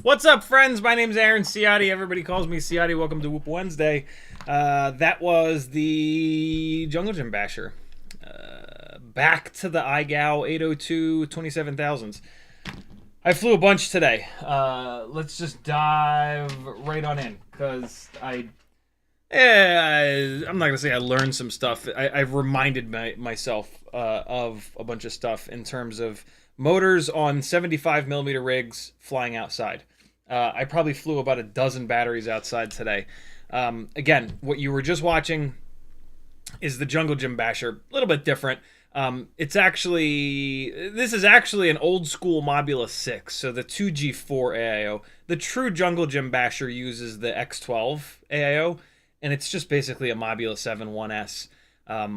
What's up, friends? My name's Aaron Ciotti. Everybody calls me Ciotti. Welcome to Whoop Wednesday. That was the Jungle Gym Basher. Back to the iGal 802 27,000s. I flew a bunch today. Let's just dive right on in, because I'm not going to say I learned some stuff. I've reminded myself of a bunch of stuff in terms of motors on 75mm rigs flying outside. I probably flew about a dozen batteries outside today. Again, what you were just watching is the Jungle Gym Basher. A little bit different. This is actually an old school Mobula 6, so the 2G4 AIO. The true Jungle Gym Basher uses the X12 AIO, and it's just basically a Mobula 7 1S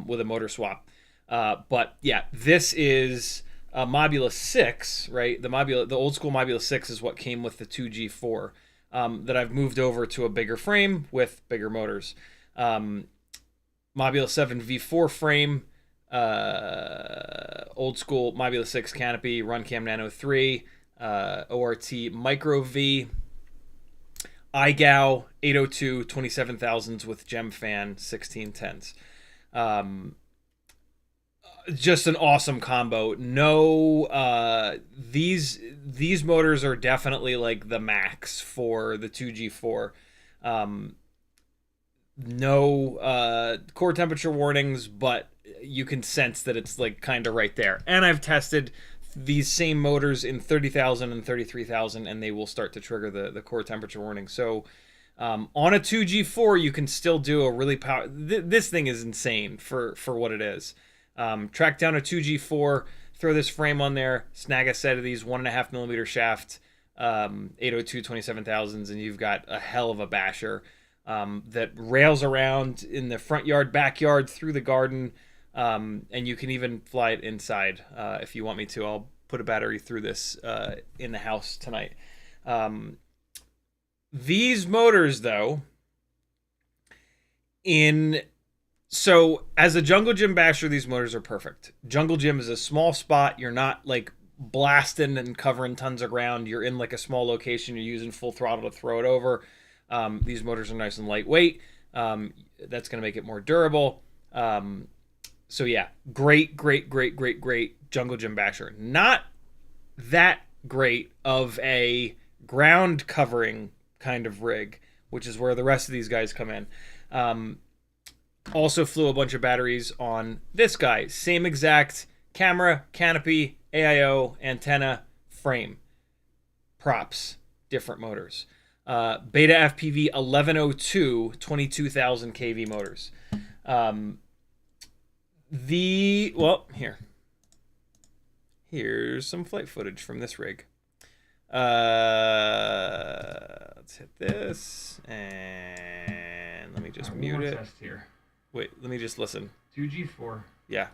with a motor swap. But yeah, this is a Mobula 6, right? The old school Mobula 6 is what came with the 2G4 that I've moved over to a bigger frame with bigger motors. Mobula 7 V4 frame, old school Mobula 6 canopy, Runcam Nano 3, ORT Micro V, iGal 802 27,000s with Gem Fan 1610s. Just an awesome combo. No, these motors are definitely like the max for the 2G4. No core temperature warnings, but you can sense that it's like kind of right there. And I've tested these same motors in 30,000 and 33,000, and they will start to trigger the core temperature warning. So on a 2G4, you can still do a really this thing is insane for what it is. Track down a 2G4, throw this frame on there, snag a set of these 1.5mm shaft 802 27,000s, and you've got a hell of a basher that rails around in the front yard, backyard, through the garden, and you can even fly it inside if you want me to. I'll put a battery through this in the house tonight. These motors, though, So, as a Jungle Gym Basher, these motors are perfect. Jungle Gym is a small spot. You're not, like, blasting and covering tons of ground. You're in, like, a small location. You're using full throttle to throw it over. These motors are nice and lightweight. That's going to make it more durable. So, yeah, great Jungle Gym Basher. Not that great of a ground covering kind of rig, which is where the rest of these guys come in. Also flew a bunch of batteries on this guy. Same exact camera, canopy, AIO, antenna, frame. Props. Different motors. Beta FPV 1102 22,000 kV motors. Here's some flight footage from this rig. Let's hit this, and let me just mute it. Test here. Wait, let me just listen. 2G4. Yeah.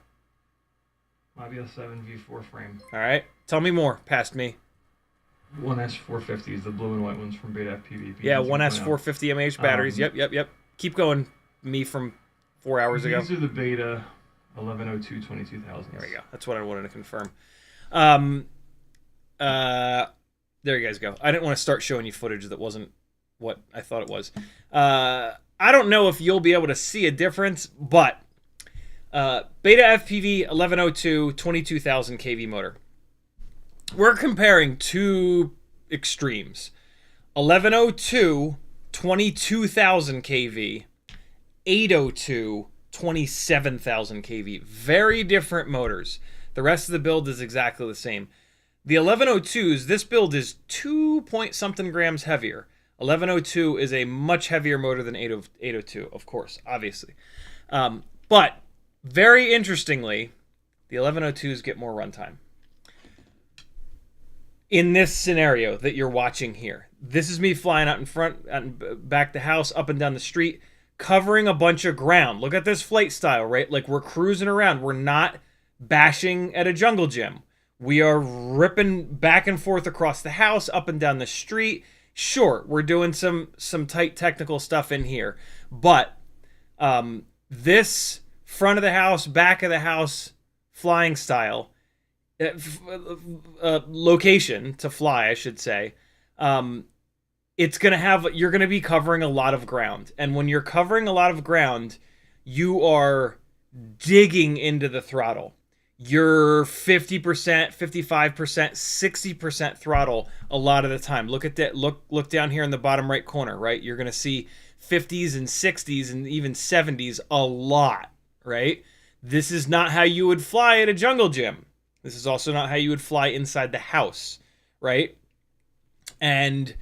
Mobile 7 V4 frame. All right. Tell me more. Past me. 1S450s, the blue and white ones from VTX. Yeah, 1S450 mAh batteries. Yep. Keep going. Me from 4 hours ago. These are the beta 1102 22,000. There we go. That's what I wanted to confirm. There you guys go. I didn't want to start showing you footage that wasn't what I thought it was. I don't know if you'll be able to see a difference, but Beta FPV 1102 22,000 kV motor. We're comparing two extremes. 1102 22,000 kV, 802 27,000 kV. Very different motors. The rest of the build is exactly the same. The 1102s, this build is 2 point something grams heavier. 1102 is a much heavier motor than 802, of course, obviously. But very interestingly, the 1102s get more runtime. In this scenario that you're watching here, this is me flying out in front, out and back the house, up and down the street, covering a bunch of ground. Look at this flight style, right? Like we're cruising around. We're not bashing at a jungle gym. We are ripping back and forth across the house, up and down the street. Sure, we're doing some tight technical stuff in here, but this front of the house, back of the house flying style, location to fly, I should say, it's gonna have, you're gonna be covering a lot of ground, and when you're covering a lot of ground, you are digging into the throttle. You're 50%, 55%, 60% throttle a lot of the time. Look at that. Look down here in the bottom right corner, right? You're gonna see 50s and 60s and even 70s a lot, right? This is not how you would fly at a jungle gym. This is also not how you would fly inside the house, right? And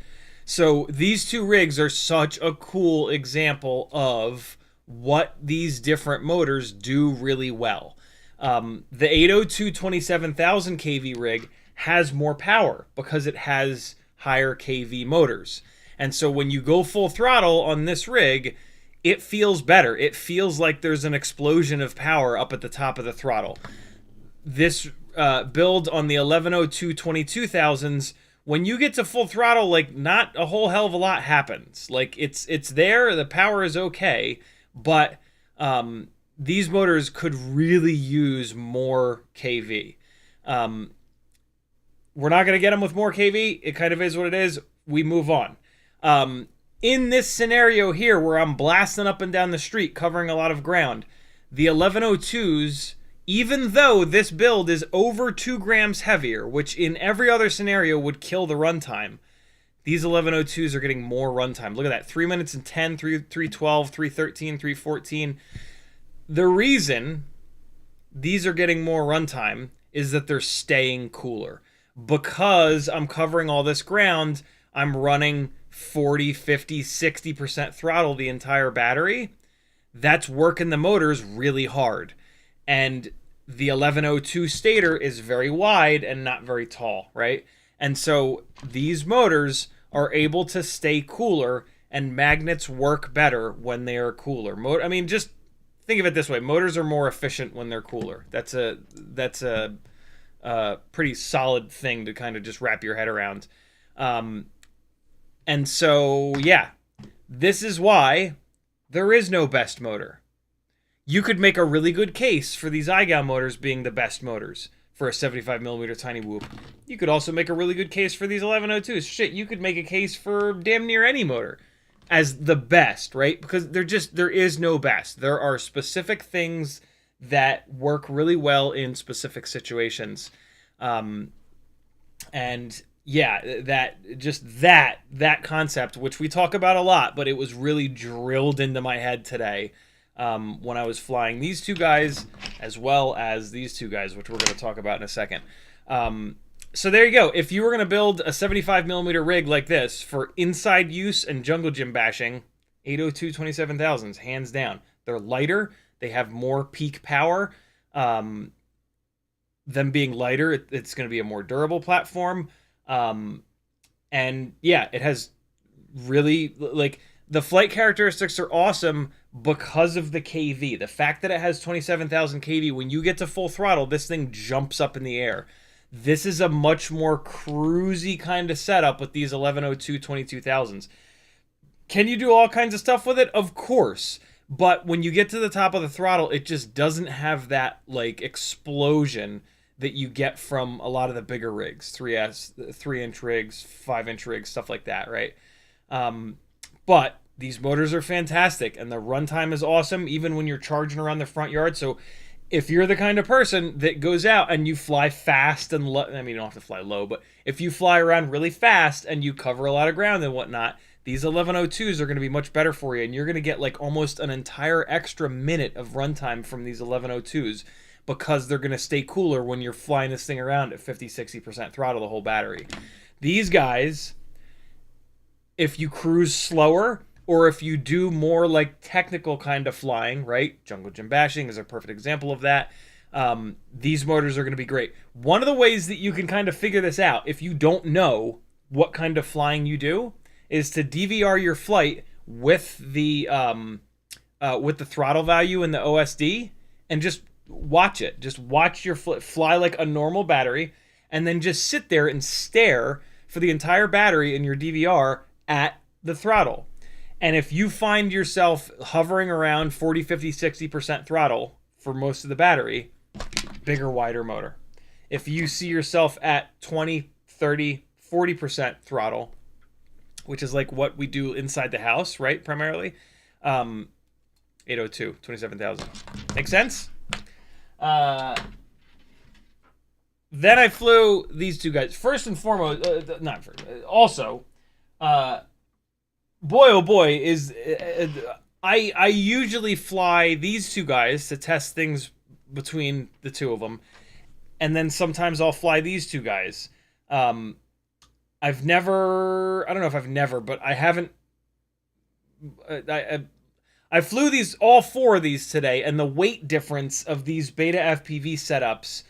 so these two rigs are such a cool example of what these different motors do really well. The 802 27,000 kV rig has more power because it has higher kV motors. And so when you go full throttle on this rig, it feels better. It feels like there's an explosion of power up at the top of the throttle. This build on the 1102 22,000s, when you get to full throttle, like not a whole hell of a lot happens. Like it's there, the power is okay, but these motors could really use more kV. We're not going to get them with more kV. It kind of is what it is. We move on. In this scenario here, where I'm blasting up and down the street, covering a lot of ground, the 1102s, even though this build is over 2 grams heavier, which in every other scenario would kill the runtime, these 1102s are getting more runtime. Look at that. 3 minutes and 10, 312, 313, 314. The reason these are getting more runtime is that they're staying cooler. Because I'm covering all this ground, I'm running 40, 50, 60% throttle the entire battery. That's working the motors really hard. And the 1102 stator is very wide and not very tall, right? And so these motors are able to stay cooler, and magnets work better when they are cooler. I mean, just think of it this way: motors are more efficient when they're cooler. That's a pretty solid thing to kind of just wrap your head around. And so, yeah, this is why there is no best motor. You could make a really good case for these iGal motors being the best motors for a 75mm Cinewhoop. You could also make a really good case for these 1102s. Shit, you could make a case for damn near any motor as the best, right? Because there is no best. There are specific things that work really well in specific situations. And yeah, that concept, which we talk about a lot, but it was really drilled into my head today when I was flying these two guys as well as these two guys, which we're going to talk about in a second. So there you go. If you were going to build a 75mm rig like this for inside use and jungle gym bashing, 802 27,000s, hands down. They're lighter. They have more peak power. Them being lighter, it's going to be a more durable platform. And yeah, it has really, like, The flight characteristics are awesome because of the KV. The fact that it has 27,000 KV, when you get to full throttle, this thing jumps up in the air. This is a much more cruisy kind of setup with these 1102 22,000s. Can you do all kinds of stuff with it? Of course. But when you get to the top of the throttle, it just doesn't have that like explosion that you get from a lot of the bigger rigs, 3-inch rigs, 5-inch rigs, stuff like that, right? But these motors are fantastic, and the runtime is awesome, even when you're charging around the front yard. So if you're the kind of person that goes out and you fly fast and I mean, you don't have to fly low, but if you fly around really fast and you cover a lot of ground and whatnot, these 1102s are going to be much better for you, and you're going to get like almost an entire extra minute of runtime from these 1102s because they're going to stay cooler when you're flying this thing around at 50-60% throttle the whole battery. These guys, if you cruise slower or if you do more like technical kind of flying, right? Jungle gym bashing is a perfect example of that. These motors are going to be great. One of the ways that you can kind of figure this out, if you don't know what kind of flying you do, is to DVR your flight with the throttle value in the OSD and just watch it. Just watch your fly like a normal battery, and then just sit there and stare for the entire battery in your DVR at the throttle. And if you find yourself hovering around 40, 50, 60% throttle for most of the battery, bigger, wider motor. If you see yourself at 20, 30, 40% throttle, which is like what we do inside the house, right, primarily, 802, 27,000. Make sense? Then I flew these two guys. First and foremost, also, boy oh boy, is I usually fly these two guys to test things between the two of them, and then sometimes I'll fly these two guys. I don't know if I've never, but I haven't. I flew all four of these today, and the weight difference of these beta FPV setups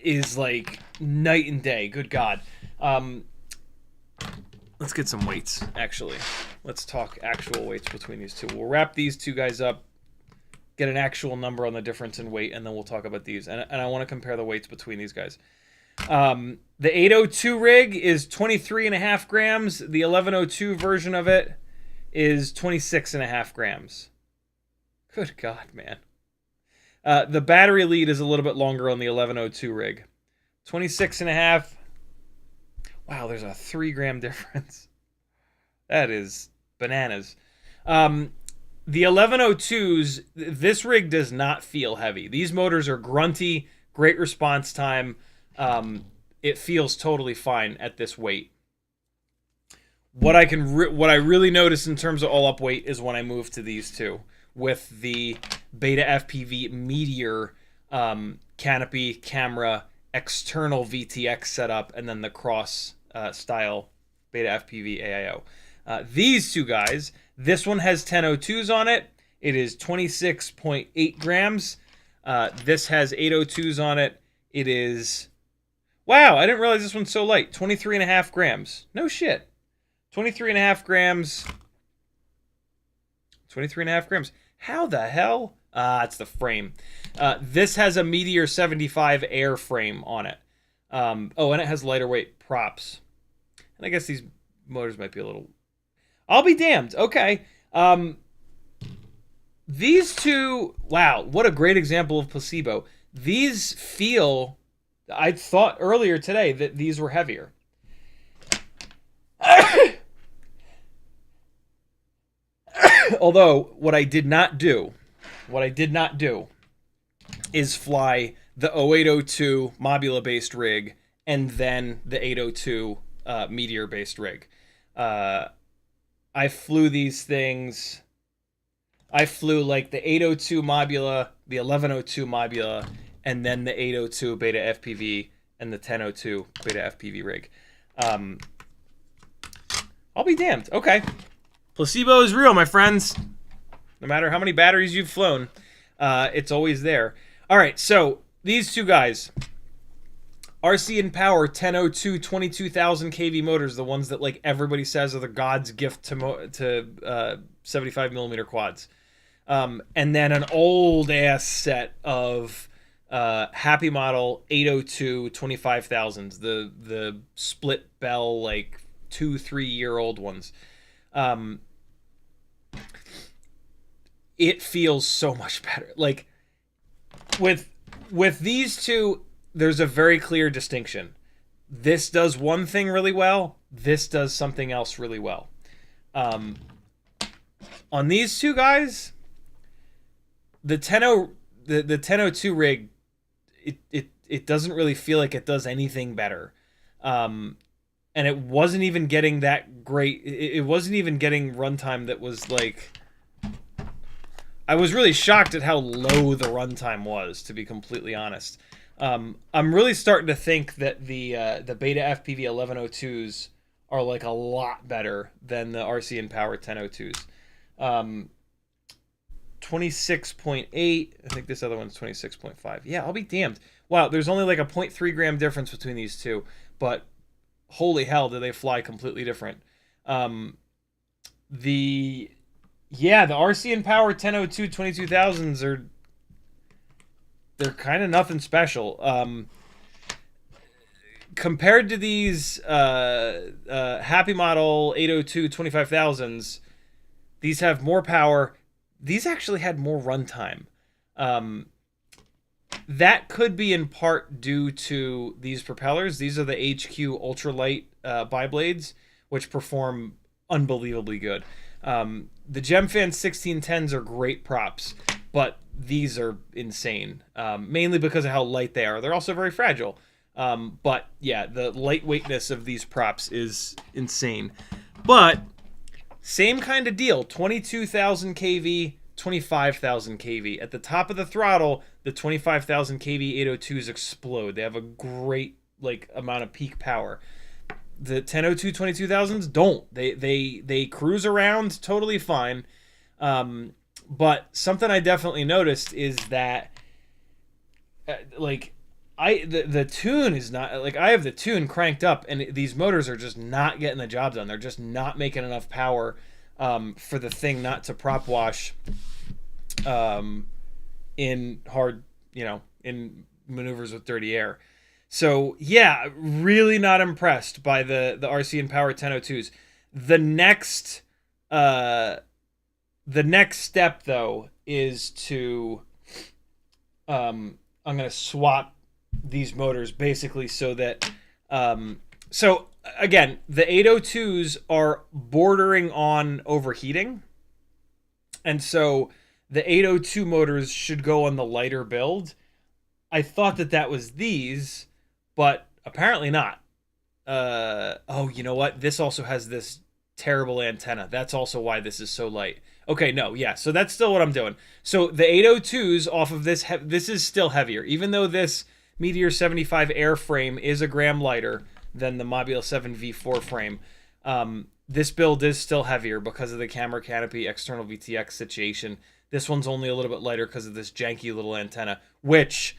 is like night and day. Good God. Let's get some weights, actually. Let's talk actual weights between these two. We'll wrap these two guys up, get an actual number on the difference in weight, and then we'll talk about these. And I want to compare the weights between these guys. The 802 rig is 23.5 grams. The 1102 version of it is 26.5 grams. Good God, man. The battery lead is a little bit longer on the 1102 rig. 26.5. Wow, there's a 3 gram difference. That is bananas. The 1102s, this rig does not feel heavy. These motors are grunty, great response time. It feels totally fine at this weight. What I really notice in terms of all up weight is when I move to these two with the Beta FPV Meteor canopy, camera, external VTX setup, and then the cross style Beta FPV AIO. These two guys, this one has 1002s on it. It is 26.8 grams. This has 802s on it. It is... Wow, I didn't realize this one's so light. 23.5 grams. No shit. 23.5 grams. 23.5 grams. How the hell? It's the frame. This has a Meteor 75 air frame on it. Oh, and it has lighter weight props. And I guess these motors might be a little... I'll be damned. Okay. These two... Wow, what a great example of placebo. These feel... I thought earlier today that these were heavier. Although, what I did not do is fly the 0802 Mobula-based rig and then the 802 Meteor-based rig. I flew these things... I flew like the 802 Mobula, the 1102 Mobula, and then the 802 Beta FPV and the 1002 Beta FPV rig. I'll be damned. Okay. Placebo is real, my friends. No matter how many batteries you've flown, it's always there. All right, so these two guys. RC and Power 1002 22,000 kV motors, the ones that like everybody says are the God's gift to 75mm quads. And then an old ass set of Happy Model 802 25,000s, the split bell like 2-3 year old ones. It feels so much better. Like with these two, there's a very clear distinction. This does one thing really well. This does something else really well. On these two guys, the 1002 rig, it doesn't really feel like it does anything better. And it wasn't even getting that great. It wasn't even getting runtime that was like. I was really shocked at how low the runtime was, to be completely honest. I'm really starting to think that the Beta FPV 1102s are like a lot better than the RC and Power 1002s. 26.8. I think this other one's 26.5. Yeah, I'll be damned. Wow, there's only like a 0.3 gram difference between these two, but holy hell, do they fly completely different. The RC and Power 1002 22,000s they're kind of nothing special. Compared to these Happy Model 802 25,000s, these have more power. These actually had more runtime. That could be in part due to these propellers. These are the HQ ultralight biblades, which perform unbelievably good. The Gemfan 1610s are great props, but these are insane, mainly because of how light they are. They're also very fragile. But yeah, the lightweightness of these props is insane. But same kind of deal, 22,000 kV, 25,000 kV. At the top of the throttle, the 25,000 kV 802s explode. They have a great like amount of peak power. The 1002 22,000s don't. They cruise around totally fine. But something I definitely noticed is that the tune is not like I have the tune cranked up and these motors are just not getting the job done. They're just not making enough power for the thing not to prop wash in hard, in maneuvers with dirty air. So yeah, really not impressed by the RC and Power 1002s. The next step though is to I'm gonna swap these motors basically so that so again, the 802s are bordering on overheating, and so the 802 motors should go on the lighter build. I thought that was these, but apparently not. Oh, you know what? This also has this terrible antenna. That's also why this is so light. Okay, no, yeah, so that's still what I'm doing. So the 802s off of this, this is still heavier. Even though this Meteor 75 airframe is a gram lighter than the Mobula 7 V4 frame, this build is still heavier because of the camera canopy external VTX situation. This one's only a little bit lighter because of this janky little antenna, which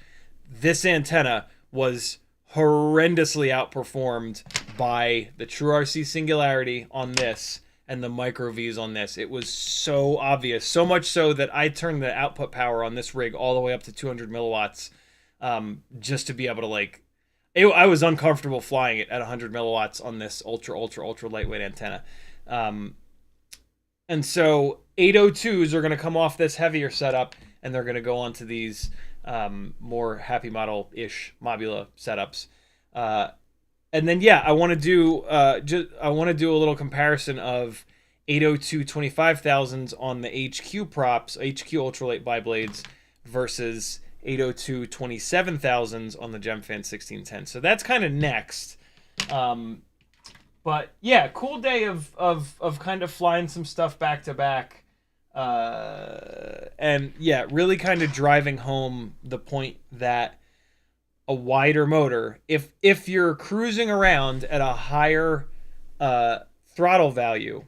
this antenna was horrendously outperformed by the True RC Singularity on this and the Micro V's on this. It was so obvious, so much so that I turned the output power on this rig all the way up to 200 milliwatts just to be able to I was uncomfortable flying it at 100 milliwatts on this ultra lightweight antenna. And so 802s are going to come off this heavier setup and they're going to go onto these more Happy Model-ish Mobula setups. And then yeah, I want to do a little comparison of 802 25,000s on the HQ props, HQ ultralight biblades versus 802 27,000s on the Gemfan 1610. So that's kind of next. But yeah, cool day of kind of flying some stuff back to back. And yeah, really kind of driving home the point that a wider motor, if you're cruising around at a higher throttle value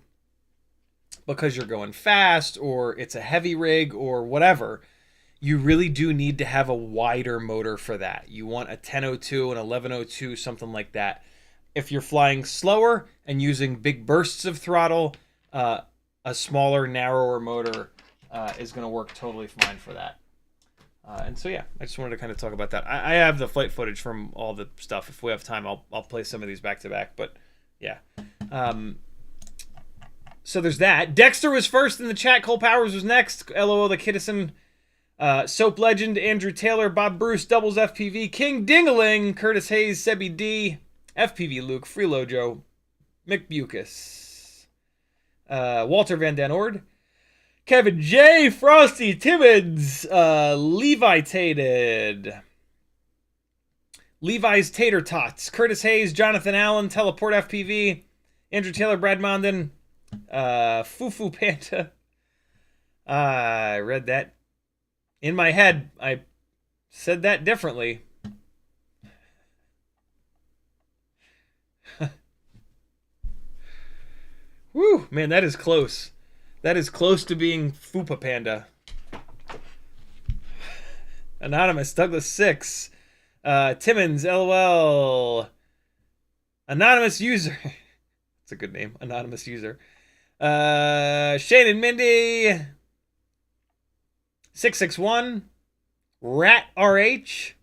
because you're going fast or it's a heavy rig or whatever, you really do need to have a wider motor for that. You want a 1002, an 1102, something like that. If you're flying slower and using big bursts of throttle, a smaller, narrower motor is going to work totally fine for that. And so, yeah, I just wanted to kind of talk about that. I have the flight footage from all the stuff. If we have time, I'll play some of these back to back. But, yeah. So there's that. Dexter was first in the chat. Cole Powers was next. LOL the Kiddison. Soap Legend, Andrew Taylor, Bob Bruce, Doubles FPV, King Dingaling, Curtis Hayes, Sebi D, FPV Luke, Freelojo, McBucus, Walter Van Den Ord, Kevin J, Frosty Timmons, Levi Tated, Levi's Tater Tots, Curtis Hayes, Jonathan Allen, Teleport FPV, Andrew Taylor, Brad Mondin, Fufu Panda. I read that in my head. I said that differently. Woo, man, that is close. That is close to being Fupa Panda. Anonymous, Douglas 6. Timmons, LOL. Anonymous user. That's a good name. Anonymous user. Shane and Mindy. 661. Rat RH.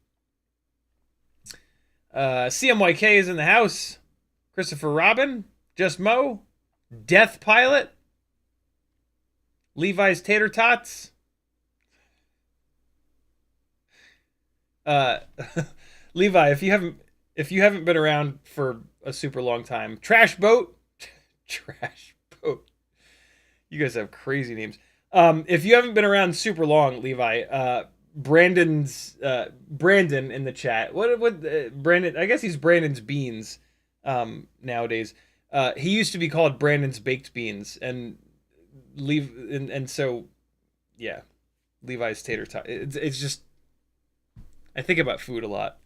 CMYK is in the house. Christopher Robin. Just Mo. Death Pilot. Levi's Tater Tots. Levi, if you haven't been around for a super long time, Trash Boat. Trash Boat. You guys have crazy names. If you haven't been around super long, Levi, Brandon in the chat. What Brandon? I guess he's Brandon's Beans nowadays. He used to be called Brandon's Baked Beans, and so yeah, Levi's Tater Tot. It's just, I think about food a lot.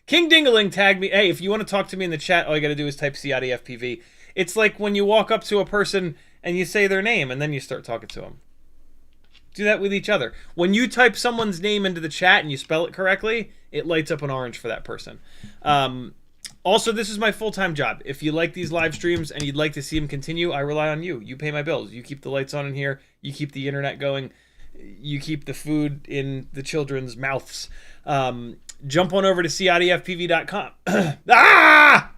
King Dingaling tagged me. Hey, if you want to talk to me in the chat, all you got to do is type CiottiFPV. It's like when you walk up to a person and you say their name and then you start talking to them. Do that with each other. When you type someone's name into the chat and you spell it correctly, it lights up an orange for that person. Also, this is my full-time job. If you like these live streams and you'd like to see them continue, I rely on you. You pay my bills. You keep the lights on in here. You keep the internet going. You keep the food in the children's mouths. Jump on over to CiottiFPV.com. Ah!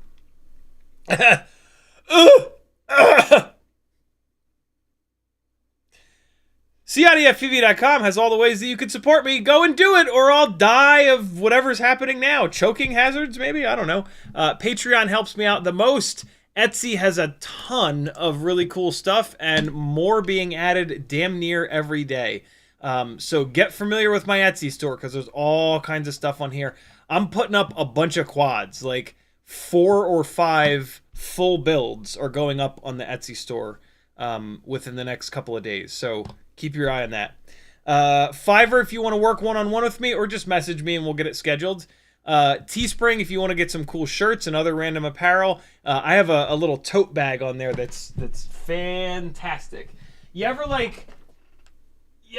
CiottiFPV.com has all the ways that you can support me. Go and do it, or I'll die of whatever's happening now. Choking hazards, maybe? I don't know. Patreon helps me out the most. Etsy has a ton of really cool stuff, and more being added damn near every day. So get familiar with my Etsy store, because there's all kinds of stuff on here. I'm putting up a bunch of quads, like 4 or 5 full builds are going up on the Etsy store within the next couple of days. So keep your eye on that. Fiverr if you want to work one-on-one with me, or just message me and we'll get it scheduled. Teespring if you want to get some cool shirts and other random apparel. I have a little tote bag on there that's fantastic. You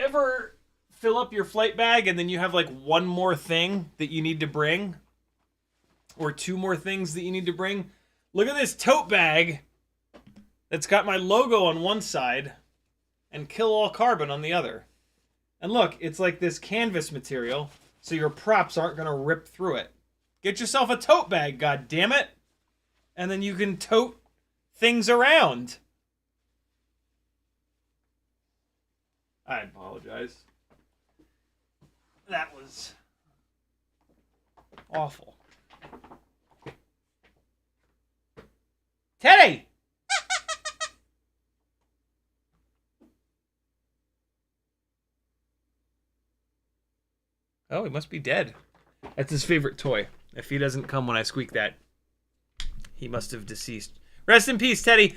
ever fill up your flight bag and then you have like one more thing that you need to bring, or 2 more things that you need to bring? Look at this tote bag that's got my logo on one side and Kill All Carbon on the other. And look, it's like this canvas material, so your props aren't going to rip through it. Get yourself a tote bag, god damn it, and then you can tote things around. I apologize. That was awful. Teddy! Oh, he must be dead. That's his favorite toy. If he doesn't come when I squeak that, he must have deceased. Rest in peace, Teddy.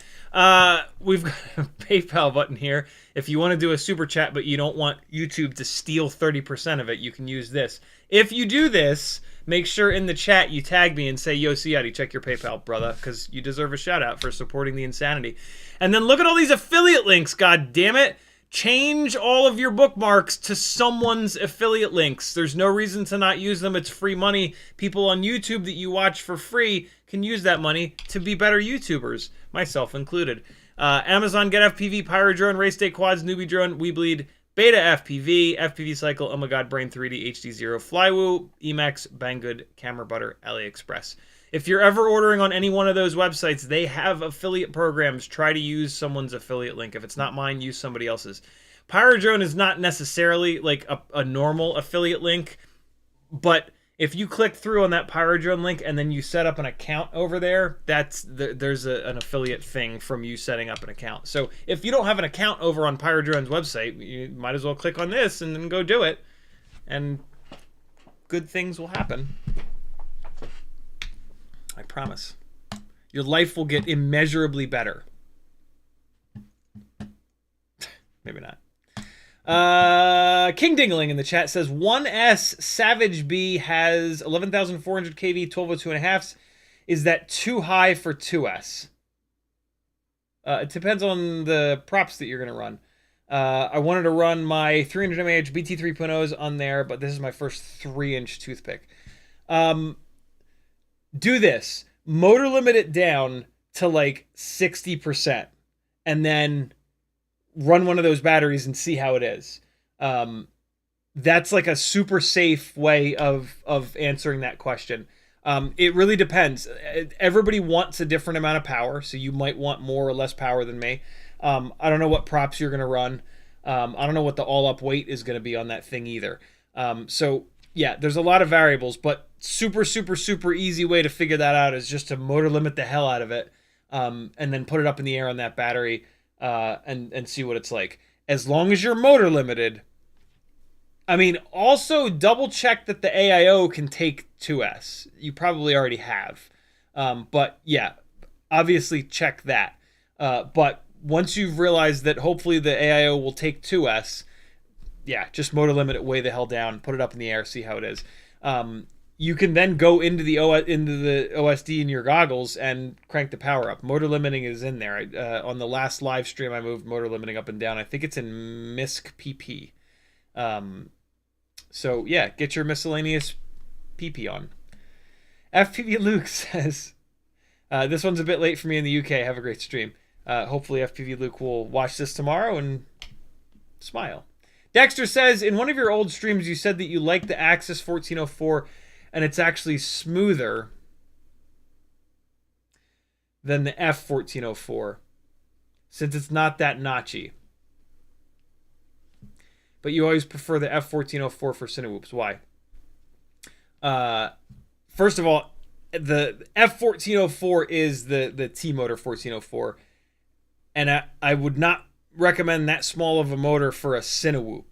We've got a PayPal button here. If you want to do a super chat, but you don't want YouTube to steal 30% of it, you can use this. If you do this, make sure in the chat you tag me and say, yo, Ciotti, check your PayPal, brother, because you deserve a shout out for supporting the insanity. And then look at all these affiliate links, god damn it. Change all of your bookmarks to someone's affiliate links. There's no reason to not use them. It's free money. People on YouTube that you watch for free can use that money to be better YouTubers, myself included. Amazon, Get FPV, Pyro Drone, Race Day Quads, Newbie Drone, We Bleed, Beta FPV, FPV Cycle, Oh My God, Brain 3D, HD0, Flywoo, Emacs, Banggood, Camera Butter, AliExpress. If you're ever ordering on any one of those websites, they have affiliate programs. Try to use someone's affiliate link. If it's not mine, use somebody else's. Pyrodrone is not necessarily like a normal affiliate link, but if you click through on that Pyrodrone link and then you set up an account over there, there's an affiliate thing from you setting up an account. So if you don't have an account over on Pyrodrone's website, you might as well click on this and then go do it, and good things will happen. I promise. Your life will get immeasurably better. Maybe not. King Dingling in the chat says 1S SavageBee has 11,400 kV, 1202.5s. Is that too high for 2S? It depends on the props that you're going to run. I wanted to run my 300 mAh BT 3.0s on there, but this is my first 3-inch toothpick. Do this. Motor limit it down to like 60% and then run one of those batteries and see how it is. That's like a super safe way of answering that question. It really depends. Everybody wants a different amount of power, so you might want more or less power than me. I don't know what props you're going to run. I don't know what the all-up weight is going to be on that thing either. So yeah, there's a lot of variables, but super, super, super easy way to figure that out is just to motor limit the hell out of it, and then put it up in the air on that battery, and see what it's like. As long as you're motor limited. I mean, also double check that the AIO can take 2S. You probably already have. But yeah, obviously check that. But once you've realized that hopefully the AIO will take 2S, yeah, just motor limit it way the hell down, put it up in the air, see how it is. You can then go into the OSD in your goggles and crank the power up. Motor limiting is in there. On the last live stream, I moved motor limiting up and down. I think it's in MISC PP. So yeah, get your miscellaneous PP on. FPV Luke says, this one's a bit late for me in the UK. Have a great stream. Hopefully FPV Luke will watch this tomorrow and smile. Dexter says, in one of your old streams, you said that you like the Axis 1404 and it's actually smoother than the F1404 since it's not that notchy. But you always prefer the F1404 for Cinewhoops. Why? First of all, the F1404 is the T-motor 1404. And I would not recommend that small of a motor for a Cinewhoop.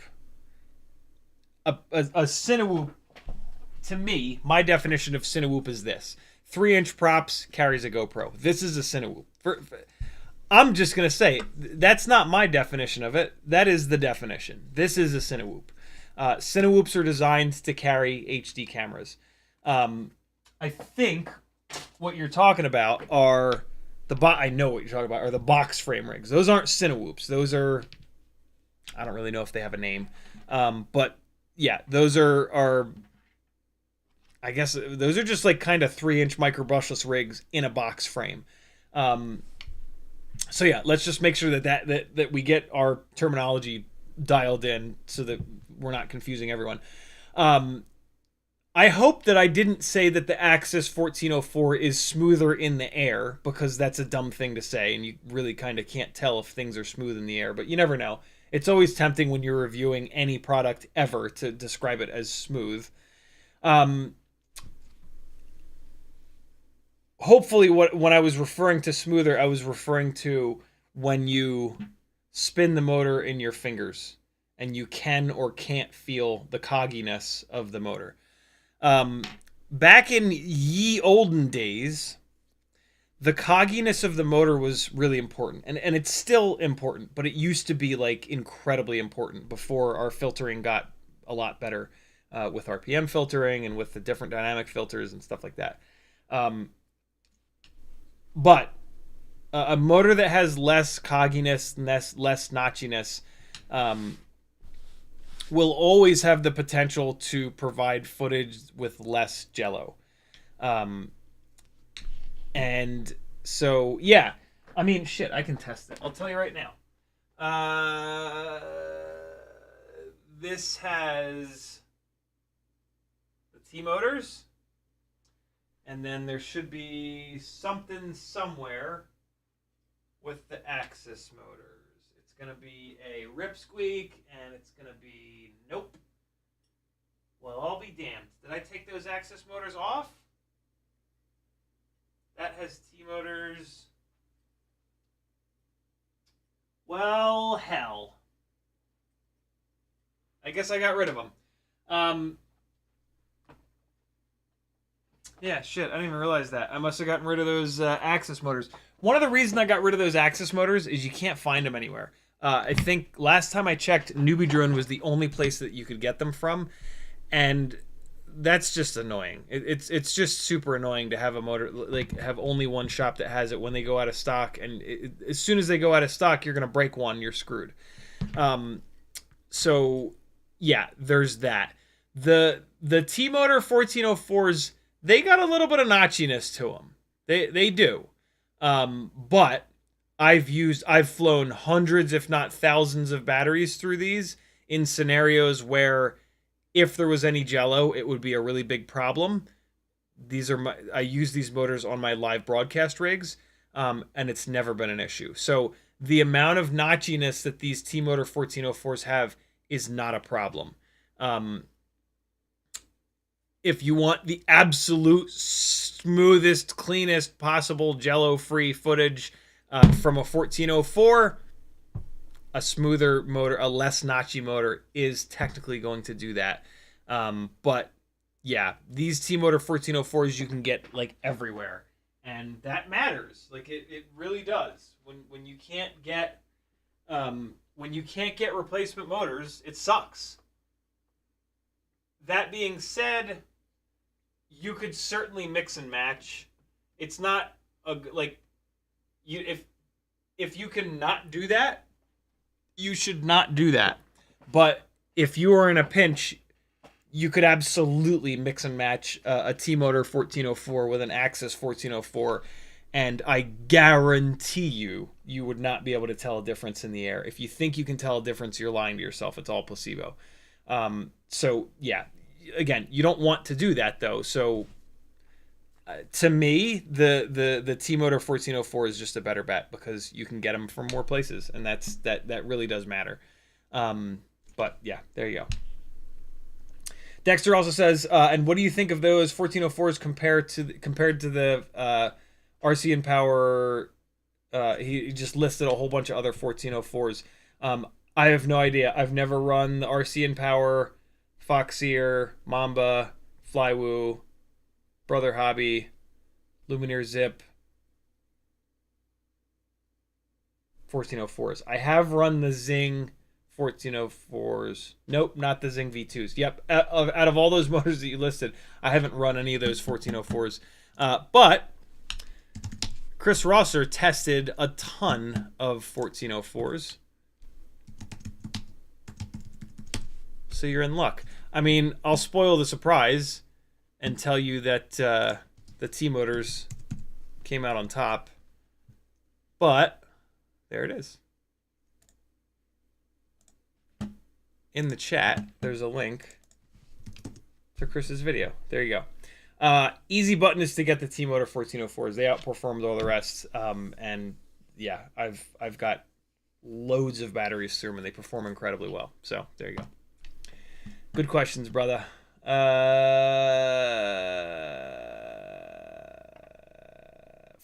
A Cinewhoop, to me, my definition of Cinewhoop is this. 3-inch props carries a GoPro. This is a Cinewhoop. I'm just going to say, that's not my definition of it. That is the definition. This is a Cinewhoop. Cinewhoops are designed to carry HD cameras. I think what you're talking about are I know what you're talking about, are the box frame rigs. Those aren't Cinewhoops. Those are, I don't really know if they have a name. But yeah, those are I guess those are just like kind of 3-inch micro brushless rigs in a box frame. So yeah, let's just make sure that we get our terminology dialed in so that we're not confusing everyone. I hope that I didn't say that the Axis 1404 is smoother in the air, because that's a dumb thing to say, and you really kind of can't tell if things are smooth in the air, but you never know. It's always tempting when you're reviewing any product ever to describe it as smooth. Hopefully when I was referring to smoother, I was referring to when you spin the motor in your fingers and you can or can't feel the cogginess of the motor. Back in ye olden days, the cogginess of the motor was really important, and it's still important, but it used to be like incredibly important before our filtering got a lot better with RPM filtering and with the different dynamic filters and stuff like that. But a motor that has less cogginess, less notchiness, will always have the potential to provide footage with less jello. And so, yeah. I mean, shit, I can test it. I'll tell you right now. This has the T-motors. And then there should be something somewhere with the axis motors. It's going to be a rip squeak, and it's going to be... Nope. Well, I'll be damned. Did I take those axis motors off? That has T-motors. Well, hell. I guess I got rid of them. Yeah, shit, I didn't even realize that. I must have gotten rid of those axis motors. One of the reasons I got rid of those axis motors is you can't find them anywhere. I think last time I checked, Newbie Drone was the only place that you could get them from, and that's just annoying. It's just super annoying to have a motor, like, have only one shop that has it when they go out of stock, and as soon as they go out of stock, you're going to break one, you're screwed. So, yeah, there's that. The T-Motor 1404s, they got a little bit of notchiness to them. They do. But I've flown hundreds, if not thousands, of batteries through these in scenarios where if there was any jello, it would be a really big problem. I use these motors on my live broadcast rigs, and it's never been an issue. So the amount of notchiness that these T-Motor 1404s have is not a problem. If you want the absolute smoothest, cleanest possible jello-free footage from a 1404, a smoother motor, a less notchy motor is technically going to do that. But yeah, these T-Motor 1404s you can get like everywhere, and that matters. Like it really does. When you can't get replacement motors, it sucks. That being said, you could certainly mix and match. It's not if you can not do that, you should not do that. But if you are in a pinch, you could absolutely mix and match a T-Motor 1404 with an Axis 1404, and I guarantee you would not be able to tell a difference in the air. If you think you can tell a difference, you're lying to yourself. It's all placebo. So yeah, again, you don't want to do that though. So to me, the T-Motor 1404 is just a better bet because you can get them from more places, and that really does matter. But yeah, there you go. Dexter also says, and what do you think of those 1404s compared to the RC and Power? He just listed a whole bunch of other 1404s. I have no idea. I've never run the RC and Power, Foxeer, Mamba, Flywoo, Brother Hobby, Lumineer Zip, 1404s. I have run the Zing 1404s. Nope, not the Zing V2s. Yep, out of all those motors that you listed, I haven't run any of those 1404s. But Chris Rosser tested a ton of 1404s. So you're in luck. I mean, I'll spoil the surprise and tell you that the T-Motors came out on top. But there it is. In the chat, there's a link to Chris's video. There you go. Easy button is to get the T-Motor 1404s. They outperformed all the rest. And yeah, I've got loads of batteries through them, and they perform incredibly well. So there you go. Good questions, brother.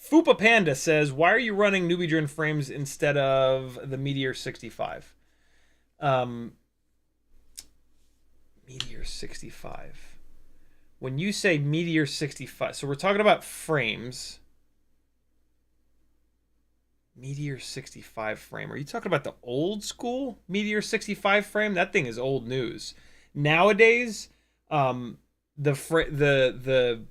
Fupa Panda says, why are you running Newbie Drone frames instead of the Meteor 65? Meteor 65. When you say Meteor 65, so we're talking about frames. Meteor 65 frame. Are you talking about the old school Meteor 65 frame? That thing is old news. Nowadays, the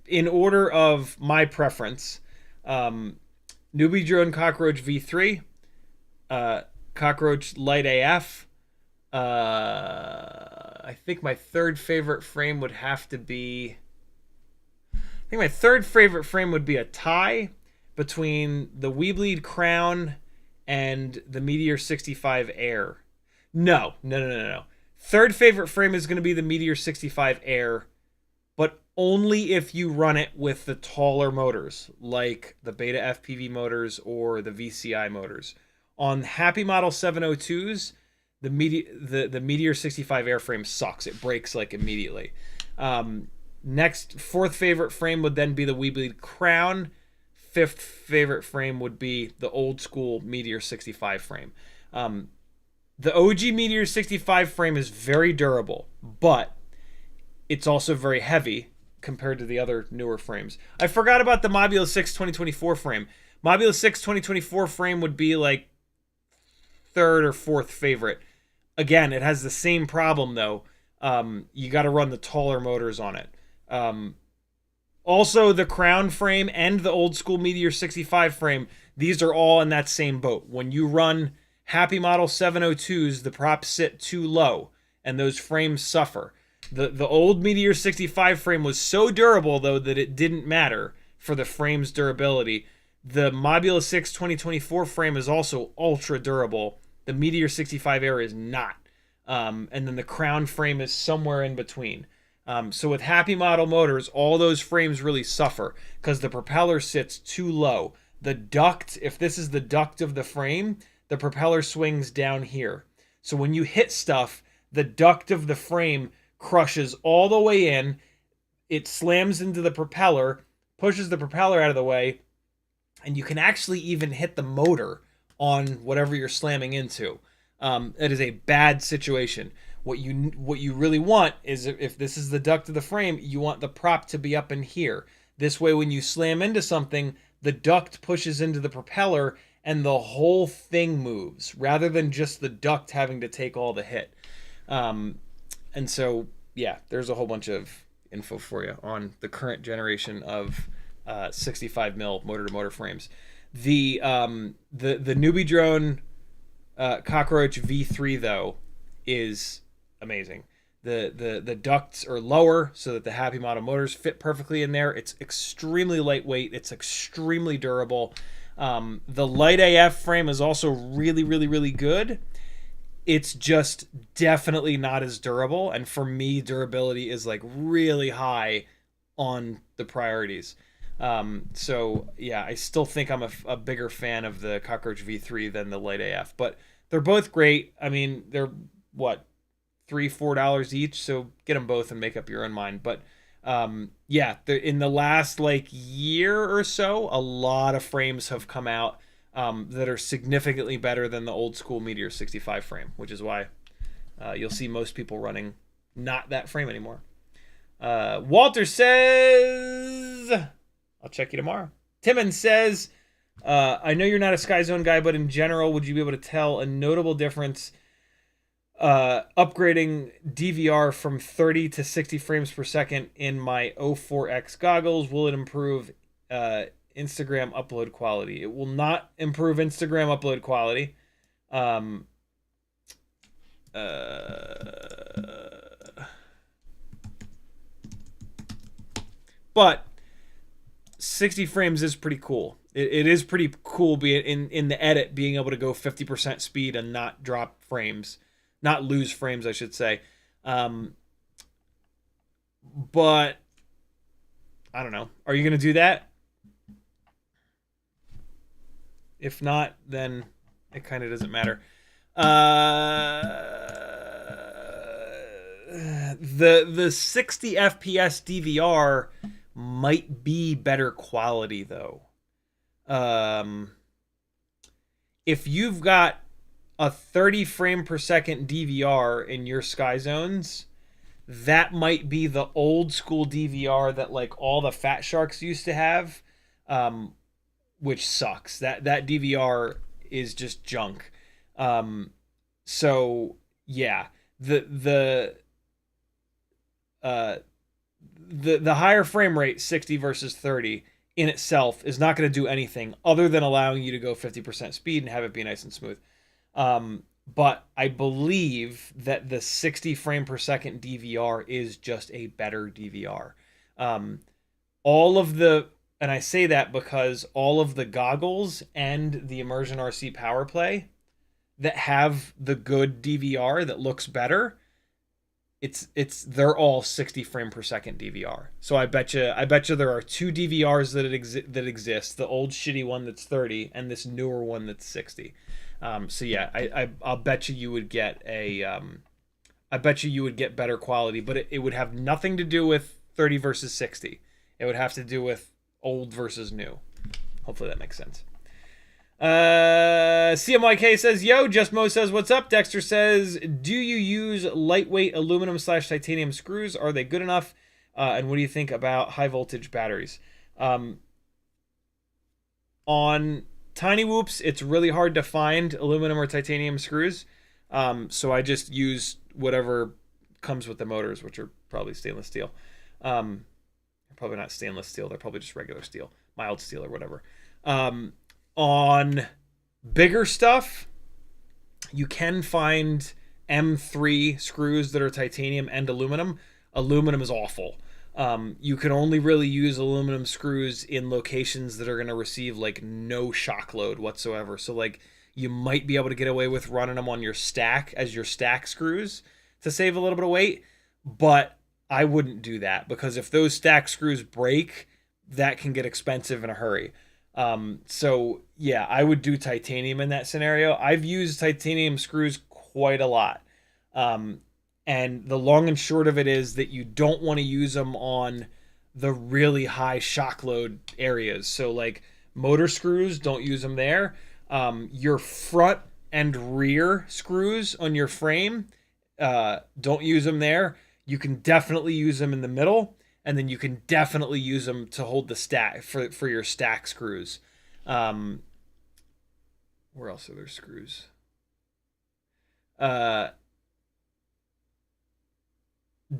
in order of my preference, Newbie Drone Cockroach V3, Cockroach Light AF. I think my third favorite frame would have to be. I think my third favorite frame would be a tie between the Weebleed Crown and the Meteor 65 Air. No. Third favorite frame is going to be the Meteor 65 Air, but only if you run it with the taller motors, like the Beta FPV motors or the VCI motors. On Happy Model 702s, the Meteor 65 airframe sucks. It breaks like immediately. Next, fourth favorite frame would then be the Weebleed Crown. Fifth favorite frame would be the old school Meteor 65 frame. The OG Meteor 65 frame is very durable, but it's also very heavy compared to the other newer frames. I forgot about the Mobula 6 2024 frame. Mobula 6 2024 frame would be like third or fourth favorite. Again, it has the same problem though. You got to run the taller motors on it. Also, the Crown frame and the old school Meteor 65 frame, these are all in that same boat. When you run Happy Model 702s, the props sit too low, and those frames suffer. The old Meteor 65 frame was so durable, though, that it didn't matter for the frame's durability. The Mobula 6 2024 frame is also ultra durable. The Meteor 65 Air is not. And then the Crown frame is somewhere in between. So with Happy Model motors, all those frames really suffer because the propeller sits too low. The duct, if this is the duct of the frame, the propeller swings down here. So when you hit stuff, the duct of the frame crushes all the way in. It slams into the propeller, pushes the propeller out of the way, and you can actually even hit the motor on whatever you're slamming into. It is a bad situation. What you really want is, if this is the duct of the frame, you want the prop to be up in here. This way, when you slam into something, the duct pushes into the propeller and the whole thing moves, rather than just the duct having to take all the hit. And so, yeah, there's a whole bunch of info for you on the current generation of 65mm motor-to-motor frames. The Newbie Drone Cockroach V3 though is amazing. The ducts are lower so that the Happy Model motors fit perfectly in there. It's extremely lightweight. It's extremely durable. The Light AF frame is also really, really, really good. It's just definitely not as durable. And for me, durability is like really high on the priorities. So yeah, I still think I'm a bigger fan of the Cockroach V3 than the Light AF, but they're both great. I mean, they're what, $3-4 each, so get them both and make up your own mind. But yeah, in the last like year or so, a lot of frames have come out that are significantly better than the old school Meteor 65 frame, which is why you'll see most people running not that frame anymore. Walter says, I'll check you tomorrow. Timon says, I know you're not a Sky Zone guy, but in general, would you be able to tell a notable difference upgrading DVR from 30 to 60 frames per second in my 04X goggles? Will it improve Instagram upload quality? It will not improve Instagram upload quality. But 60 frames is pretty cool. It is pretty cool being in the edit, being able to go 50% speed and not drop frames. Not lose frames, I should say. But I don't know. Are you going to do that? If not, then it kind of doesn't matter. The 60 FPS DVR might be better quality, though. If you've got a 30 frame per second DVR in your Sky Zones, that might be the old school DVR that like all the Fat Sharks used to have, which sucks. That DVR is just junk. So yeah, the higher frame rate, 60 versus 30, in itself is not going to do anything other than allowing you to go 50% speed and have it be nice and smooth. But I believe that the 60 frame per second DVR is just a better DVR. And I say that because all of the goggles and the Immersion RC Power Play that have the good DVR that looks better, they're all 60 frame per second DVR. So I bet you there are two DVRs that exist, the old shitty one that's 30 and this newer one that's 60. So yeah, I'll bet you would get better quality, but it would have nothing to do with 30 versus 60. It would have to do with old versus new. Hopefully that makes sense. CMYK says, yo. Just Mo says, what's up? Dexter says, do you use lightweight aluminum/titanium screws? Are they good enough? And what do you think about high voltage batteries? On Cinewhoops, it's really hard to find aluminum or titanium screws. So I just use whatever comes with the motors, which are probably stainless steel. Probably not stainless steel. They're probably just regular steel, mild steel or whatever. On bigger stuff, you can find M3 screws that are titanium and aluminum. Aluminum is awful. You can only really use aluminum screws in locations that are going to receive like no shock load whatsoever. So like you might be able to get away with running them on your stack as your stack screws to save a little bit of weight, but I wouldn't do that because if those stack screws break, that can get expensive in a hurry. So yeah, I would do titanium in that scenario. I've used titanium screws quite a lot. And the long and short of it is that you don't want to use them on the really high shock load areas. So like motor screws, don't use them there. Your front and rear screws on your frame, don't use them there. You can definitely use them in the middle, and then you can definitely use them to hold the stack for your stack screws. Where else are there screws?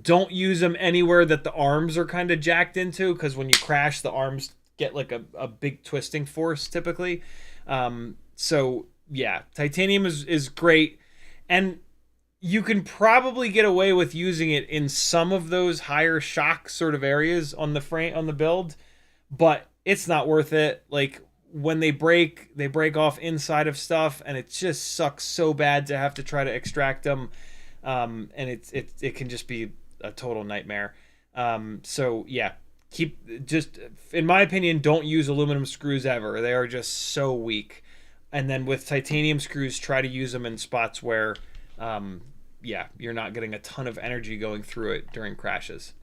Don't use them anywhere that the arms are kind of jacked into, because when you crash, the arms get like a big twisting force typically. So yeah, titanium is great, and you can probably get away with using it in some of those higher shock sort of areas on the frame, on the build, but it's not worth it. Like when they break off inside of stuff, and it just sucks so bad to have to try to extract them. And it can just be a total nightmare. So yeah, in my opinion, don't use aluminum screws ever. They are just so weak. And then with titanium screws, try to use them in spots where, yeah, you're not getting a ton of energy going through it during crashes.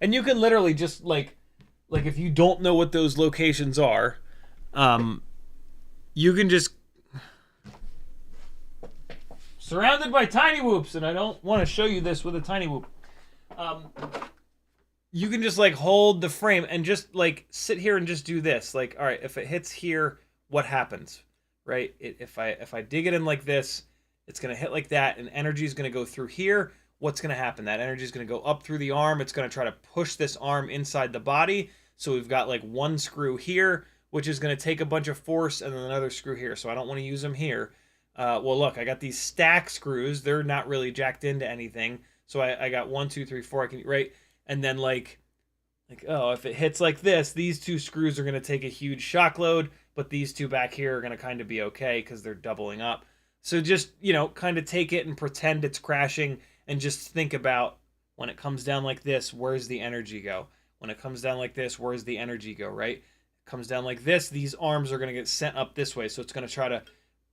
And you can literally just like if you don't know what those locations are, you can just surrounded by Cinewhoops, and I don't want to show you this with a Cinewhoop. You can just like hold the frame and just like sit here and just do this. Like, all right, if it hits here, what happens, right? If I dig it in like this, it's going to hit like that, and energy is going to go through here. What's going to happen? That energy is going to go up through the arm. It's going to try to push this arm inside the body. So we've got like one screw here, which is going to take a bunch of force, and then another screw here. So I don't want to use them here. Well, look, I got these stack screws. They're not really jacked into anything. So I got 1, 2, 3, 4. I can, right? And then like, oh, if it hits like this, these two screws are going to take a huge shock load, but these two back here are going to kind of be okay because they're doubling up. So just, kind of take it and pretend it's crashing, and just think about when it comes down like this, where's the energy go? When it comes down like this, where's the energy go, right? It comes down like this, these arms are going to get sent up this way. So it's going to try to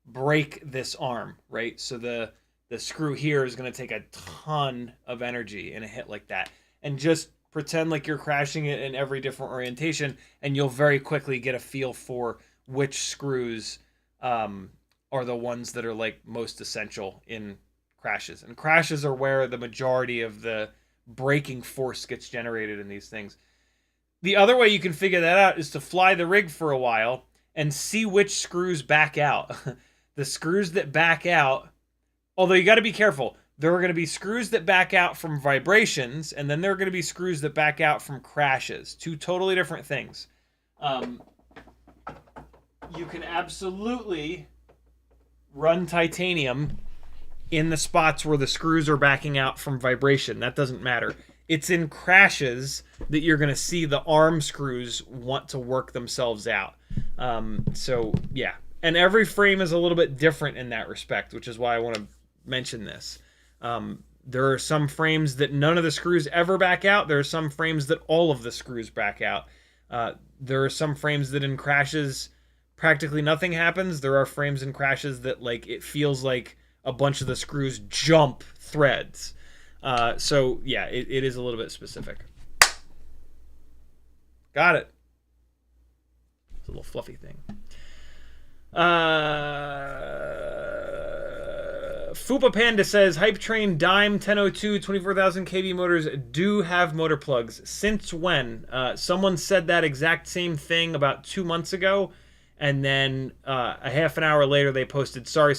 break this arm, right? So the screw here is going to take a ton of energy in a hit like that. And just pretend like you're crashing it in every different orientation, and you'll very quickly get a feel for which screws are the ones that are like most essential in crashes. And crashes are where the majority of the braking force gets generated in these things. The other way you can figure that out is to fly the rig for a while and see which screws back out. The screws that back out, although you got to be careful. There are going to be screws that back out from vibrations, and then there are going to be screws that back out from crashes. Two totally different things. You can absolutely run titanium in the spots where the screws are backing out from vibration. That doesn't matter. It's in crashes that you're going to see the arm screws want to work themselves out. So, yeah. And every frame is a little bit different in that respect, which is why I want to mention this. There are some frames that none of the screws ever back out. There are some frames that all of the screws back out. There are some frames that in crashes practically nothing happens. There are frames in crashes that like it feels like a bunch of the screws jump threads. So yeah, it is a little bit specific. Got it. It's a little fluffy thing. Fupa Panda says, Hypetrain Dime 1002 24,000 kV motors do have motor plugs. Since when? Someone said that exact same thing about 2 months ago, and then a half an hour later they posted, sorry,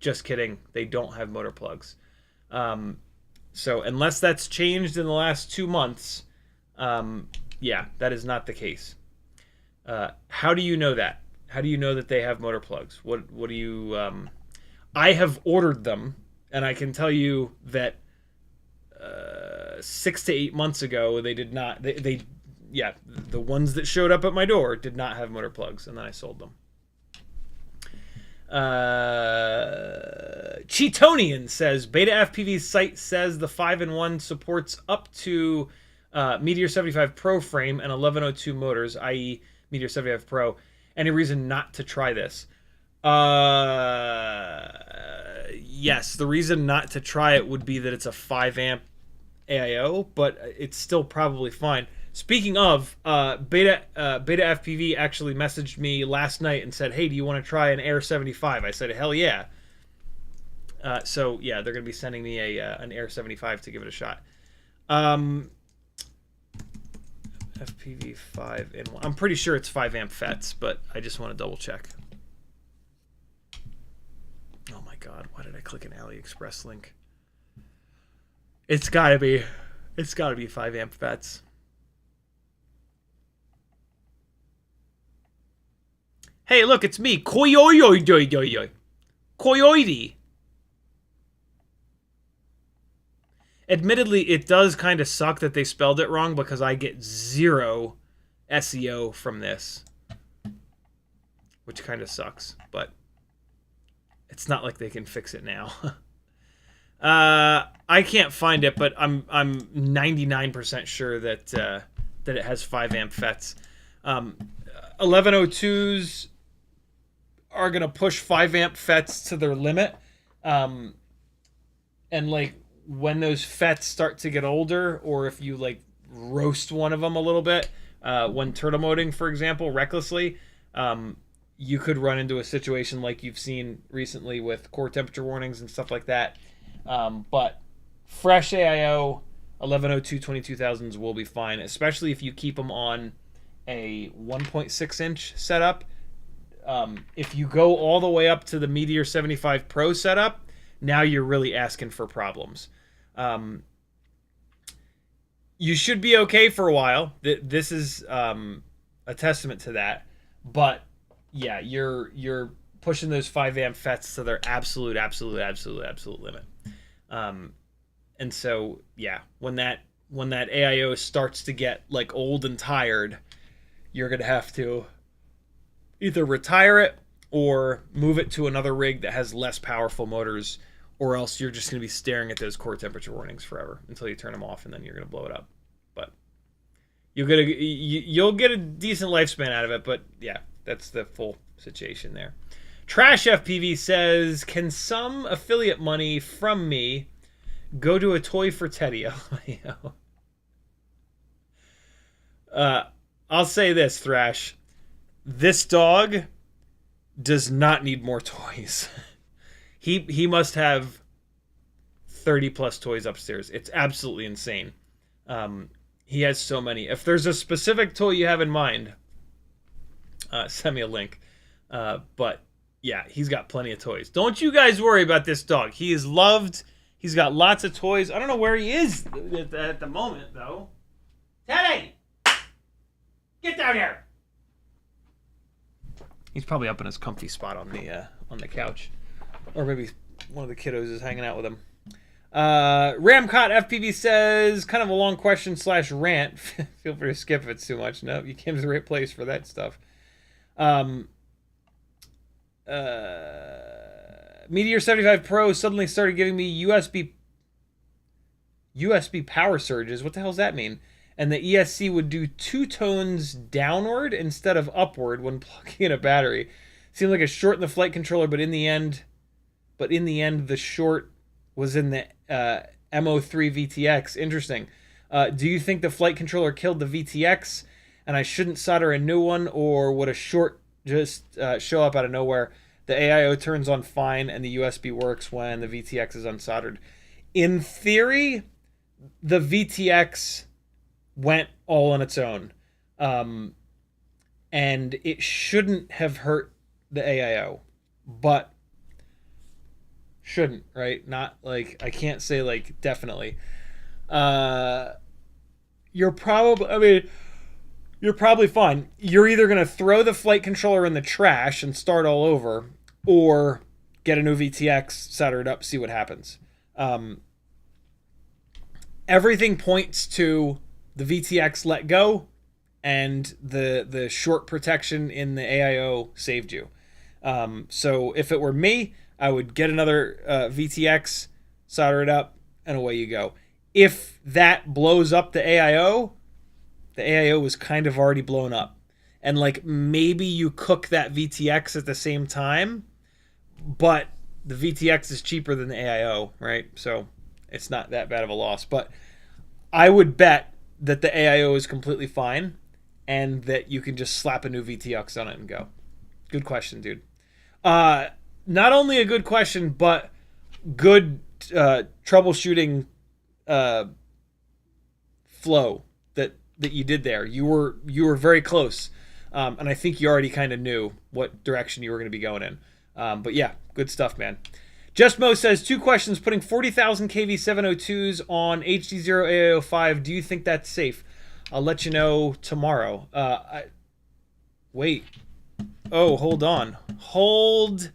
just kidding, they don't have motor plugs. So unless that's changed in the last 2 months, yeah, that is not the case. How do you know that? How do you know that they have motor plugs? What do you... I have ordered them, and I can tell you that 6 to 8 months ago, they did not... Yeah, the ones that showed up at my door did not have motor plugs, and then I sold them. Cheatonian says, Beta FPV's site says the 5-in-1 supports up to Meteor 75 Pro frame and 1102 motors, i.e. Meteor 75 Pro. Any reason not to try this? Yes, the reason not to try it would be that it's a 5 amp AIO, but it's still probably fine. Speaking of, Beta FPV actually messaged me last night and said, hey, do you want to try an Air 75? I said, hell yeah. So yeah, they're going to be sending me an Air 75 to give it a shot. FPV 5-in-1. I'm pretty sure it's 5 amp FETs, but I just want to double check. Oh my god, why did I click an AliExpress link? It's gotta be 5 amp FETs. Hey, look, it's me, Coyoyoyoyoyoy. Coyote. Admittedly, it does kind of suck that they spelled it wrong because I get 0 SEO from this, which kind of sucks, but it's not like they can fix it now. I can't find it, but I'm 99% sure that that it has 5 amp FETs. 1102s are gonna push 5 amp FETs to their limit, and like when those FETs start to get older, or if you like roast one of them a little bit, when turtle moding, for example, recklessly, you could run into a situation like you've seen recently with core temperature warnings and stuff like that. But fresh AIO 1102 22,000s will be fine, especially if you keep them on a 1.6 inch setup. If you go all the way up to the Meteor 75 Pro setup, now you're really asking for problems. You should be okay for a while. This is a testament to that. But yeah, you're pushing those 5 amp FETs to their absolute limit. And so yeah, when that AIO starts to get like old and tired, you're gonna have to either retire it or move it to another rig that has less powerful motors, or else you're just going to be staring at those core temperature warnings forever until you turn them off, and then you're going to blow it up. But you'll get a decent lifespan out of it, but yeah, that's the full situation there. Trash FPV says, can some affiliate money from me go to a toy for Teddy? I'll say this, Thrash. This dog does not need more toys. He must have 30 plus toys upstairs. It's absolutely insane. He has so many. If there's a specific toy you have in mind, Send me a link. But yeah, he's got plenty of toys. Don't you guys worry about this dog. He is loved. He's got lots of toys. I don't know where he is at the moment, though. Teddy! Get down here! He's probably up in his comfy spot on the couch. Or maybe one of the kiddos is hanging out with him. Ramcot FPV says, kind of a long question / rant. Feel free to skip if it's too much. No, you came to the right place for that stuff. Meteor 75 Pro suddenly started giving me USB power surges. What the hell does that mean? And the ESC would do 2 tones downward instead of upward when plugging in a battery. Seemed like a short in the flight controller, but in the end, the short was in the MO3 VTX. Interesting. Do you think the flight controller killed the VTX and I shouldn't solder a new one, or would a short just show up out of nowhere? The AIO turns on fine and the USB works when the VTX is unsoldered. In theory, the VTX went all on its own. And it shouldn't have hurt the AIO. But shouldn't, right? Not like, I can't say like definitely. You're probably fine. You're either going to throw the flight controller in the trash and start all over, or get a new VTX, solder it up, see what happens. Everything points to the VTX let go, and the short protection in the AIO saved you. So if it were me, I would get another VTX, solder it up, and away you go. If that blows up the AIO was kind of already blown up. And like maybe you cook that VTX at the same time, but the VTX is cheaper than the AIO, right? So it's not that bad of a loss. But I would bet that the AIO is completely fine and that you can just slap a new VTX on it and go. Good question, dude. Not only a good question, but good troubleshooting flow that you did there. You were very close. And I think you already kind of knew what direction you were going to be going in. But yeah, good stuff, man. Just Mo says, 2 questions. Putting 40,000 kV 702s on HD0 AIO5, do you think that's safe? I'll let you know tomorrow. Wait. Oh, hold on. Hold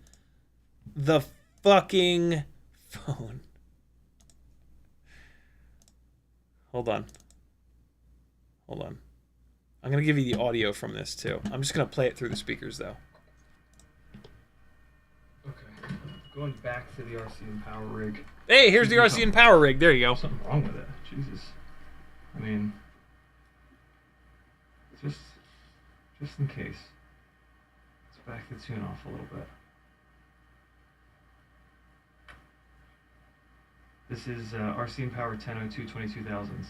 the fucking phone. Hold on. I'm going to give you the audio from this, too. I'm just going to play it through the speakers, though. Okay. Going back to the RC and Power rig. Hey, here's the RC and Power rig. There you go. Something wrong with it. Jesus. I mean, just in case. Let's back the tune off a little bit. This is RC and Power 1002 22,000s.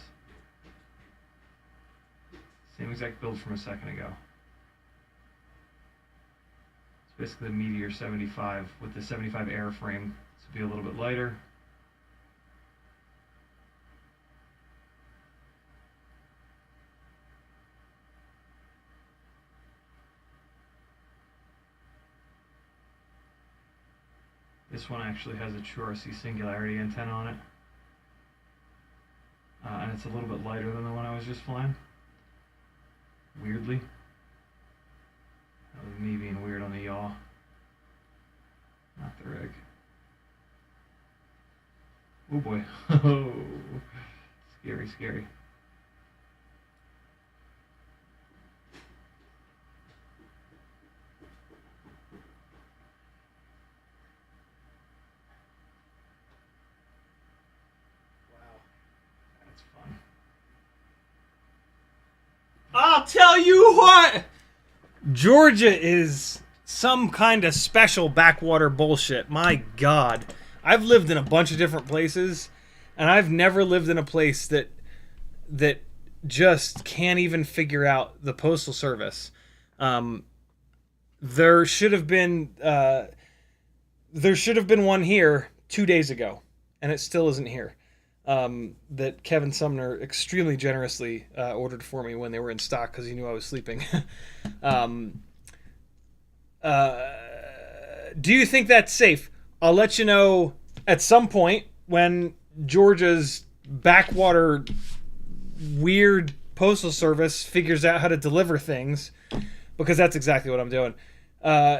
Same exact build from a second ago. It's basically the Meteor 75 with the 75 airframe to be a little bit lighter. This one actually has a true RC Singularity antenna on it. And it's a little bit lighter than the one I was just flying. Weirdly. That was me being weird on the yaw. Not the rig. Oh boy. Oh. Scary, scary. I'll tell you what! Georgia is some kind of special backwater bullshit. My God. I've lived in a bunch of different places, and I've never lived in a place that just can't even figure out the Postal Service. There should have been one here 2 days ago, and it still isn't here. That Kevin Sumner extremely generously ordered for me when they were in stock because he knew I was sleeping. Do you think that's safe? I'll let you know at some point when Georgia's backwater weird postal service figures out how to deliver things, because that's exactly what I'm doing.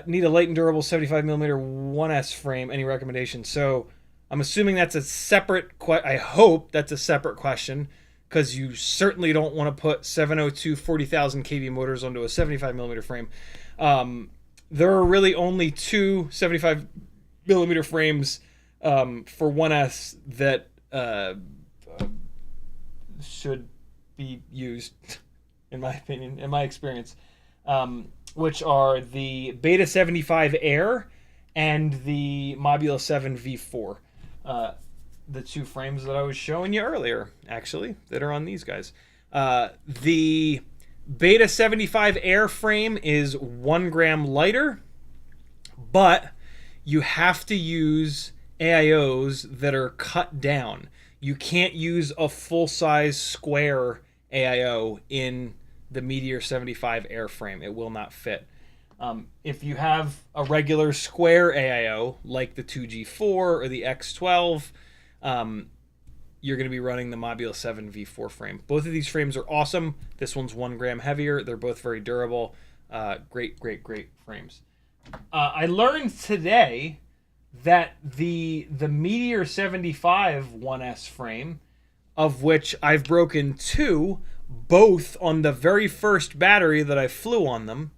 Need a light and durable 75mm 1S frame. Any recommendations? So I'm assuming that's a separate I hope that's a separate question, because you certainly don't want to put 702 40,000 kV motors onto a 75mm frame. There are really only two 75mm frames for 1S that should be used, in my opinion, in my experience, which are the Beta 75 Air and the Mobula 7 V4. The two frames that I was showing you earlier, actually, that are on these guys. The Beta 75 Air frame is 1 gram lighter, but you have to use AIOs that are cut down. You can't use a full-size square AIO in the Meteor 75 Air frame. It will not fit. If you have a regular square AIO, like the 2G4 or the X12, you're going to be running the Mobula 7 V4 frame. Both of these frames are awesome. This one's 1 gram heavier. They're both very durable. Great frames. I learned today that the Meteor 75 1S frame, of which I've broken 2, both on the very first battery that I flew on them,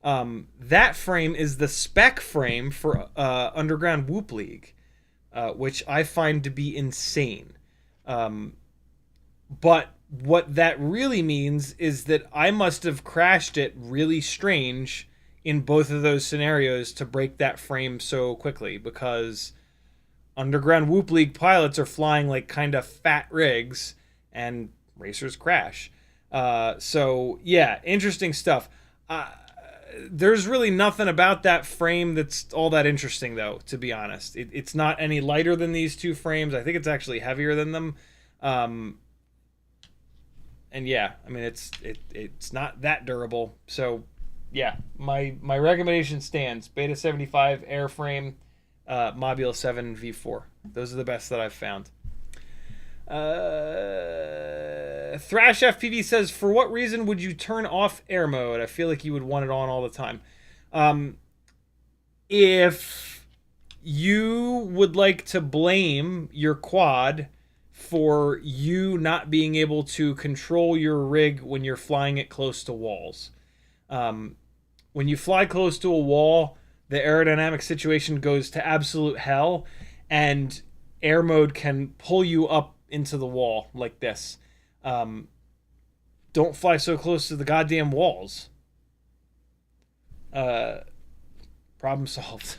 that frame is the spec frame for Underground Whoop League, which I find to be insane. But what that really means is that I must have crashed it really strange in both of those scenarios to break that frame so quickly, because Underground Whoop League pilots are flying like kind of fat rigs and racers crash. So yeah, interesting stuff. There's really nothing about that frame that's all that interesting, though, to be honest. It's not any lighter than these two frames. I think it's actually heavier than them. And yeah, I mean, it's not that durable. So yeah, my recommendation stands. Beta 75 airframe, Mobula 7 V4. Those are the best that I've found. Thrash FPV says, for what reason would you turn off air mode? I feel like you would want it on all the time. If you would like to blame your quad for you not being able to control your rig when you're flying it close to walls. When you fly close to a wall, the aerodynamic situation goes to absolute hell, and air mode can pull you up into the wall like this. Don't fly so close to the goddamn walls. Problem solved.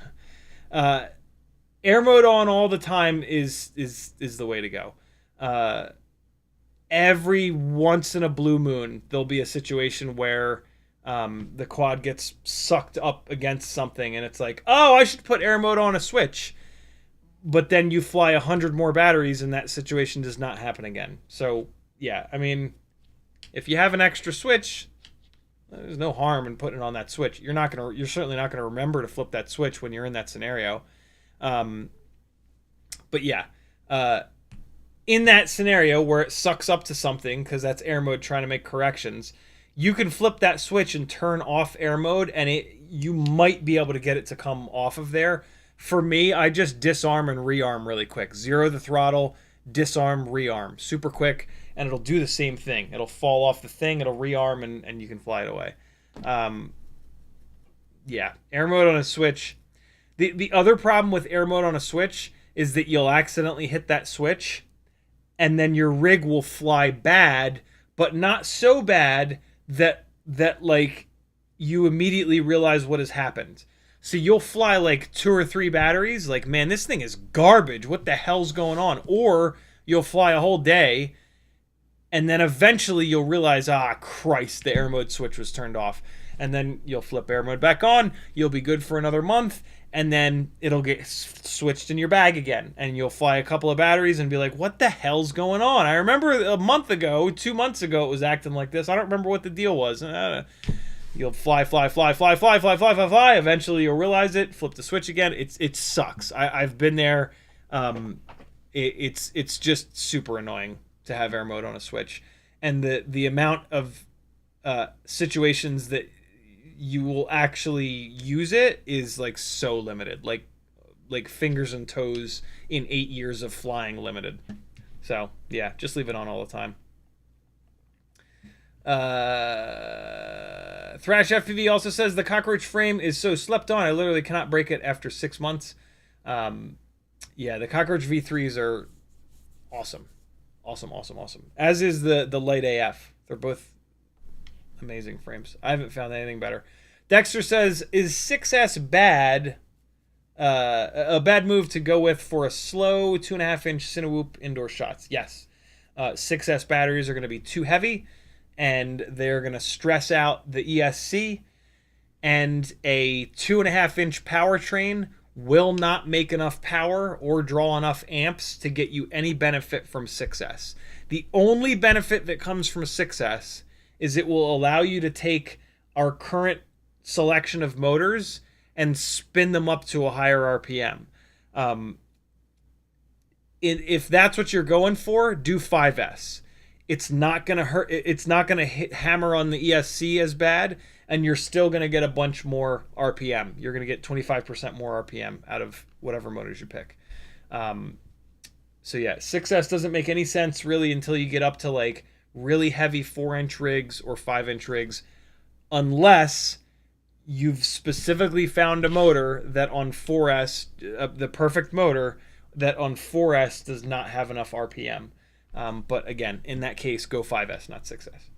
Air mode on all the time is the way to go. Every once in a blue moon, there'll be a situation where the quad gets sucked up against something, and it's like, oh, I should put air mode on a switch. But then you fly 100 more batteries, and that situation does not happen again. So yeah, I mean, if you have an extra switch, there's no harm in putting it on that switch. You're certainly not gonna remember to flip that switch when you're in that scenario. But yeah, in that scenario where it sucks up to something, because that's air mode trying to make corrections, you can flip that switch and turn off air mode, and you might be able to get it to come off of there. For me, I just disarm and rearm really quick. Zero the throttle, disarm, rearm. Super quick, and it'll do the same thing. It'll fall off the thing, it'll rearm, and you can fly it away. Yeah, air mode on a switch. The other problem with air mode on a switch is that you'll accidentally hit that switch, and then your rig will fly bad, but not so bad that like you immediately realize what has happened. So you'll fly like 2 or 3 batteries, like, man, this thing is garbage. What the hell's going on? Or you'll fly a whole day, and then eventually you'll realize, Christ, the air mode switch was turned off. And then you'll flip air mode back on. You'll be good for another month, and then it'll get switched in your bag again. And you'll fly a couple of batteries and be like, what the hell's going on? I remember a month ago, 2 months ago, it was acting like this. I don't remember what the deal was. You'll fly, fly, fly, fly, fly, fly, fly, fly, fly. Eventually, you'll realize it. Flip the switch again. It sucks. I've been there. It's just super annoying to have air mode on a switch, and the amount of situations that you will actually use it is like so limited. Like fingers and toes in 8 years of flying limited. So yeah, just leave it on all the time. Thrash FPV also says the cockroach frame is so slept on, I literally cannot break it after 6 months. Yeah, the cockroach V3s are awesome. Awesome. As is the Light AF. They're both amazing frames. I haven't found anything better. Dexter says, is 6S bad? A bad move to go with for a slow 2.5-inch Cinewhoop indoor shots? Yes. 6S batteries are going to be too heavy, and they're going to stress out the ESC, and a 2.5-inch powertrain will not make enough power or draw enough amps to get you any benefit from 6S. The only benefit that comes from 6S is it will allow you to take our current selection of motors and spin them up to a higher RPM. If that's what you're going for, do 5S. It's not going to hurt. It's not going to hammer on the ESC as bad, and you're still going to get a bunch more RPM. You're going to get 25% more RPM out of whatever motors you pick. So yeah, 6S doesn't make any sense really until you get up to like really heavy 4-inch rigs or 5-inch rigs, unless you've specifically found a motor that on 4S, the perfect motor that on 4S does not have enough RPM. But again, in that case, go 5S, not 6S.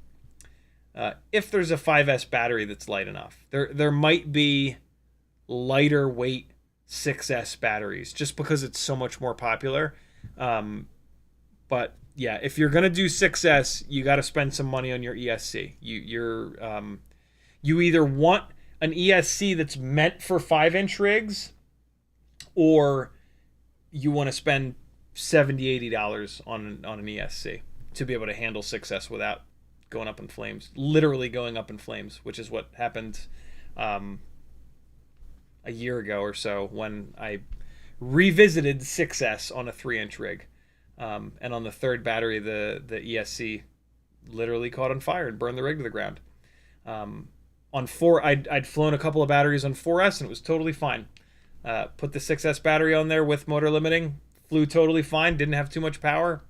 If there's a 5S battery that's light enough, there might be lighter weight 6S batteries just because it's so much more popular. But yeah, if you're gonna do 6S, you got to spend some money on your ESC. You either want an ESC that's meant for 5-inch rigs, or you want to spend $70-$80 on an ESC to be able to handle 6S without going up in flames. Literally going up in flames, which is what happened a year ago or so when I revisited 6S on a 3-inch rig. And on the third battery, the ESC literally caught on fire and burned the rig to the ground. On 4, I'd flown a couple of batteries on 4S and it was totally fine. Put the 6S battery on there with motor limiting, flew totally fine, didn't have too much power.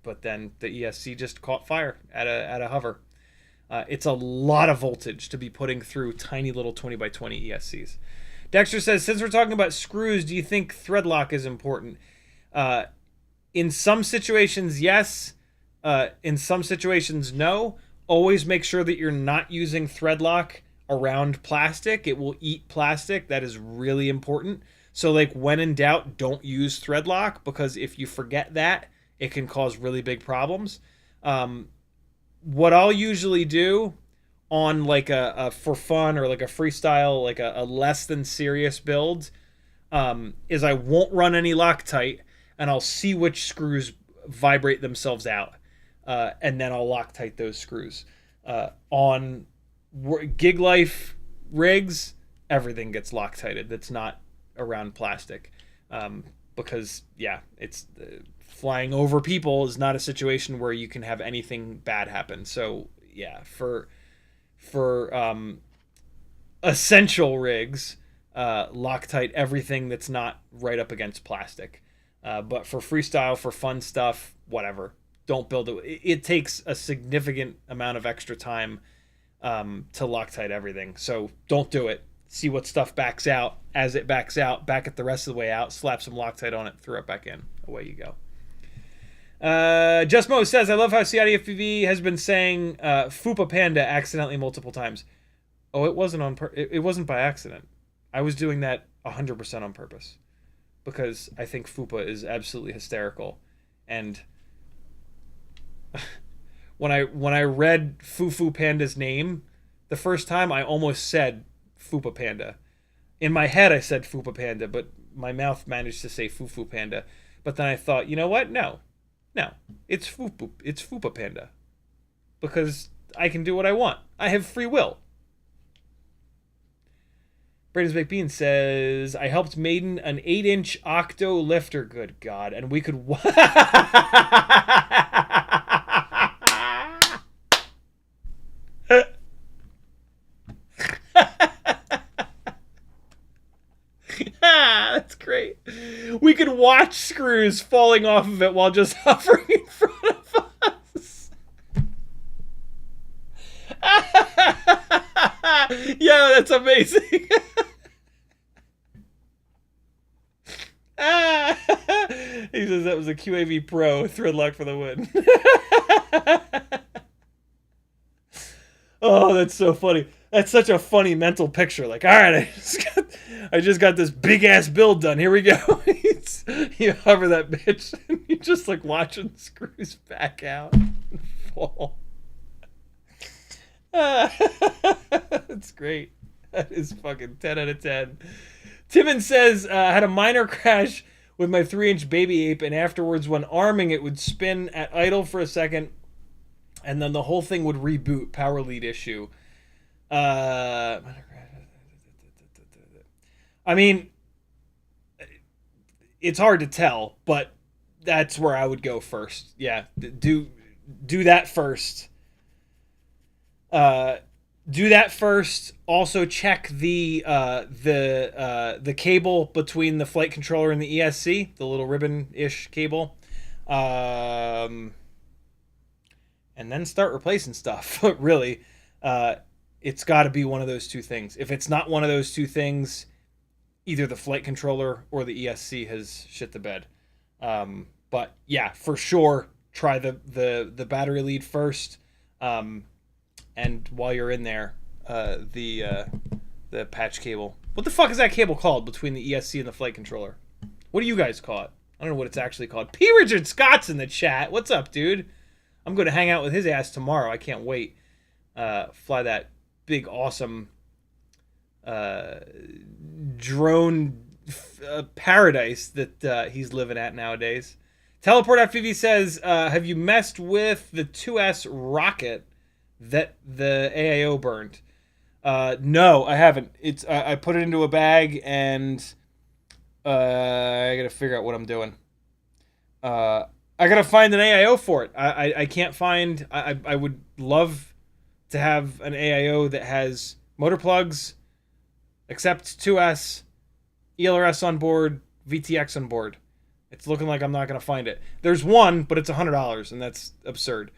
But then the ESC just caught fire at a hover. It's a lot of voltage to be putting through tiny little 20x20 ESCs. Dexter says, since we're talking about screws, do you think thread lock is important? In some situations, yes. In some situations, no. Always make sure that you're not using thread lock around plastic. It will eat plastic. That is really important. So like when in doubt, don't use thread lock, because if you forget that, it can cause really big problems. What I'll usually do on like a for fun or like a freestyle, like a less than serious build, is I won't run any Loctite, and I'll see which screws vibrate themselves out. And then I'll Loctite those screws. On gig life rigs, everything gets Loctited that's not around plastic. Because, yeah, it's flying over people is not a situation where you can have anything bad happen. So, yeah, for essential rigs, Loctite everything that's not right up against plastic. But for freestyle, for fun stuff, whatever. Don't build it. It takes a significant amount of extra time to Loctite everything. So don't do it. See what stuff backs out. As it backs out, back it the rest of the way out, slap some Loctite on it, throw it back in. Away you go. Just Mo says, I love how CiottiFPV has been saying Fupa Panda accidentally multiple times. Oh, it wasn't it wasn't by accident. I was doing that 100% on purpose, because I think Fupa is absolutely hysterical. And when I read Fufu Panda's name the first time, I almost said Fupa Panda. In my head, I said Fupa Panda, but my mouth managed to say Fufu Panda. But then I thought, you know what? No, it's Fupa Panda, because I can do what I want. I have free will. Brandon's Baked Bean says, I helped Maiden an 8-inch Octo lifter. Good God. And we could... That's great. We could watch screws falling off of it while just hovering in front of us. Yeah, that's amazing. He says that was a QAV Pro. Thread lock for the win. Oh, that's so funny. That's such a funny mental picture. Like, all right, I just got this big ass build done. Here we go. You hover that bitch, and you're just like watching the screws back out and fall. That's great. That is fucking 10 out of 10. Timon says, I had a minor crash with my 3-inch baby ape, and afterwards, when arming, it would spin at idle for a second, and then the whole thing would reboot. Power lead issue. I mean, it's hard to tell, but that's where I would go first. Yeah, do that first. Do that first. Also check the cable between the flight controller and the ESC, the little ribbon-ish cable. And then start replacing stuff. Really. It's got to be one of those two things. If it's not one of those two things, either the flight controller or the ESC has shit the bed. But yeah, for sure, try the battery lead first. And while you're in there, the patch cable. What the fuck is that cable called between the ESC and the flight controller? What do you guys call it? I don't know what it's actually called. P. Richard Scott's in the chat. What's up, dude? I'm going to hang out with his ass tomorrow. I can't wait. Fly that big, awesome drone paradise that he's living at nowadays. Teleport.FPV says, have you messed with the 2S rocket that the AIO burned? No, I haven't. It's I put it into a bag, and I gotta figure out what I'm doing. I gotta find an AIO for it. I can't find... I would love to have an AIO that has motor plugs, accepts 2S, ELRS on board, VTX on board. It's looking like I'm not going to find it. There's one, but it's $100, and that's absurd.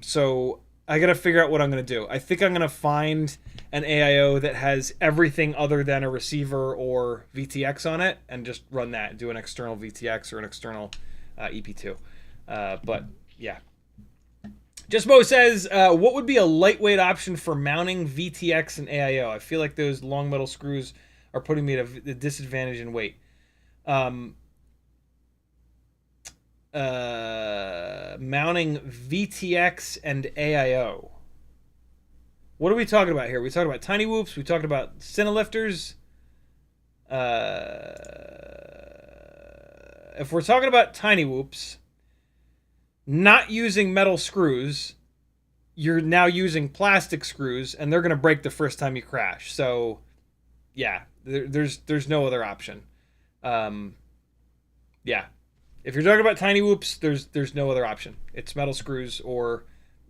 So I got to figure out what I'm going to do. I think I'm going to find an AIO that has everything other than a receiver or VTX on it, and just run that, do an external VTX or an external EP2. But yeah. Just Mo says, what would be a lightweight option for mounting VTX and AIO? I feel like those long metal screws are putting me at a disadvantage in weight. Mounting VTX and AIO. What are we talking about here? We talking about tiny whoops. We talking about Cinelifters. If we're talking about tiny whoops, not using metal screws, you're now using plastic screws, and they're going to break the first time you crash. So, yeah, there's no other option. Yeah, if you're talking about tiny whoops, there's no other option. It's metal screws, or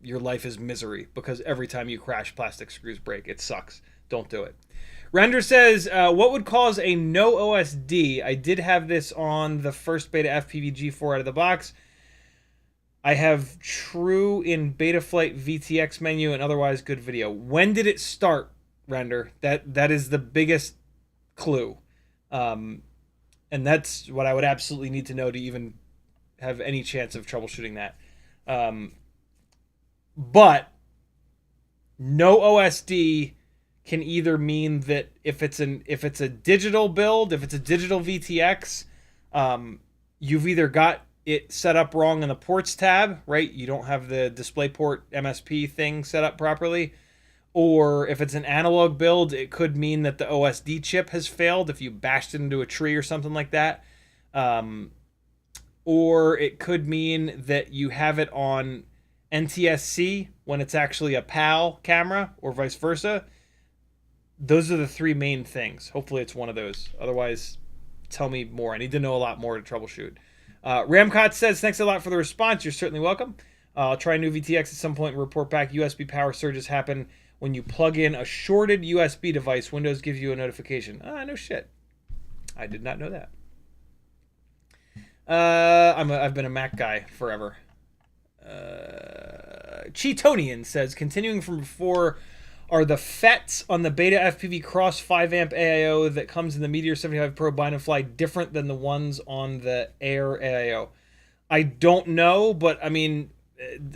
your life is misery, because every time you crash, plastic screws break. It sucks. Don't do it. Render says, what would cause a no OSD? I did have this on the first beta FPV G4 out of the box. I have true in Betaflight VTX menu and otherwise good video. When did it start, Render? That is the biggest clue. And that's what I would absolutely need to know to even have any chance of troubleshooting that. But no OSD can either mean that if it's a digital build, if it's a digital VTX, you've either got it set up wrong in the ports tab, right? You don't have the DisplayPort MSP thing set up properly. Or if it's an analog build, it could mean that the OSD chip has failed if you bashed it into a tree or something like that. Or it could mean that you have it on NTSC when it's actually a PAL camera, or vice versa. those are the three main things. Hopefully it's one of those. Otherwise, tell me more. I need to know a lot more to troubleshoot. Ramcott says, thanks a lot for the response. You're certainly welcome. I'll try a new VTX at some point and report back. USB power surges happen when you plug in a shorted USB device. Windows gives you a notification. No shit. I did not know that. I've been a Mac guy forever. Cheatonian says, continuing from before, are the FETs on the Beta FPV Cross 5-amp AIO that comes in the Meteor 75 Pro bind and fly different than the ones on the Air AIO? I don't know, but I mean,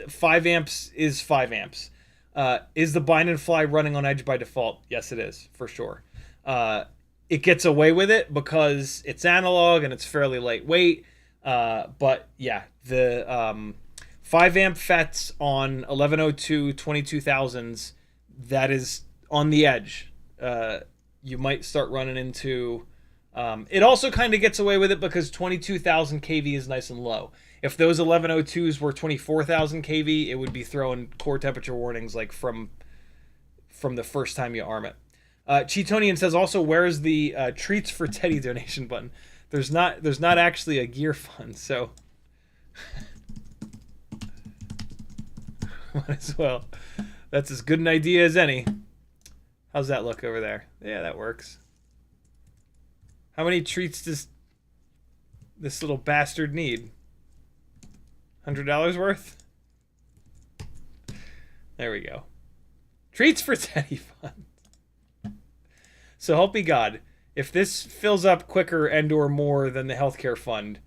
5 amps is 5 amps. Is the bind and fly running on Edge by default? Yes, it is, for sure. It gets away with it because it's analog and it's fairly lightweight. But yeah, the 5 amp FETs on 1102 22,000s, that is on the edge. You might start running into... it also kind of gets away with it because 22,000 kV is nice and low. If those 1102s were 24,000 kV, it would be throwing core temperature warnings like from the first time you arm it. Cheatonian says also, where's the treats for Teddy donation button? There's not actually a gear fund, so might as well. That's as good an idea as any. How's that look over there? Yeah, that works. How many treats does this little bastard need? $100 worth? There we go. Treats for Teddy Fund. So help me God, if this fills up quicker and or more than the healthcare fund,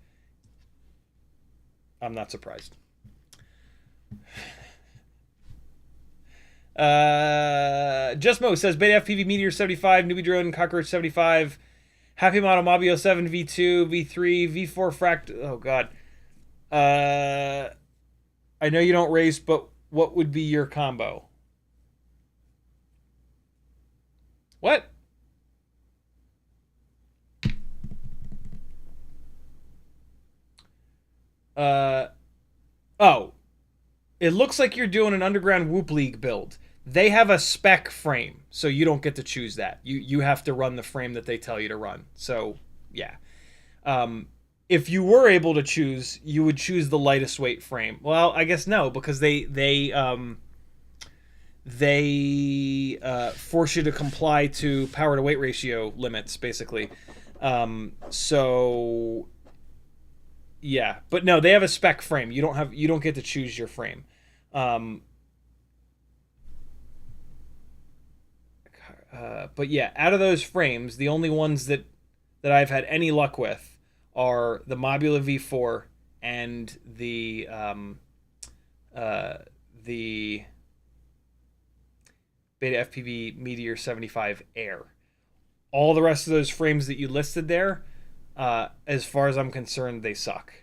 I'm not surprised. Just Mo says, Beta FPV Meteor 75, Newbie Drone, Cockroach 75, Happy Model Mobio 7, V2, V3, V4 Fract... Oh, God. I know you don't race, but what would be your combo? What? Oh. It looks like you're doing an Underground Whoop League build. They have a spec frame, so you don't get to choose that. You have to run the frame that they tell you to run. So, yeah. If you were able to choose, you would choose the lightest weight frame. Well, I guess no, because they force you to comply to power to weight ratio limits, basically. So yeah, but no, they have a spec frame. You don't get to choose your frame. But yeah, out of those frames, the only ones that I've had any luck with are the Mobula V4 and the Beta FPV Meteor 75 Air. All the rest of those frames that you listed there, as far as I'm concerned, they suck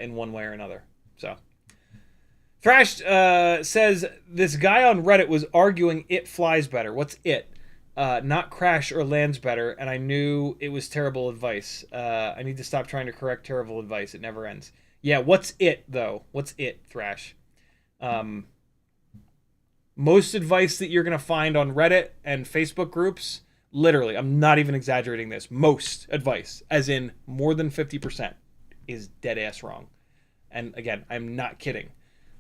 in one way or another. So, Thrash says, this guy on Reddit was arguing it flies better. What's it? Not crash or lands better, and I knew it was terrible advice. I need to stop trying to correct terrible advice. It never ends. Yeah, what's it, though? What's it, Thrash? Most advice that you're going to find on Reddit and Facebook groups, literally, I'm not even exaggerating this, most advice, as in more than 50%, is dead-ass wrong. And again, I'm not kidding.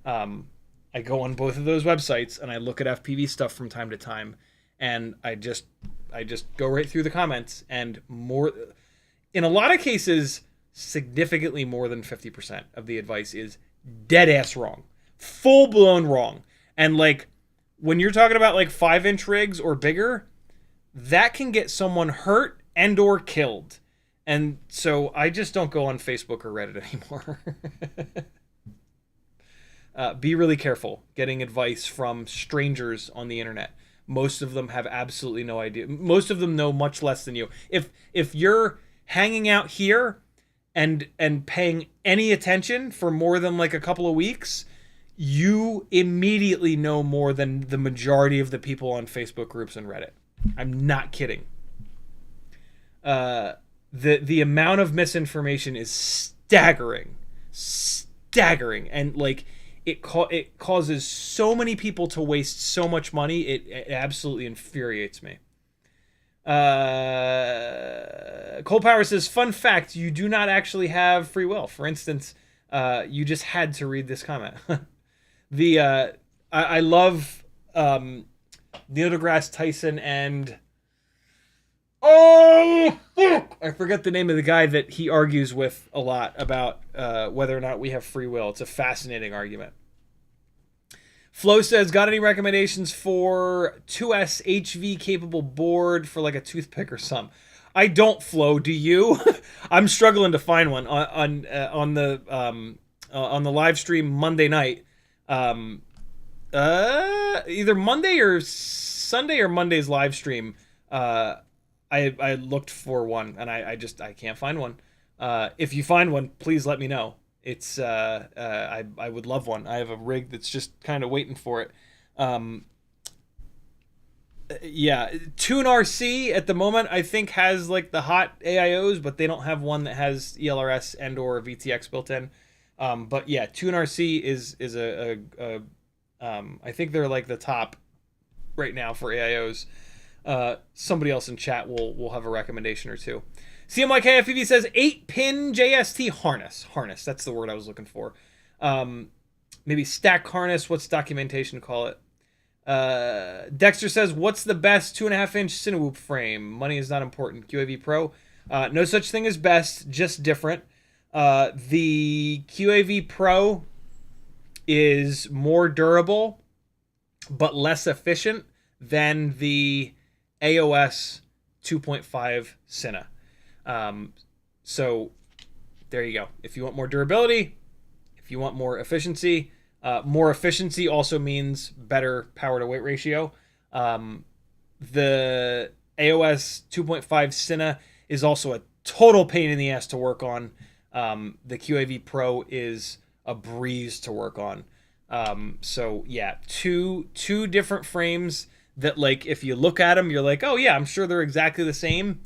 I go on both of those websites, and I look at FPV stuff from time to time, and I just go right through the comments, and more, in a lot of cases, significantly more than 50% of the advice is dead-ass wrong. Full-blown wrong. And, like, when you're talking about, like, 5-inch rigs or bigger, that can get someone hurt and or killed. And so I just don't go on Facebook or Reddit anymore. Be really careful getting advice from strangers on the internet. Most of them have absolutely no idea. Most of them know much less than you. If you're hanging out here and paying any attention for more than like a couple of weeks, you immediately know more than the majority of the people on Facebook groups and Reddit. I'm not kidding. The amount of misinformation is staggering, and like it causes so many people to waste so much money. It absolutely infuriates me. Cole Power says, fun fact, you do not actually have free will. For instance, you just had to read this comment. I love Neil deGrasse Tyson and I forget the name of the guy that he argues with a lot about whether or not we have free will. It's a fascinating argument. Flo says, got any recommendations for 2S HV capable board for like a toothpick or some? I don't, Flo. Do you? I'm struggling to find one on the live stream Monday night. Either Monday or Sunday or Monday's live stream. I looked for one and I can't find one. If you find one, please let me know. It's I would love one. I have a rig that's just kind of waiting for it. Yeah, Tune RC at the moment I think has like the hot AIOs, but they don't have one that has ELRS and or VTX built in. But yeah, Tune RC is I think they're like the top right now for AIOs. Somebody else in chat will have a recommendation or two. CMYKFPV says 8-pin JST harness. Harness, that's the word I was looking for. Maybe stack harness. What's documentation call it? Dexter says, what's the best 2.5-inch Cinewhoop frame? Money is not important. QAV Pro. No such thing as best, just different. The QAV Pro is more durable, but less efficient than the AOS 2.5 Cine. So there you go. If you want more durability, if you want more efficiency also means better power to weight ratio. The AOS 2.5 Cine is also a total pain in the ass to work on. The QAV Pro is a breeze to work on. So yeah, two different frames that, like, if you look at them, you're like, oh yeah, I'm sure they're exactly the same.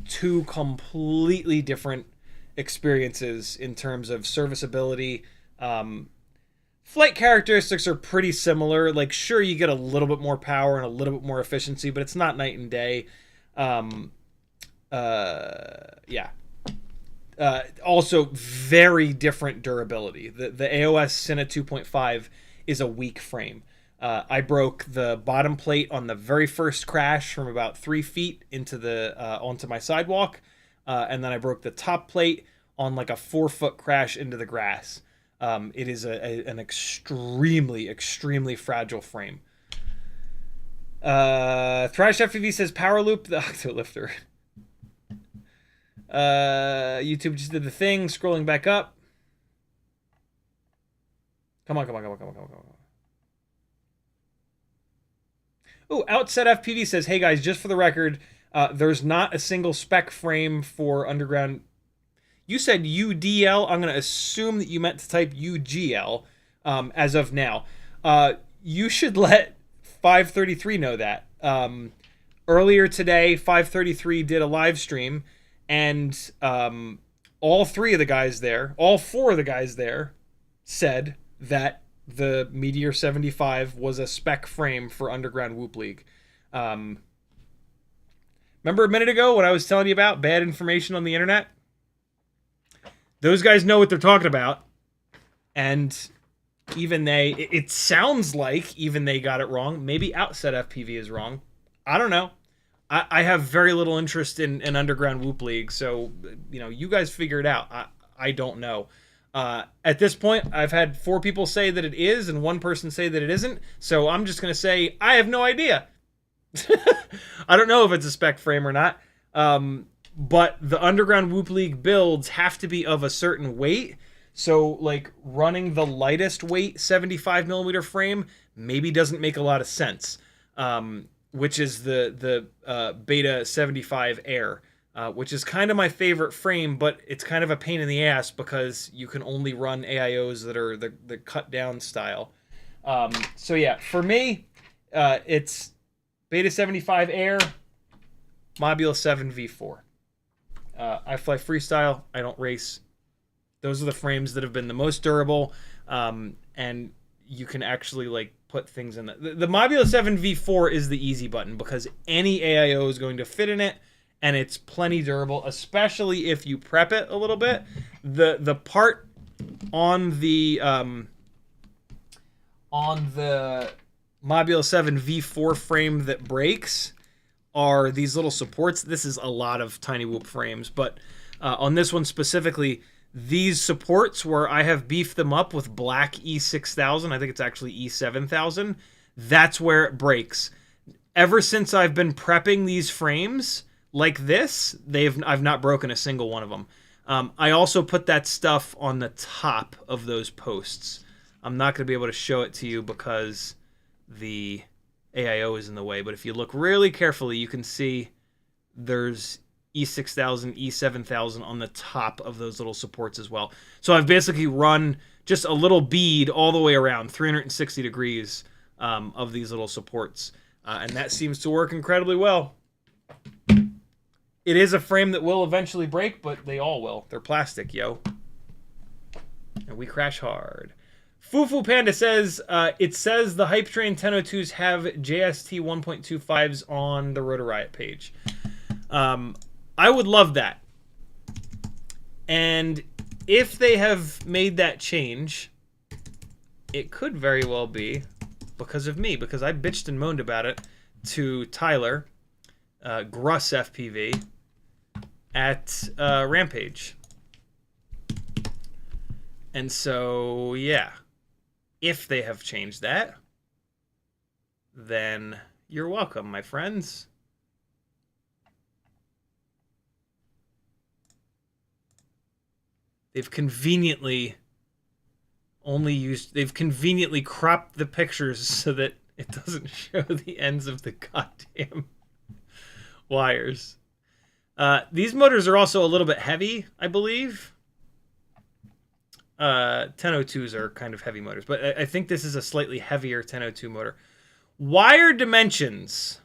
Two completely different experiences in terms of serviceability. Flight characteristics are pretty similar. Like, sure, you get a little bit more power and a little bit more efficiency, but it's not night and day. Yeah. Also, very different durability. The AOS Cine 2.5 is a weak frame. I broke the bottom plate on the very first crash from about 3 feet into the onto my sidewalk, and then I broke the top plate on like a 4-foot crash into the grass. It is an extremely fragile frame. Thrash FPV says power loop the Octo lifter. YouTube just did the thing, scrolling back up. Come on. Oh, Outset FPV says, hey guys, just for the record, there's not a single spec frame for underground. You said UDL. I'm going to assume that you meant to type UGL as of now. You should let 533 know that. Earlier today, 533 did a live stream, and all four of the guys there said that the Meteor 75 was a spec frame for Underground Whoop League. Remember a minute ago when I was telling you about bad information on the internet? Those guys know what they're talking about, and even it sounds like even they got it wrong. Maybe Outset FPV is wrong. I don't know. I have very little interest in Underground Whoop League, so you guys figure it out. I don't know. At this point, I've had 4 people say that it is and 1 person say that it isn't, so I'm just going to say I have no idea. I don't know if it's a spec frame or not, but the Underground Whoop League builds have to be of a certain weight, so like running the lightest weight 75mm frame maybe doesn't make a lot of sense, which is the Beta 75 Air. Which is kind of my favorite frame, but it's kind of a pain in the ass because you can only run AIOs that are the cut down style. So yeah, for me, it's Beta 75 Air, Module 7 V4. I fly freestyle. I don't race. Those are the frames that have been the most durable. And you can actually like put things in the Mobula 7 V4 is the easy button because any AIO is going to fit in it, and it's plenty durable, especially if you prep it a little bit. The part on the Mobula 7 V4 frame that breaks are these little supports. This is a lot of Cinewhoop frames, but on this one specifically, these supports where I have beefed them up with black E6000, I think it's actually E7000, that's where it breaks. Ever since I've been prepping these frames like this, I've not broken a single one of them. I also put that stuff on the top of those posts. I'm not going to be able to show it to you because the AIO is in the way, but if you look really carefully, you can see there's E6000, E7000 on the top of those little supports as well. So I've basically run just a little bead all the way around, 360 degrees of these little supports. And that seems to work incredibly well. It is a frame that will eventually break, but they all will. They're plastic, yo. And we crash hard. Fufu Panda says, it says the Hypetrain 1002s have JST 1.25s on the Rotor Riot page. I would love that. And if they have made that change, it could very well be because of me, because I bitched and moaned about it to Tyler, Gruss FPV, at Rampage. And so, yeah, if they have changed that, then you're welcome, my friends. They've conveniently cropped the pictures so that it doesn't show the ends of the goddamn wires. These motors are also a little bit heavy, I believe. 1002s are kind of heavy motors, but I think this is a slightly heavier 1002 motor. Wire dimensions.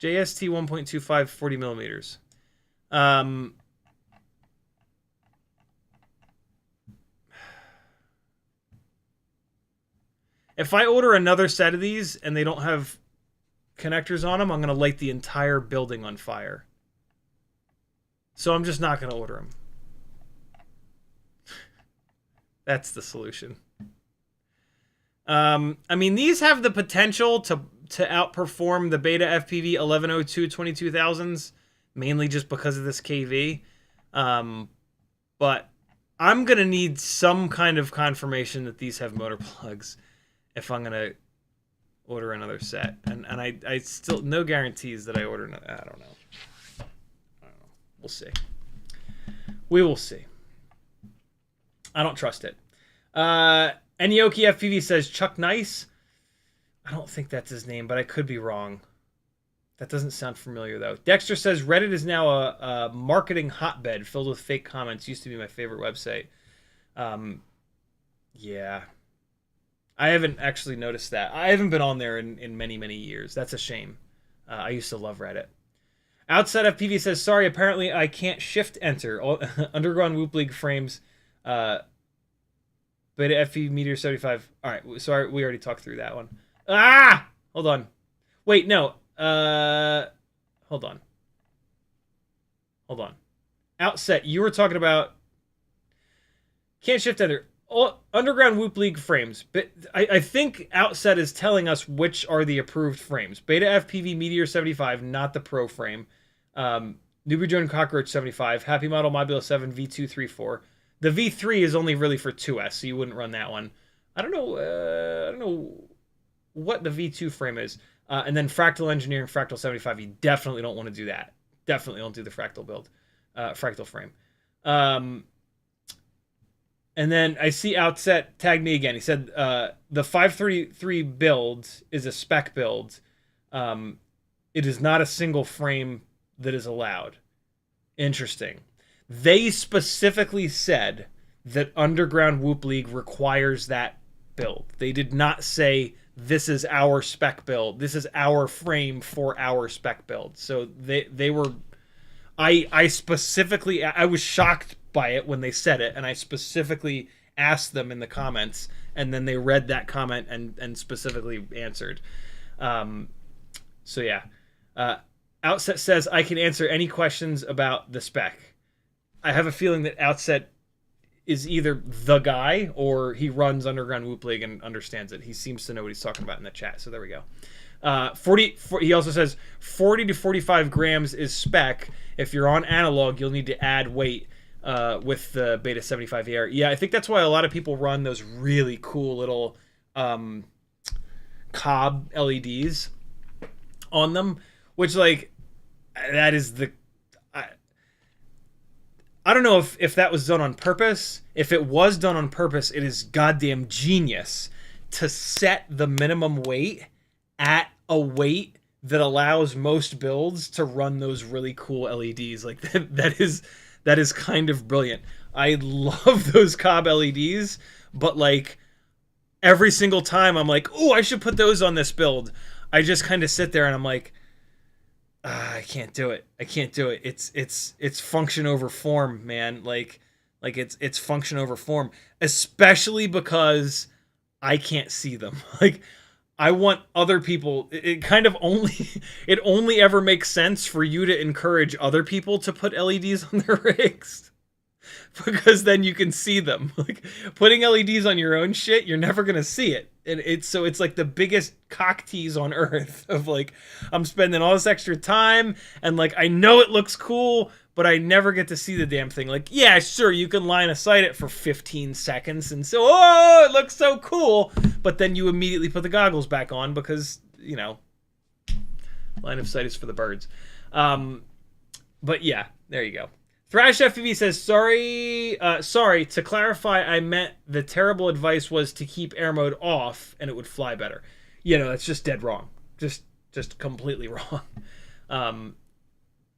JST 1.25 40 millimeters. If I order another set of these and they don't have connectors on them, I'm going to light the entire building on fire. So I'm just not going to order them. That's the solution. I mean, these have the potential to outperform the Beta FPV 1102 22,000s, mainly just because of this KV. But I'm going to need some kind of confirmation that these have motor plugs if I'm going to order another set. And I still, no guarantees that I order another. I don't know. We'll see. We will see. I don't trust it. Enyoki FPV says Chuck Nice. I don't think that's his name, but I could be wrong. That doesn't sound familiar, though. Dexter says Reddit is now a marketing hotbed filled with fake comments. Used to be my favorite website. Yeah. I haven't actually noticed that. I haven't been on there in many, many years. That's a shame. I used to love Reddit. Outside FPV says, sorry, apparently I can't shift enter. Underground Whoop League frames. Beta FPV Meteor 75. All right, sorry, we already talked through that one. Ah! Hold on. Wait, no. Hold on. Outset, you were talking about can't shift enter. Underground Whoop League frames. But I think Outset is telling us which are the approved frames. Beta FPV Meteor 75, not the Pro frame. Newbie Drone Cockroach 75. Happy Model Mobula 7 V234. The V3 is only really for 2S, so you wouldn't run that one. I don't know what the V2 frame is. And then Fractal Engineering Fractal 75. You definitely don't want to do that. Definitely don't do the Fractal build. Fractal frame. And then I see Outset tagged me again. He said the 533 build is a spec build. It is not a single frame that is allowed. Interesting. They specifically said that Underground Whoop League requires that build. They did not say this is our spec build. This is our frame for our spec build. So they were... I was shocked by it when they said it, and I specifically asked them in the comments, and then they read that comment and specifically answered. So yeah. Outset says, I can answer any questions about the spec. I have a feeling that Outset is either the guy or he runs Underground Whoop League and understands it. He seems to know what he's talking about in the chat. So there we go. He also says 40 to 45 grams is spec. If you're on analog, you'll need to add weight with the Beta 75 Yeah, I think that's why a lot of people run those really cool little cob LEDs on them, which, like, that is the... I don't know if that was done on purpose. If it was done on purpose, it is goddamn genius to set the minimum weight at a weight that allows most builds to run those really cool LEDs. Like, that is kind of brilliant. I love those cob LEDs, but, like, every single time I'm like, oh, I should put those on this build. I just kind of sit there and I'm like, I can't do it. I can't do it. It's function over form, man. Like it's function over form, especially because I can't see them. Like, I want other people. It kind of only ever makes sense for you to encourage other people to put LEDs on their rigs, because then you can see them. Like, putting LEDs on your own shit, you're never gonna see it. And it's like the biggest cock tease on earth of, like, I'm spending all this extra time and, like, I know it looks cool, but I never get to see the damn thing. Like, yeah, sure, you can line of sight it for 15 seconds and so, oh, it looks so cool, but then you immediately put the goggles back on because, you know, line of sight is for the birds. But yeah, there you go. Thrash FPV says, sorry, to clarify, I meant the terrible advice was to keep air mode off and it would fly better. You know, that's just dead wrong. Just completely wrong.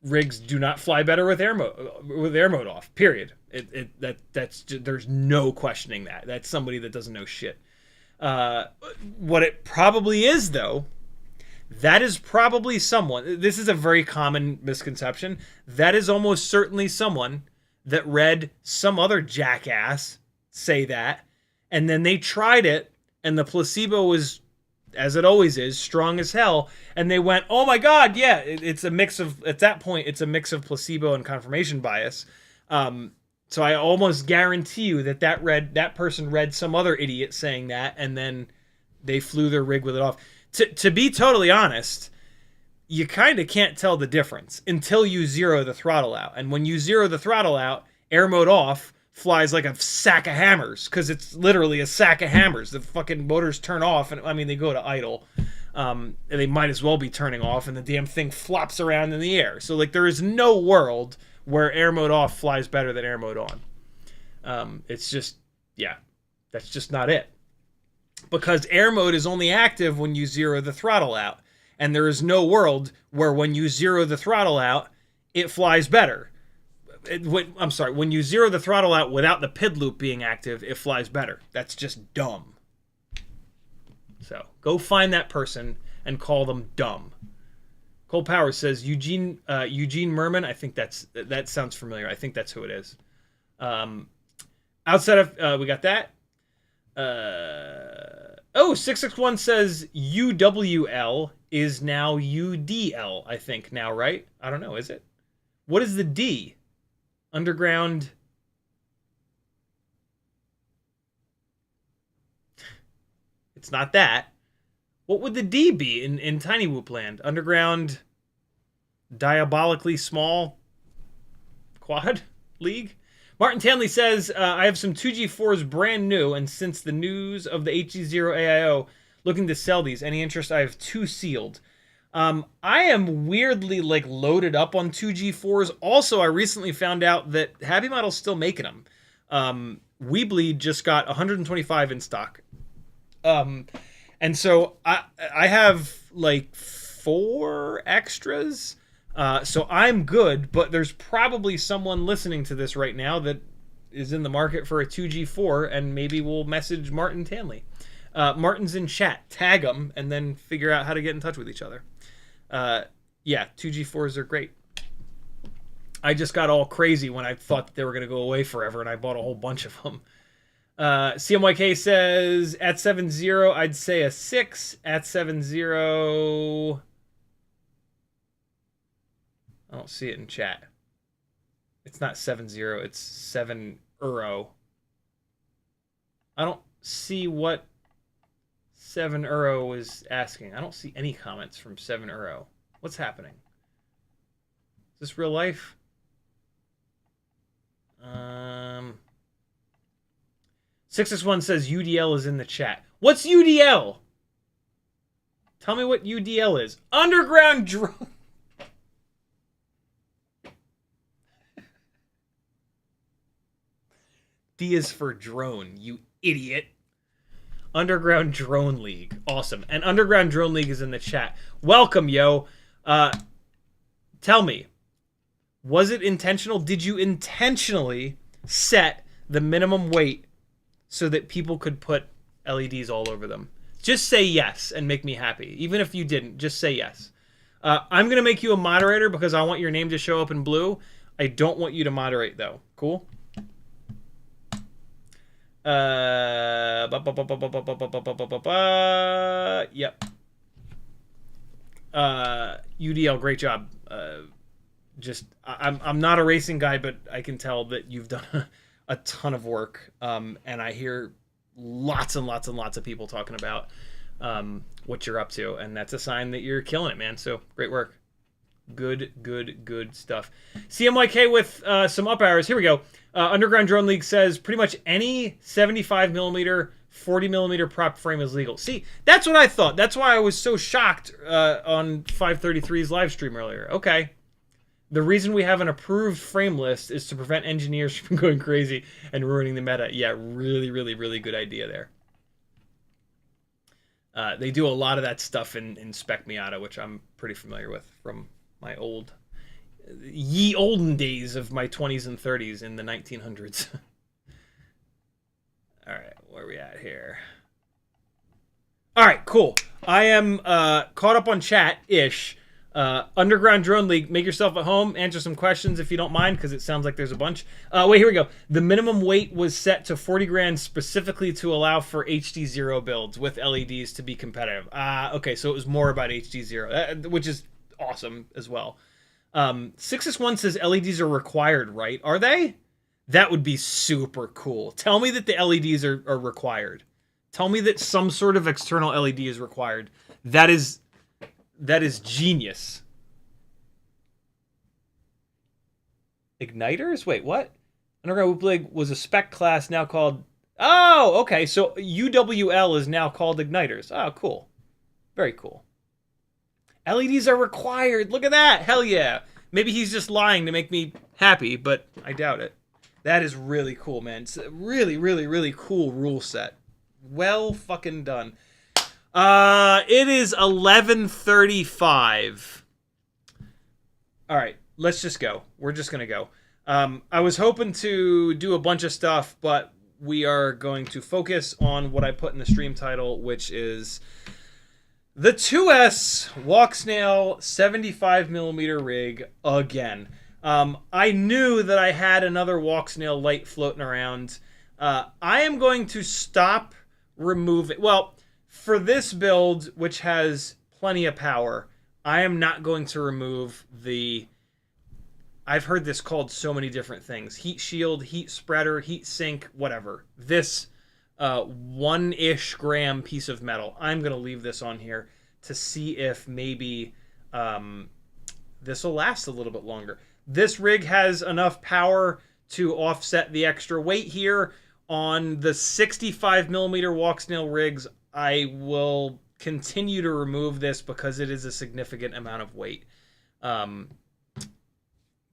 Rigs do not fly better with air mode off, period. That's just, there's no questioning that. That's somebody that doesn't know shit. What it probably is, though, that is probably someone, this is a very common misconception, that is almost certainly someone that read some other jackass say that, and then they tried it, and the placebo was, as it always is, strong as hell, and they went, oh my god, yeah, it's a mix of, at that point, it's a mix of placebo and confirmation bias. So I almost guarantee you that person read some other idiot saying that, and then they flew their rig with it off. To be totally honest, you kind of can't tell the difference until you zero the throttle out. And when you zero the throttle out, air mode off flies like a sack of hammers, because it's literally a sack of hammers. The fucking motors turn off, and I mean, they go to idle. And they might as well be turning off, and the damn thing flops around in the air. So, like, there is no world where air mode off flies better than air mode on. It's just, yeah, that's just not it. Because air mode is only active when you zero the throttle out. And there is no world where when you zero the throttle out, it flies better. When you zero the throttle out without the PID loop being active, it flies better. That's just dumb. So, go find that person and call them dumb. Cole Powers says, Eugene Merman. I think that sounds familiar. I think that's who it is. Outside of, we got that. 661 says UWL is now UDL, I think now, right? I don't know, is it? What is the D? Underground. It's not that. What would the D be in Tiny Whoop Land? Underground diabolically small quad league? Martin Tanley says, I have some 2G4s brand new, and since the news of the HG0 AIO, looking to sell these. Any interest? I have 2 sealed. I am weirdly, like, loaded up on 2G4s. Also, I recently found out that Happy Model's still making them. Weebly just got 125 in stock. And so I have, like, 4 extras. So I'm good, but there's probably someone listening to this right now that is in the market for a 2G4, and maybe we'll message Martin Tanley. Martin's in chat. Tag him, and then figure out how to get in touch with each other. Yeah, 2G4s are great. I just got all crazy when I thought that they were going to go away forever, and I bought a whole bunch of them. CMYK says at 7.0, I'd say a 6. At 7.0, I don't see it in chat. It's not 7.0, it's 7 euro. I don't see what 7 euro is asking. I don't see any comments from 7 euro. What's happening? Is this real life? 661 says UDL is in the chat. What's UDL? Tell me what UDL is. Underground drone. D is for drone, you idiot. Underground Drone League. Awesome. And Underground Drone League is in the chat. Welcome, yo. Tell me, was it intentional? Did you intentionally set the minimum weight so that people could put LEDs all over them? Just say yes and make me happy. Even if you didn't, just say yes. I'm going to make you a moderator because I want your name to show up in blue. I don't want you to moderate, though. Cool? Yep. UDL, great job. I'm not a racing guy, but I can tell that you've done a ton of work. And I hear lots and lots and lots of people talking about what you're up to, and that's a sign that you're killing it, man. So great work. Good stuff. CMYK with some up arrows. Here we go. Underground Drone League says pretty much any 75mm, 40mm prop frame is legal. See, that's what I thought. That's why I was so shocked on 533's live stream earlier. Okay. The reason we have an approved frame list is to prevent engineers from going crazy and ruining the meta. Yeah, really good idea there. They do a lot of that stuff in Spec Miata, which I'm pretty familiar with from my ye olden days of my 20s and 30s in the 1900s. All right, where are we at here? All right, cool. I am caught up on chat-ish. Underground Drone League, make yourself at home, answer some questions if you don't mind, because it sounds like there's a bunch. Wait, here we go. The minimum weight was set to 40 grand specifically to allow for HD0 builds with LEDs to be competitive. Okay, so it was more about HD0, which is awesome as well. 661 says LEDs are required, right? Are they? That would be super cool. Tell me that the LEDs are required. Tell me that some sort of external LED is required. That is genius. Igniters? Wait, what? Underground Whoop League was a spec class now called... Oh, okay. So UWL is now called Igniters. Oh, cool. Very cool. LEDs are required. Look at that. Hell yeah. Maybe he's just lying to make me happy, but I doubt it. That is really cool, man. It's a really cool rule set. Well fucking done. It is 11:35. All right, let's just go. We're just gonna go. I was hoping to do a bunch of stuff, but we are going to focus on what I put in the stream title, which is the 2S Walksnail 75mm rig again. I knew that I had another Walksnail light floating around. I am going to stop removing... Well, for this build, which has plenty of power, I am not going to remove the... I've heard this called so many different things. Heat shield, heat spreader, heat sink, whatever. This 1-ish gram piece of metal. I'm going to leave this on here to see if maybe this will last a little bit longer. This rig has enough power to offset the extra weight here. On the 65mm Walksnail rigs, I will continue to remove this because it is a significant amount of weight.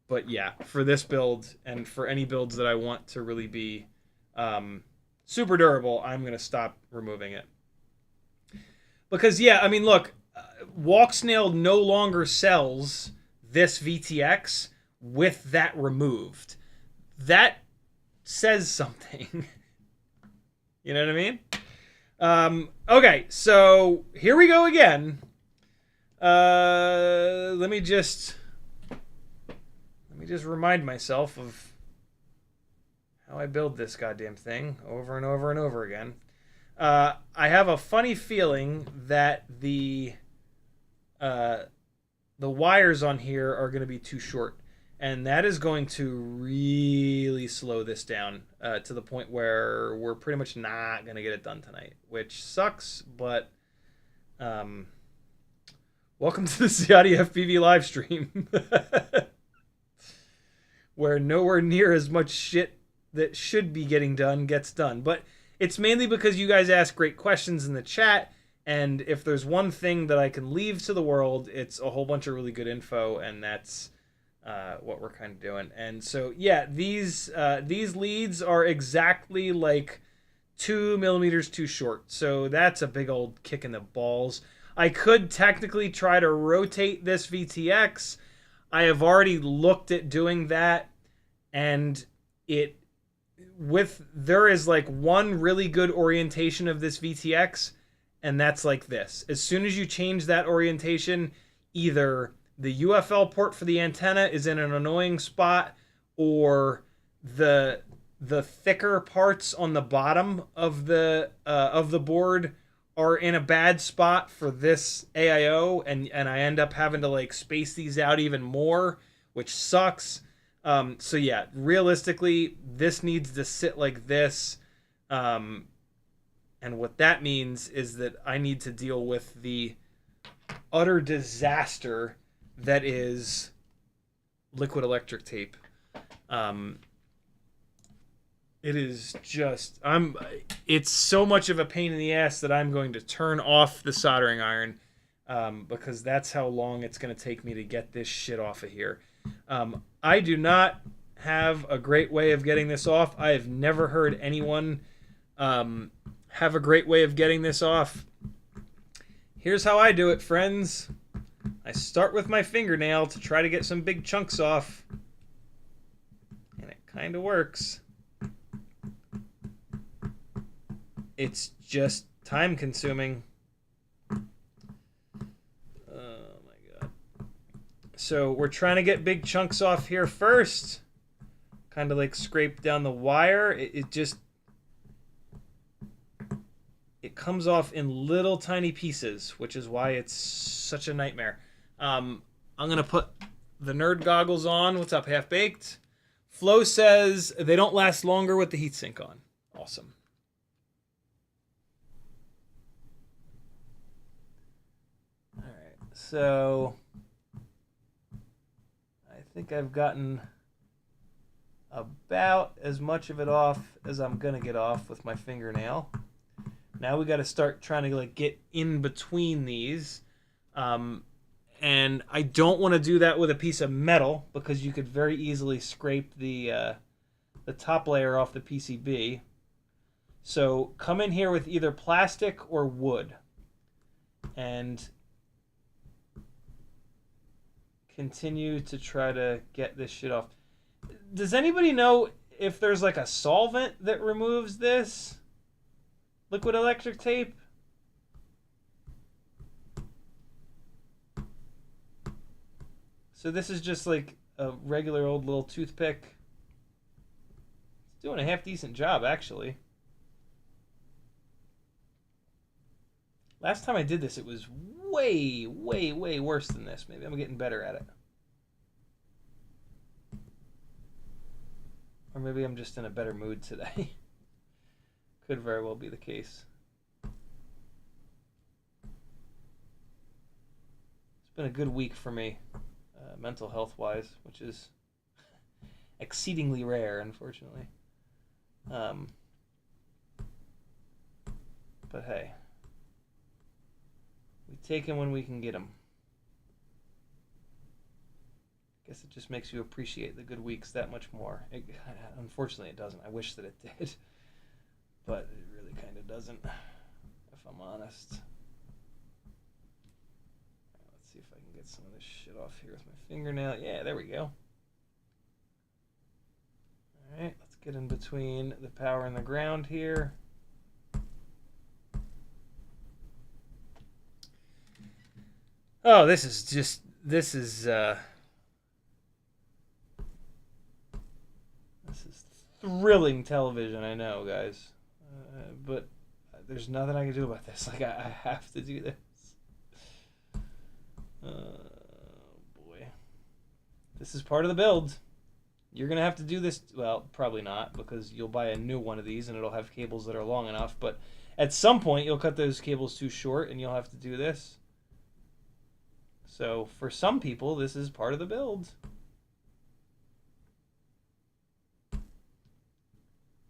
But yeah, for this build and for any builds that I want to really be super durable, I'm going to stop removing it. Because, yeah, I mean, look, Walksnail no longer sells this VTX with that removed. That says something. You know what I mean? Okay, so here we go again. Let me just remind myself of how I build this goddamn thing over and over and over again. I have a funny feeling that the wires on here are going to be too short, and that is going to really slow this down to the point where we're pretty much not going to get it done tonight, which sucks, but welcome to the CiottiFPV live stream, where nowhere near as much shit that should be getting done gets done. But it's mainly because you guys ask great questions in the chat, and if there's one thing that I can leave to the world, it's a whole bunch of really good info, and that's what we're kind of doing. And so, yeah, these leads are exactly like 2 millimeters too short. So that's a big old kick in the balls. I could technically try to rotate this VTX. I have already looked at doing that, and there is like one really good orientation of this VTX, and that's like this. As soon as you change that orientation, either the UFL port for the antenna is in an annoying spot, or the thicker parts on the bottom of the board are in a bad spot for this AIO, and I end up having to like space these out even more, which sucks. So yeah, realistically, this needs to sit like this. And what that means is that I need to deal with the utter disaster that is liquid electric tape. It is just, it's so much of a pain in the ass that I'm going to turn off the soldering iron, because that's how long it's going to take me to get this shit off of here. I do not have a great way of getting this off. I have never heard anyone have a great way of getting this off. Here's how I do it, friends. I start with my fingernail to try to get some big chunks off, and it kind of works. It's just time consuming. Oh my god. So we're trying to get big chunks off here first. Kind of like scrape down the wire. It comes off in little tiny pieces, which is why it's such a nightmare. I'm going to put the nerd goggles on. What's up, Half Baked? Flo says they don't last longer with the heatsink on. Awesome. So I think I've gotten about as much of it off as I'm gonna get off with my fingernail. Now we got to start trying to like get in between these, and I don't want to do that with a piece of metal because you could very easily scrape the top layer off the PCB. So come in here with either plastic or wood, and continue to try to get this shit off. Does anybody know if there's like a solvent that removes this liquid electric tape? So this is just like a regular old little toothpick. It's doing a half decent job, actually. Last time I did this, it was way, way, way worse than this. Maybe I'm getting better at it. Or maybe I'm just in a better mood today. Could very well be the case. It's been a good week for me, mental health-wise, which is exceedingly rare, unfortunately. But hey. We take them when we can get them. Guess it just makes you appreciate the good weeks that much more. Unfortunately, it doesn't. I wish that it did. But it really kind of doesn't, if I'm honest. Let's see if I can get some of this shit off here with my fingernail. Yeah, there we go. Alright, let's get in between the power and the ground here. Oh, this is thrilling television, I know, guys. But there's nothing I can do about this. Like, I have to do this. Boy. This is part of the build. You're going to have to do this. Well, probably not, because you'll buy a new one of these and it'll have cables that are long enough. But at some point, you'll cut those cables too short and you'll have to do this. So for some people, this is part of the build.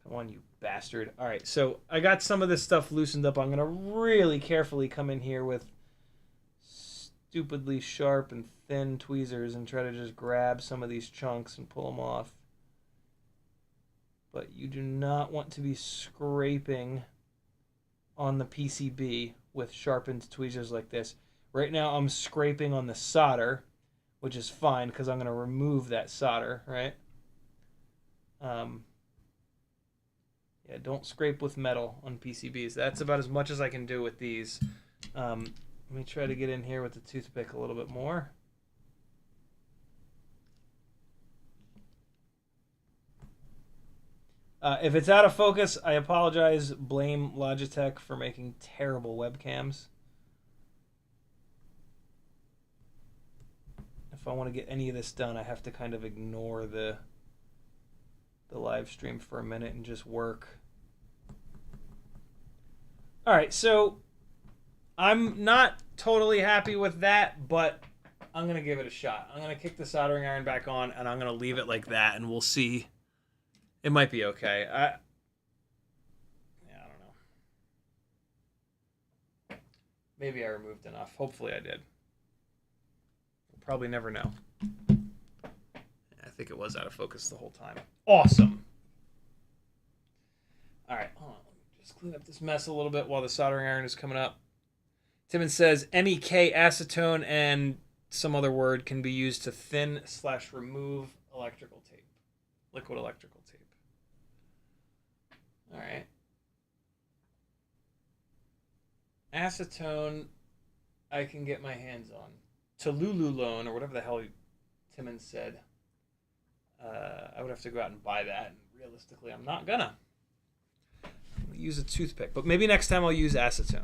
Come on, you bastard. All right, so I got some of this stuff loosened up. I'm going to really carefully come in here with stupidly sharp and thin tweezers and try to just grab some of these chunks and pull them off. But you do not want to be scraping on the PCB with sharpened tweezers like this. Right now I'm scraping on the solder, which is fine because I'm going to remove that solder, right? Yeah, don't scrape with metal on PCBs. That's about as much as I can do with these. Let me try to get in here with the toothpick a little bit more. If it's out of focus, I apologize. Blame Logitech for making terrible webcams. If I want to get any of this done, I have to kind of ignore the live stream for a minute and just work. All right, so I'm not totally happy with that, but I'm going to give it a shot. I'm going to kick the soldering iron back on, and I'm going to leave it like that, and we'll see. It might be okay. I don't know. Maybe I removed enough. Hopefully I did. We'll probably never know. I think it was out of focus the whole time. Awesome. All right, hold on. Let me just clean up this mess a little bit while the soldering iron is coming up. Timmons says MEK acetone and some other word can be used to thin/remove electrical tape. Liquid electrical tape. All right. Acetone, I can get my hands on. Tolululone, or whatever the hell Timmons said. I would have to go out and buy that, and realistically, I'm not gonna. I'm gonna use a toothpick, but maybe next time I'll use acetone.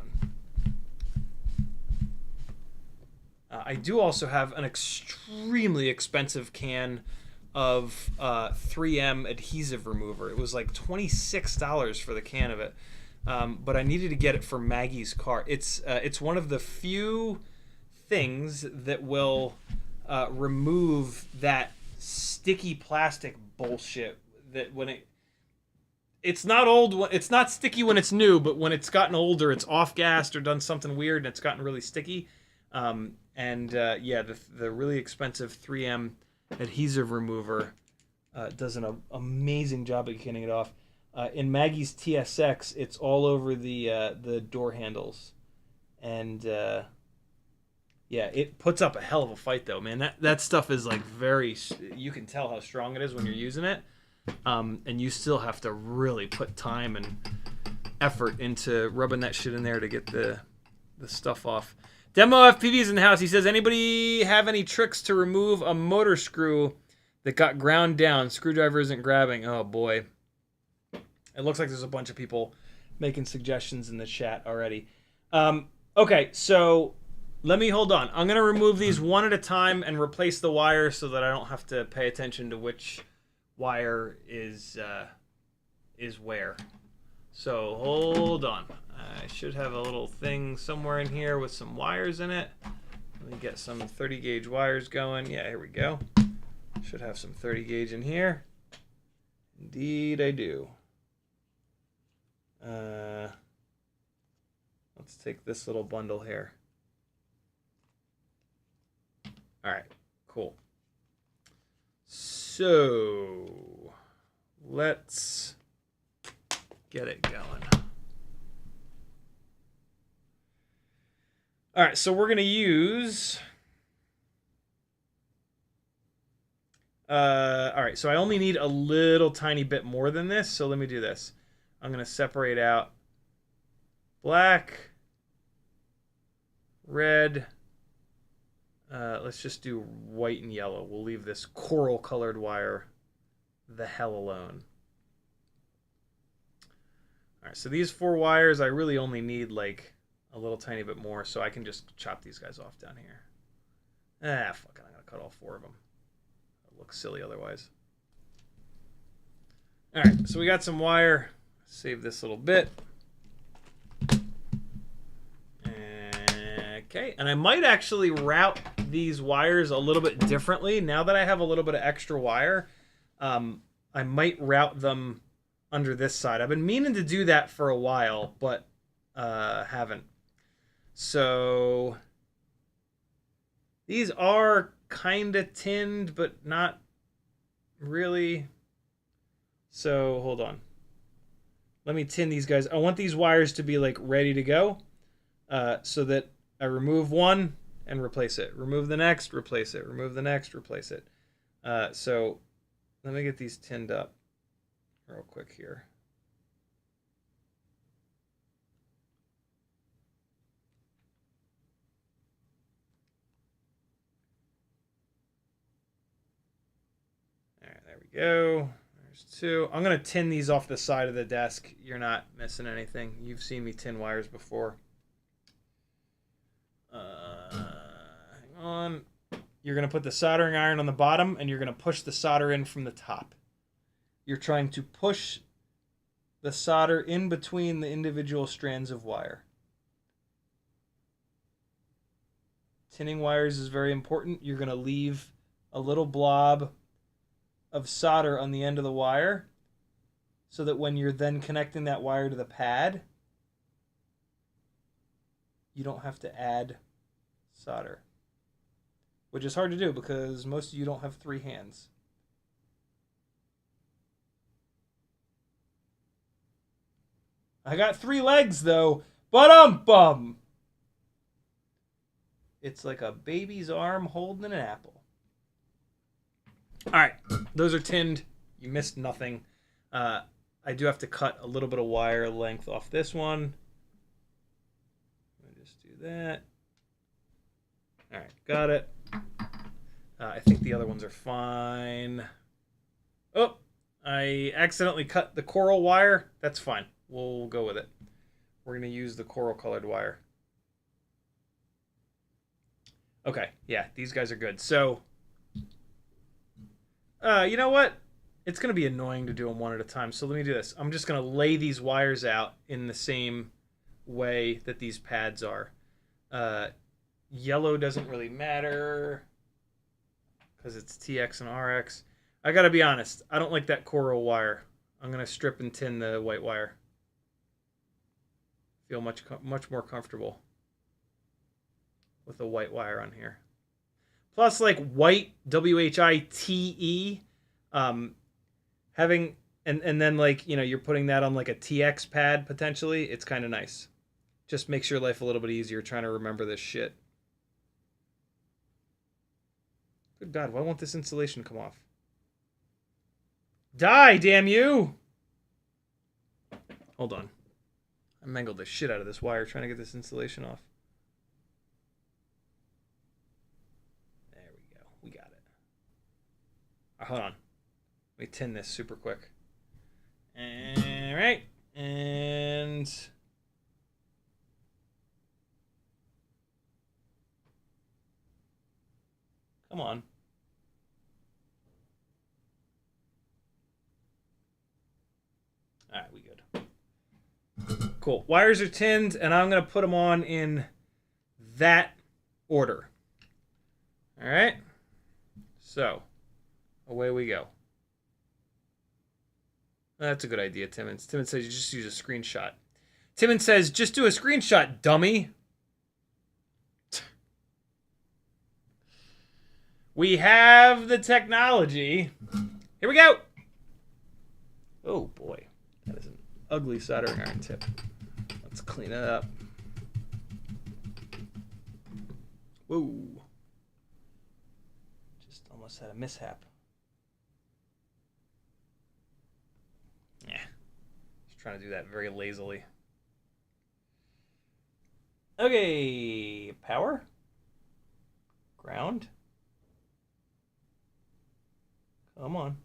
I do also have an extremely expensive can of 3M adhesive remover. It was like $26 for the can of it, but I needed to get it for Maggie's car. It's one of the few things that will remove that sticky plastic bullshit that when it's not old, it's not sticky when it's new, but when it's gotten older, it's off-gassed or done something weird and it's gotten really sticky. Yeah, the really expensive 3M adhesive remover does an amazing job at getting it off. In Maggie's TSX, it's all over the door handles, and yeah, it puts up a hell of a fight though, man. That stuff is like very. You can tell how strong it is when you're using it, and you still have to really put time and effort into rubbing that shit in there to get the stuff off. Demo FPV's in the house. He says, anybody have any tricks to remove a motor screw that got ground down? Screwdriver isn't grabbing. Oh, boy. It looks like there's a bunch of people making suggestions in the chat already. Okay, so let me hold on. I'm going to remove these one at a time and replace the wire so that I don't have to pay attention to which wire is where. So hold on. I should have a little thing somewhere in here with some wires in it. Let me get some 30 gauge wires going. Yeah, here we go. Should have some 30 gauge in here. Indeed I do. Let's take this little bundle here. All right, cool. So let's get it going. All right, so we're going to use... all right, so I only need a little tiny bit more than this, so let me do this. I'm going to separate out black, red, let's just do white and yellow. We'll leave this coral-colored wire the hell alone. All right, so these 4 wires, I really only need like a little tiny bit more, so I can just chop these guys off down here. Ah, fuck it, I'm gonna cut all 4 of them. It'll look silly otherwise. All right, so we got some wire. Save this little bit. Okay, and I might actually route these wires a little bit differently. Now that I have a little bit of extra wire, I might route them under this side. I've been meaning to do that for a while, but haven't. So these are kind of tinned, but not really. So hold on. Let me tin these guys. I want these wires to be like ready to go, so that I remove one and replace it. Remove the next, replace it. Remove the next, replace it. So let me get these tinned up real quick here. All right, there we go. There's 2. I'm going to tin these off the side of the desk. You're not missing anything. You've seen me tin wires before. Hang on. You're going to put the soldering iron on the bottom, and you're going to push the solder in from the top. You're trying to push the solder in between the individual strands of wire. Tinning wires is very important. You're going to leave a little blob of solder on the end of the wire so that when you're then connecting that wire to the pad, you don't have to add solder, which is hard to do because most of you don't have 3 hands. I got 3 legs though, bum. It's like a baby's arm holding an apple. All right, those are tinned. You missed nothing. I do have to cut a little bit of wire length off this one. Let me just do that. All right, got it. I think the other ones are fine. Oh, I accidentally cut the coral wire. That's fine. We'll go with it. We're going to use the coral colored wire. Okay, yeah, these guys are good. So, you know what? It's going to be annoying to do them one at a time. So let me do this. I'm just going to lay these wires out in the same way that these pads are. Yellow doesn't really matter because it's TX and RX. I got to be honest. I don't like that coral wire. I'm going to strip and tin the white wire. Feel much more comfortable with the white wire on here. Plus, like white, WHITE, having, and then like, you know, you're putting that on like a TX pad potentially. It's kind of nice. Just makes your life a little bit easier trying to remember this shit. Good God, why won't this insulation come off? Die, damn you! Hold on. I mangled the shit out of this wire trying to get this insulation off. There we go. We got it. Hold on. Let me tin this super quick. All right. And come on. All right, we good. Cool. Wires are tinned, and I'm going to put them on in that order. All right. So, away we go. That's a good idea, Timmons. Timmons says you just use a screenshot. Timmons says, just do a screenshot, dummy. We have the technology. Here we go. Oh, boy. That is an ugly soldering iron tip. Let's clean it up. Whoa. Just almost had a mishap. Yeah. Just trying to do that very lazily. Okay. Power. Ground. Come on.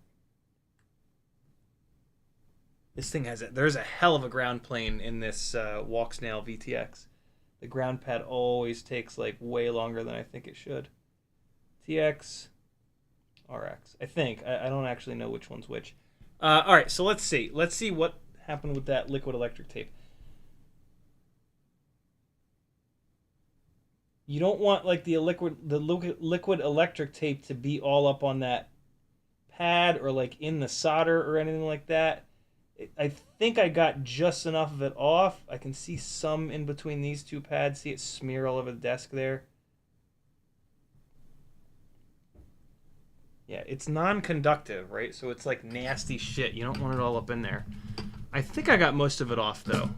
This thing there's a hell of a ground plane in this Walksnail VTX. The ground pad always takes like way longer than I think it should. TX, RX. I think. I don't actually know which one's which. All right, so let's see. Let's see what happened with that liquid electric tape. You don't want like the liquid electric tape to be all up on that pad or like in the solder or anything like that. I think I got just enough of it off. I can see some in between these two pads. See it smear all over the desk there. Yeah, it's non-conductive, right? So it's like nasty shit. You don't want it all up in there. I think I got most of it off, though.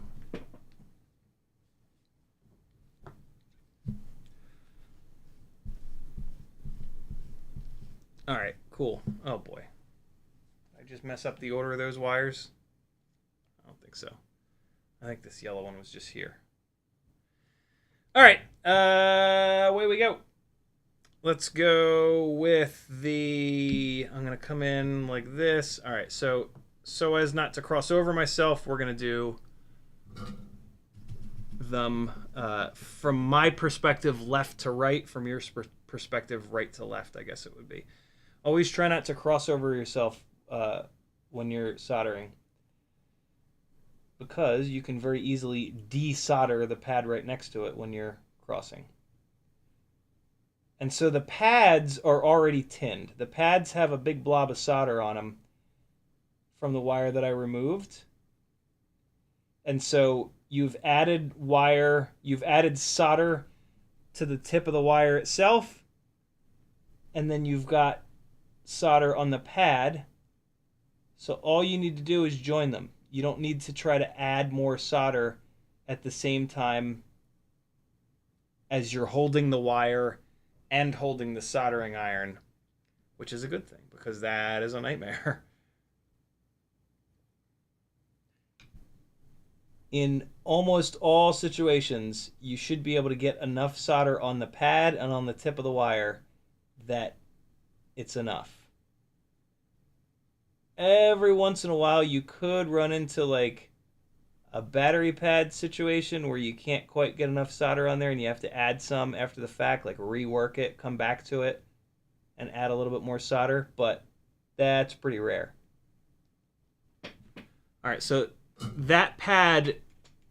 All right, cool. Oh, boy. Did I just mess up the order of those wires? I don't think so. I think this yellow one was just here. All right, away we go. Let's go with the, I'm going to come in like this. All right, so as not to cross over myself, we're going to do them from my perspective, left to right, from your perspective, right to left, I guess it would be. Always try not to cross over yourself when you're soldering, because you can very easily desolder the pad right next to it when you're crossing. And so the pads are already tinned. The pads have a big blob of solder on them from the wire that I removed. And so you've added wire, you've added solder to the tip of the wire itself, and then you've got solder on the pad. So all you need to do is join them. You don't need to try to add more solder at the same time as you're holding the wire and holding the soldering iron, which is a good thing, because that is a nightmare. In almost all situations, you should be able to get enough solder on the pad and on the tip of the wire that it's enough. Every once in a while, you could run into like a battery pad situation where you can't quite get enough solder on there and you have to add some after the fact, like rework it, come back to it, and add a little bit more solder, but that's pretty rare. All right, so that pad,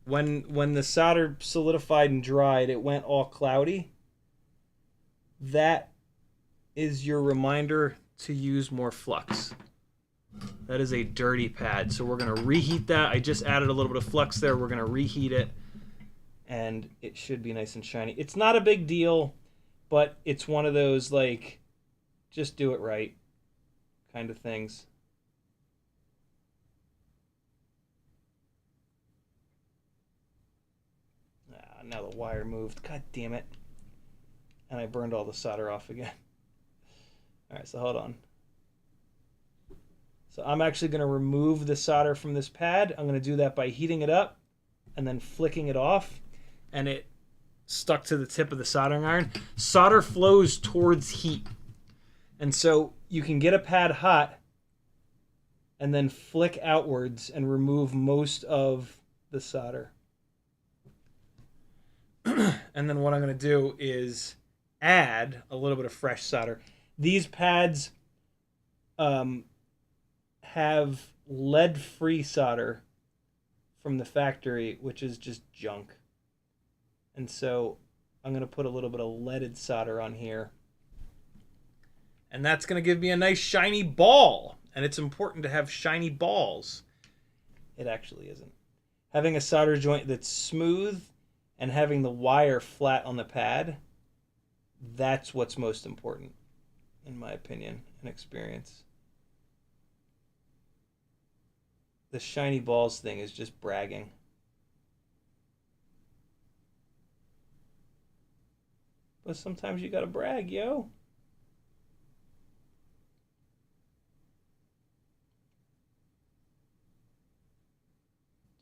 when the solder solidified and dried, it went all cloudy. That is your reminder to use more flux. That is a dirty pad, so we're going to reheat that. I just added a little bit of flux there. We're going to reheat it, and it should be nice and shiny. It's not a big deal, but it's one of those, like, just do it right kind of things. Now the wire moved. God damn it. And I burned all the solder off again. All right, so hold on. So I'm actually going to remove the solder from this pad. I'm going to do that by heating it up and then flicking it off. And it stuck to the tip of the soldering iron. Solder flows towards heat. And so you can get a pad hot and then flick outwards and remove most of the solder. And then what I'm going to do is add a little bit of fresh solder. These pads have lead-free solder from the factory, which is just junk. And so I'm going to put a little bit of leaded solder on here. And that's going to give me a nice shiny ball. And it's important to have shiny balls. It actually isn't. Having a solder joint that's smooth and having the wire flat on the pad, that's what's most important, in my opinion and experience. The shiny balls thing is just bragging. But sometimes you gotta brag, yo.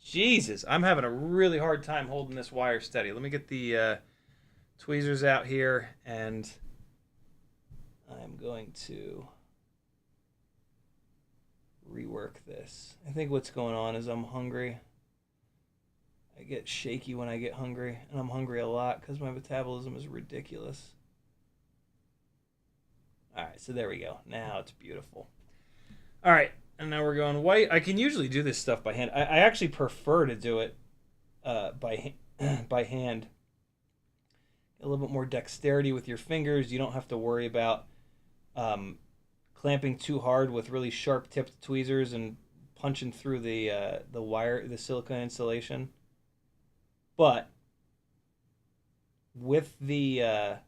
Jesus, I'm having a really hard time holding this wire steady. Let me get the tweezers out here, and I'm going to rework this. I think what's going on is I'm hungry. I get shaky when I get hungry, and I'm hungry a lot because my metabolism is ridiculous. All right, so there we go. Now it's beautiful. All right, and now we're going white. I can usually do this stuff by hand. I actually prefer to do it by hand. A little bit more dexterity with your fingers. You don't have to worry about clamping too hard with really sharp tipped tweezers and punching through the wire, the silicone insulation. But with the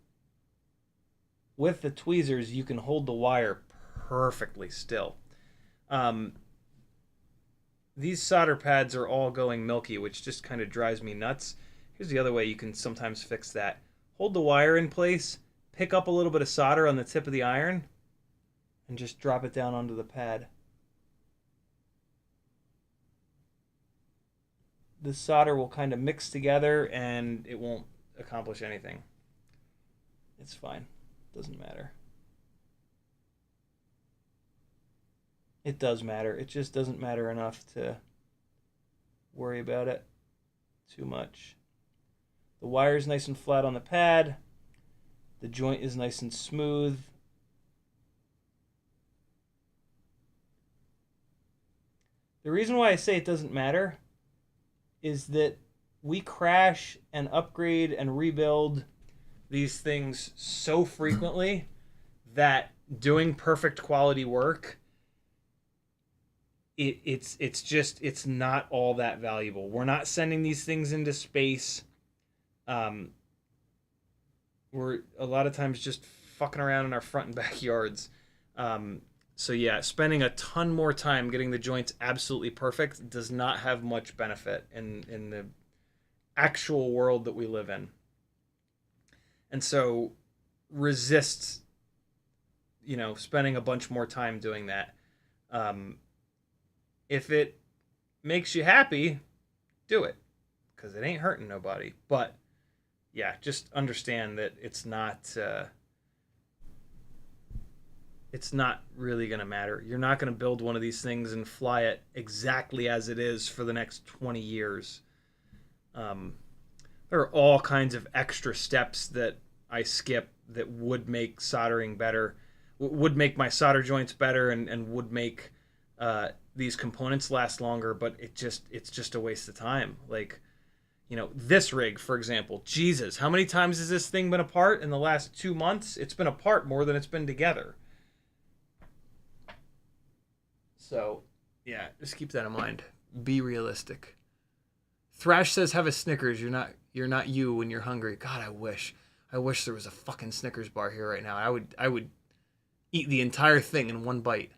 tweezers, you can hold the wire perfectly still. These solder pads are all going milky, which just kind of drives me nuts. Here's the other way you can sometimes fix that. Hold the wire in place, pick up a little bit of solder on the tip of the iron, and just drop it down onto the pad. The solder will kind of mix together and it won't accomplish anything. It's fine. Doesn't matter. It does matter. It just doesn't matter enough to worry about it too much. The wire is nice and flat on the pad. The joint is nice and smooth. The reason why I say it doesn't matter is that we crash and upgrade and rebuild these things so frequently that doing perfect quality work, it's not all that valuable. We're not sending these things into space. We're a lot of times just fucking around in our front and backyards. So yeah, spending a ton more time getting the joints absolutely perfect does not have much benefit in the actual world that we live in. And so resist, spending a bunch more time doing that. If it makes you happy, do it, because it ain't hurting nobody. But yeah, just understand that it's not really going to matter. You're not going to build one of these things and fly it exactly as it is for the next 20 years. There are all kinds of extra steps that I skip that would make soldering better, would make my solder joints better, and would make these components last longer, but it's just a waste of time. Like, this rig, for example, Jesus, how many times has this thing been apart in the last 2 months? It's been apart more than it's been together. So, yeah, just keep that in mind. Be realistic. Thrash says, "Have a Snickers. You're not you when you're hungry." God, I wish there was a fucking Snickers bar here right now. I would eat the entire thing in one bite.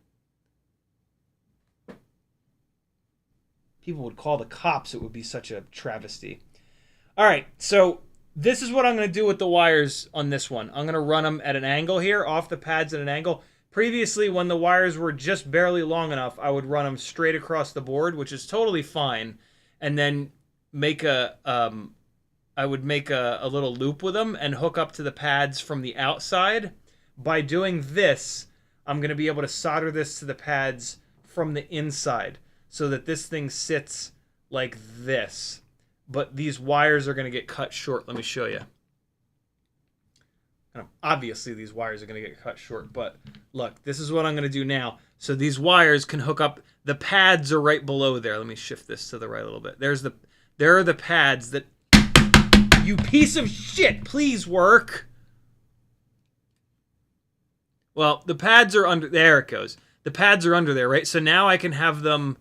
People would call the cops. It would be such a travesty. All right, so this is what I'm going to do with the wires on this one. I'm going to run them at an angle here, off the pads at an angle. Previously, when the wires were just barely long enough, I would run them straight across the board, which is totally fine, and then I would make a little loop with them and hook up to the pads from the outside. By doing this, I'm going to be able to solder this to the pads from the inside so that this thing sits like this. But these wires are going to get cut short. Let me show you. Obviously, these wires are going to get cut short, but look, this is what I'm going to do now. So these wires can hook up. The pads are right below there. Let me shift this to the right a little bit. There are the pads that... You piece of shit, please work. Well, the pads are under... There it goes. The pads are under there, right? So now I can have them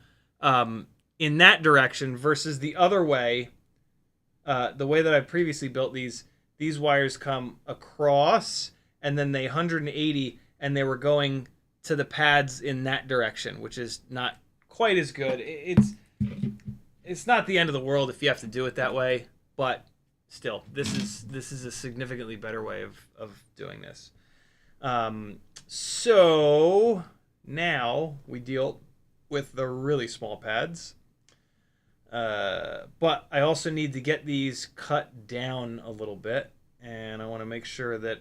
in that direction versus the other way. The way that I previously built these wires come across and then they 180 and they were going to the pads in that direction, which is not quite as good. It's not the end of the world if you have to do it that way, but still, this is a significantly better way of doing this. So now we deal with the really small pads. But I also need to get these cut down a little bit, and I want to make sure that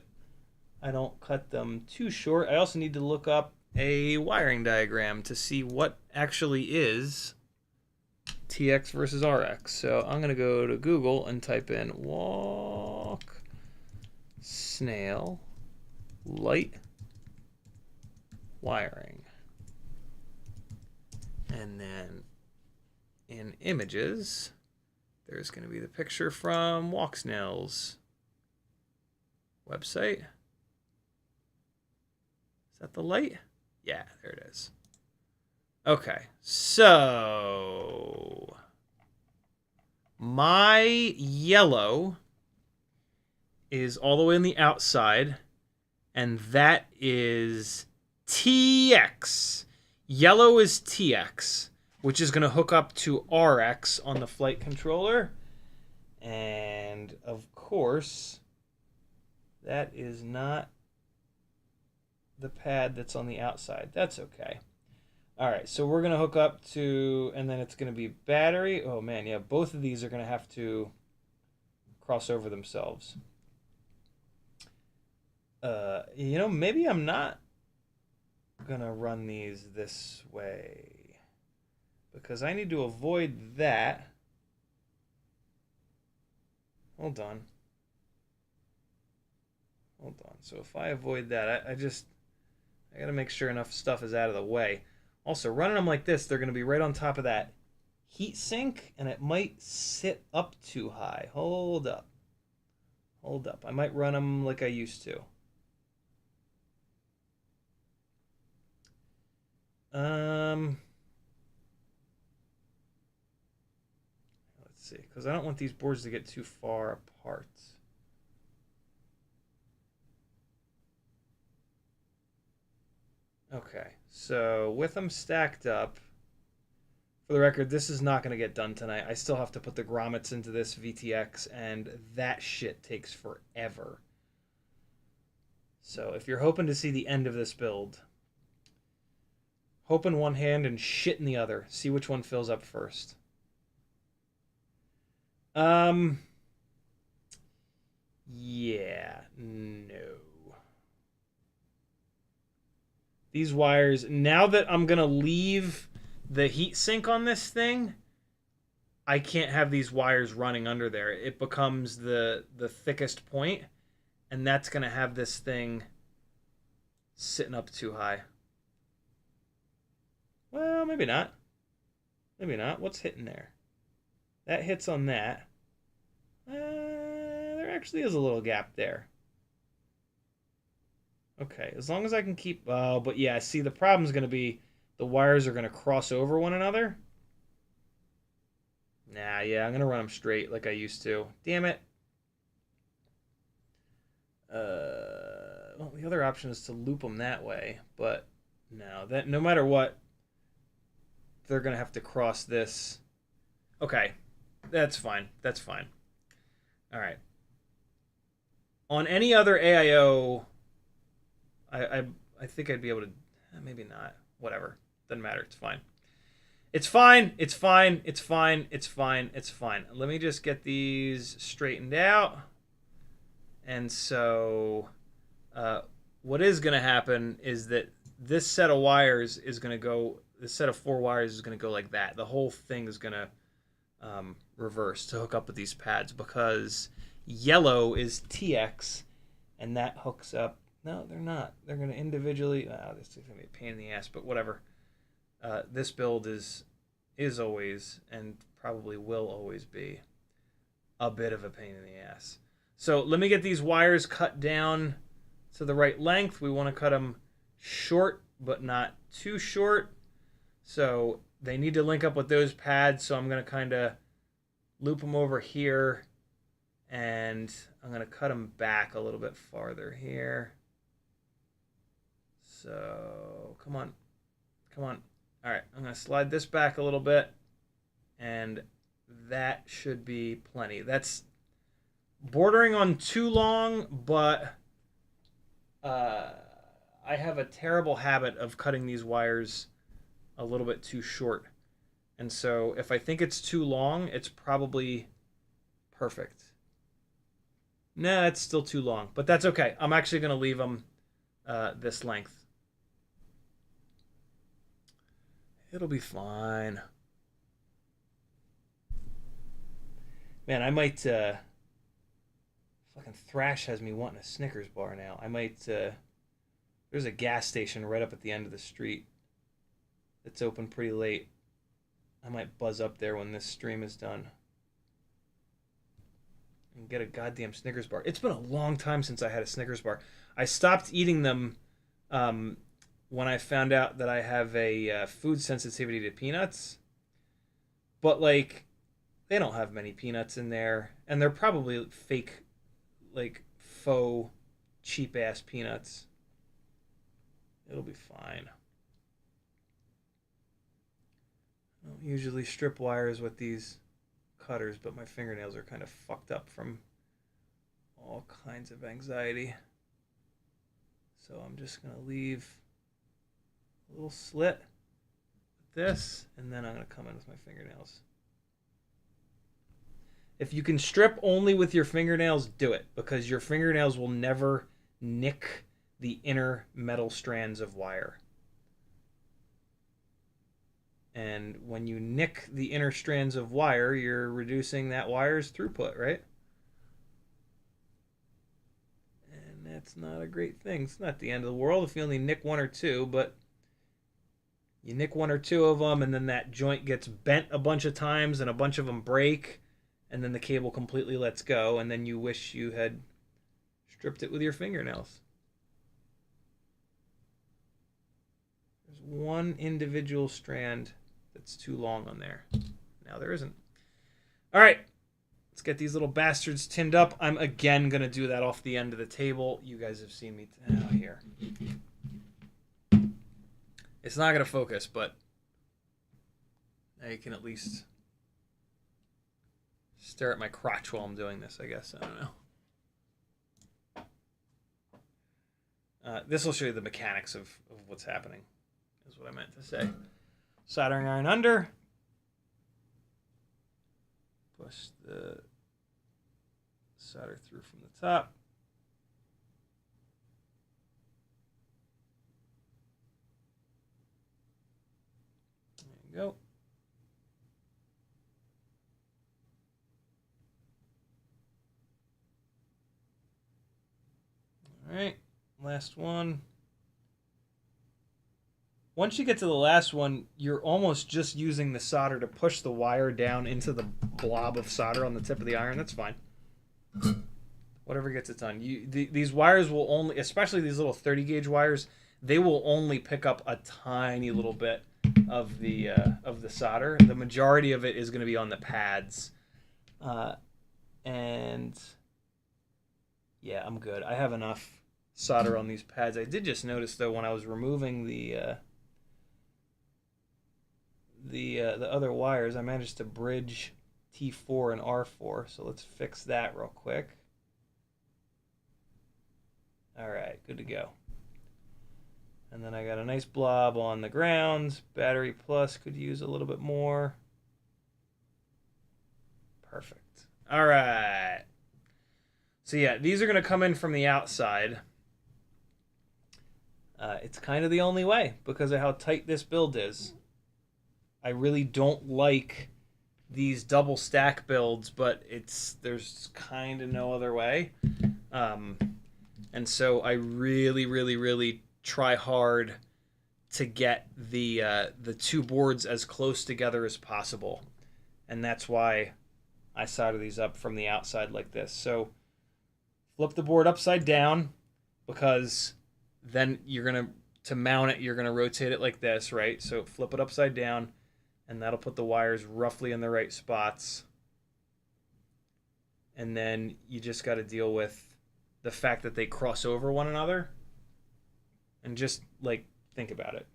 I don't cut them too short. I also need to look up a wiring diagram to see what actually is TX versus RX. So I'm going to go to Google and type in Walksnail light wiring. And then in images, there's going to be the picture from Walksnail's website. Is that the light? Yeah, there it is. Okay, so my yellow is all the way on the outside, and that is TX. Yellow is TX, which is going to hook up to RX on the flight controller. And, of course, that is not the pad that's on the outside. That's okay. All right, so we're going to hook up to, and then it's going to be battery. Oh, man, yeah, both of these are going to have to cross over themselves. You know, maybe I'm not going to run these this way because I need to avoid that. Hold on. Hold on. So if I avoid that, I got to make sure enough stuff is out of the way. Also, running them like this, they're going to be right on top of that heat sink, and it might sit up too high. Hold up. Hold up. I might run them like I used to. Let's see, because I don't want these boards to get too far apart. Okay, so with them stacked up, for the record, this is not going to get done tonight. I still have to put the grommets into this VTX, and that shit takes forever. So if you're hoping to see the end of this build, hope in one hand and shit in the other. See which one fills up first. Yeah, no. These wires, now that I'm going to leave the heat sink on this thing, I can't have these wires running under there. It becomes the thickest point, and that's going to have this thing sitting up too high. Well, maybe not. Maybe not. What's hitting there? That hits on that. There actually is a little gap there. Okay, as long as I can keep... Oh, but yeah, see, the problem's going to be the wires are going to cross over one another. Nah, yeah, I'm going to run them straight like I used to. Damn it. Well, the other option is to loop them that way, but no, that no matter what, they're going to have to cross this. Okay, that's fine. That's fine. All right. On any other AIO... I think I'd be able to... Maybe not. Whatever. Doesn't matter. It's fine. It's fine. It's fine. It's fine. It's fine. It's fine. Let me just get these straightened out. And so what is going to happen is that this set of wires is going to go... This set of 4 wires is going to go like that. The whole thing is going to reverse to hook up with these pads because yellow is TX and that hooks up... No, they're not. They're going to individually... Oh, this is going to be a pain in the ass, but whatever. This build is always, and probably will always be, a bit of a pain in the ass. So let me get these wires cut down to the right length. We want to cut them short, but not too short. So they need to link up with those pads, so I'm going to kind of loop them over here, and I'm going to cut them back a little bit farther here. So, come on. Come on. All right, I'm going to slide this back a little bit, and that should be plenty. That's bordering on too long, but I have a terrible habit of cutting these wires a little bit too short. And so if I think it's too long, it's probably perfect. Nah, it's still too long, but that's okay. I'm actually going to leave them this length. It'll be fine. Man, I might, fucking Thrash has me wanting a Snickers bar now. I might, there's a gas station right up at the end of the street that's open pretty late. I might buzz up there when this stream is done and get a goddamn Snickers bar. It's been a long time since I had a Snickers bar. I stopped eating them when I found out that I have a food sensitivity to peanuts. But, like, they don't have many peanuts in there. And they're probably fake, like, faux, cheap-ass peanuts. It'll be fine. I don't usually strip wires with these cutters, but my fingernails are kind of fucked up from all kinds of anxiety. So I'm just going to leave a little slit with this, and then I'm going to come in with my fingernails. If you can strip only with your fingernails, do it, because your fingernails will never nick the inner metal strands of wire. And when you nick the inner strands of wire, you're reducing that wire's throughput, right? And that's not a great thing. It's not the end of the world if you only nick one or two, but you nick one or two of them, and then that joint gets bent a bunch of times, and a bunch of them break, and then the cable completely lets go, and then you wish you had stripped it with your fingernails. There's one individual strand that's too long on there. Now there isn't. All right, let's get these little bastards tinned up. I'm again going to do that off the end of the table. You guys have seen me here. It's not going to focus, but now you can at least stare at my crotch while I'm doing this, I guess. I don't know. This will show you the mechanics of what's happening, is what I meant to say. Soldering iron under. Push the solder through from the top. There you go. All right, last one. Once you get to the last one, you're almost just using the solder to push the wire down into the blob of solder on the tip of the iron. That's fine. Whatever gets it done. These wires will only, especially these little 30 gauge wires, they will only pick up a tiny little bit of the solder. The majority of it is going to be on the pads. And yeah, I'm good. I have enough solder on these pads. I did just notice though when I was removing the other wires, I managed to bridge T4 and R4. So let's fix that real quick. All right, good to go. And then I got a nice blob on the ground. Battery plus could use a little bit more. Perfect. All right. So yeah, these are going to come in from the outside. It's kind of the only way because of how tight this build is. I really don't like these double stack builds, but there's kind of no other way. And so I really, really, really try hard to get the two boards as close together as possible. And that's why I solder these up from the outside like this. So flip the board upside down because then to mount it, you're going to rotate it like this, right? So flip it upside down, and that'll put the wires roughly in the right spots. And then you just got to deal with the fact that they cross over one another. And just, like, think about it.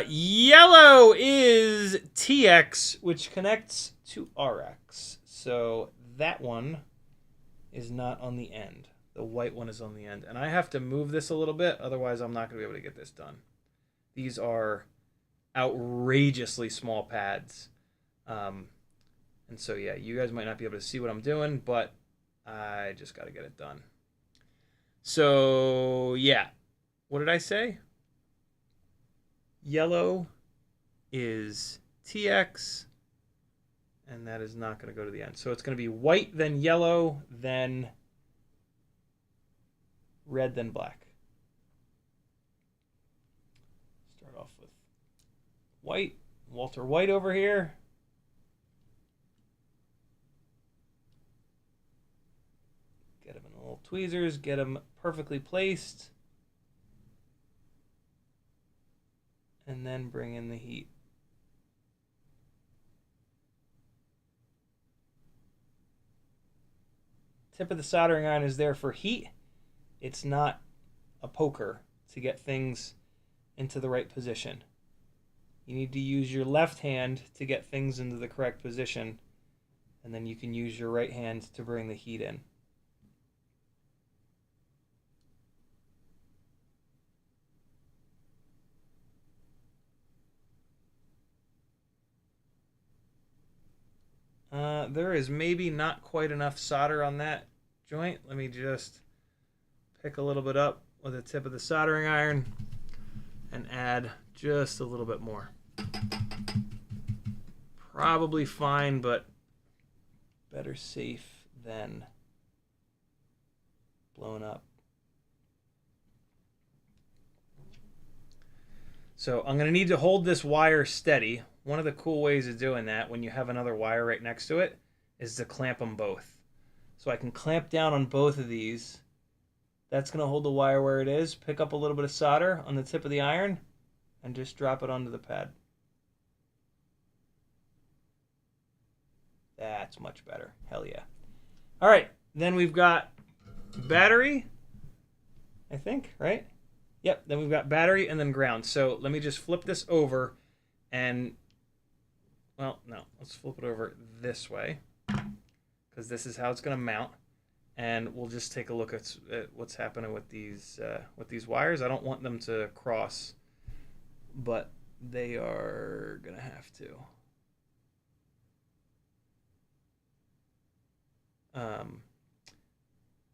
Yellow is TX, which connects to RX. So that one is not on the end. The white one is on the end. And I have to move this a little bit, otherwise I'm not going to be able to get this done. These are outrageously small pads. And so, yeah, you guys might not be able to see what I'm doing, but I just got to get it done. So, yeah. What did I say? Yellow is TX, and that is not going to go to the end. So it's going to be white, then yellow, then red, then black. Start off with white. Walter White over here. Get him in the little tweezers, get him perfectly placed. And then bring in the heat. Tip of the soldering iron is there for heat. It's not a poker to get things into the right position. You need to use your left hand to get things into the correct position, and then you can use your right hand to bring the heat in. There is maybe not quite enough solder on that joint. Let me just pick a little bit up with the tip of the soldering iron and add just a little bit more. Probably fine, but better safe than blown up. So I'm going to need to hold this wire steady. One of the cool ways of doing that when you have another wire right next to it is to clamp them both. So I can clamp down on both of these. That's going to hold the wire where it is. Pick up a little bit of solder on the tip of the iron and just drop it onto the pad. That's much better. Hell yeah. All right, then we've got battery, I think, right? Yep, then we've got battery and then ground. So let me just flip this over and, well, no, let's flip it over this way because this is how it's going to mount. And we'll just take a look at what's happening with these wires. I don't want them to cross, but they are going to have to.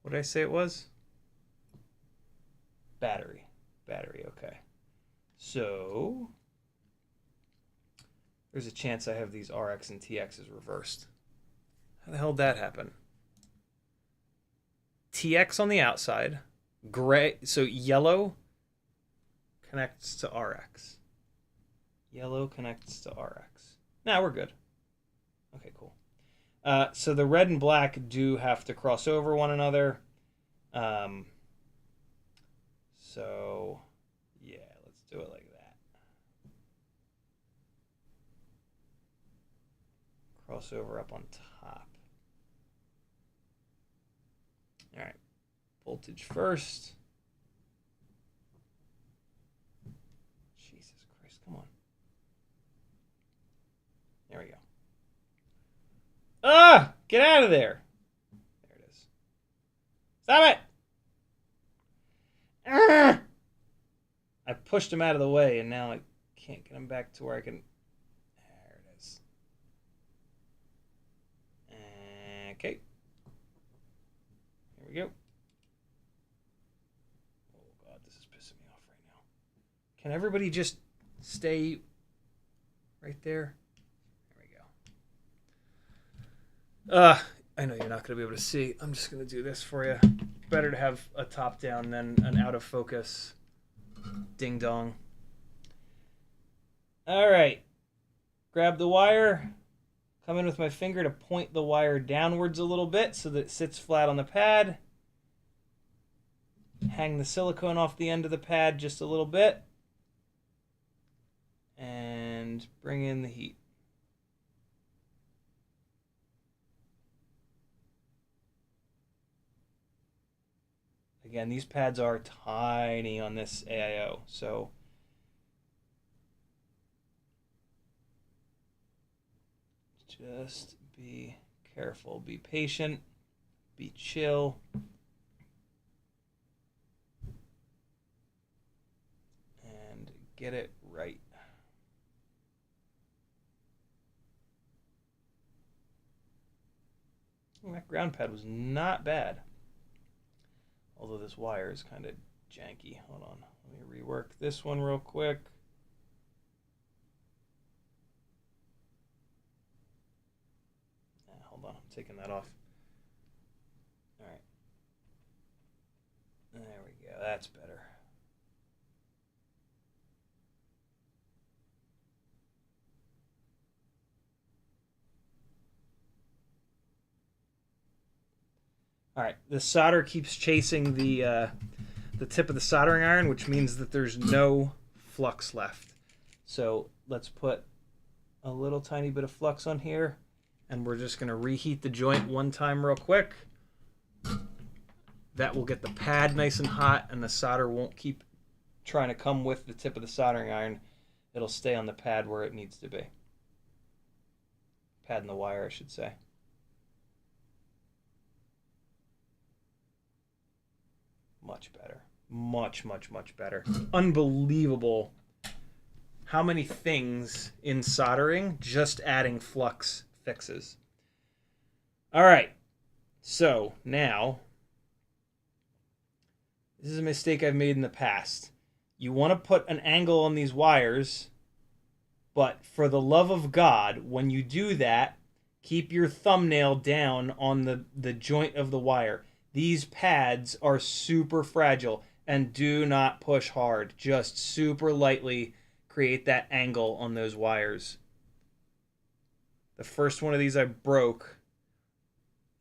What did I say it was? Battery. Battery, okay. So there's a chance I have these RX and TXs reversed. How the hell did that happen? TX on the outside, gray, so yellow connects to RX. Yellow connects to RX. Now we're good. Okay, cool. So the red and black do have to cross over one another. So, yeah, let's do it like that. Crossover up on top. All right, voltage first. Jesus Christ, come on. There we go. Ah, get out of there. There it is. Stop it. Ah! I pushed him out of the way, and now I can't get him back to where I can. There it is. Okay. Here we go. Oh, God, this is pissing me off right now. Can everybody just stay right there? There we go. I know you're not going to be able to see. I'm just going to do this for you. Better to have a top down than an out of focus ding dong. All right. Grab the wire. Come in with my finger to point the wire downwards a little bit so that it sits flat on the pad. Hang the silicone off the end of the pad just a little bit. And bring in the heat. Again, these pads are tiny on this AIO, so just be careful, be patient, be chill. And get it right. That ground pad was not bad. Although this wire is kind of janky. Hold on. Let me rework this one real quick. Hold on, I'm taking that off. All right. There we go. That's better. All right, the solder keeps chasing the tip of the soldering iron, which means that there's no flux left. So let's put a little tiny bit of flux on here, and we're just going to reheat the joint one time real quick. That will get the pad nice and hot, and the solder won't keep trying to come with the tip of the soldering iron. It'll stay on the pad where it needs to be. Pad and the wire, I should say. Much better. Much, much, much better. Unbelievable how many things in soldering just adding flux fixes. All right. So now, this is a mistake I've made in the past. You want to put an angle on these wires, but for the love of God, when you do that, keep your thumbnail down on the joint of the wire. These pads are super fragile, and do not push hard. Just super lightly create that angle on those wires. The first one of these I broke.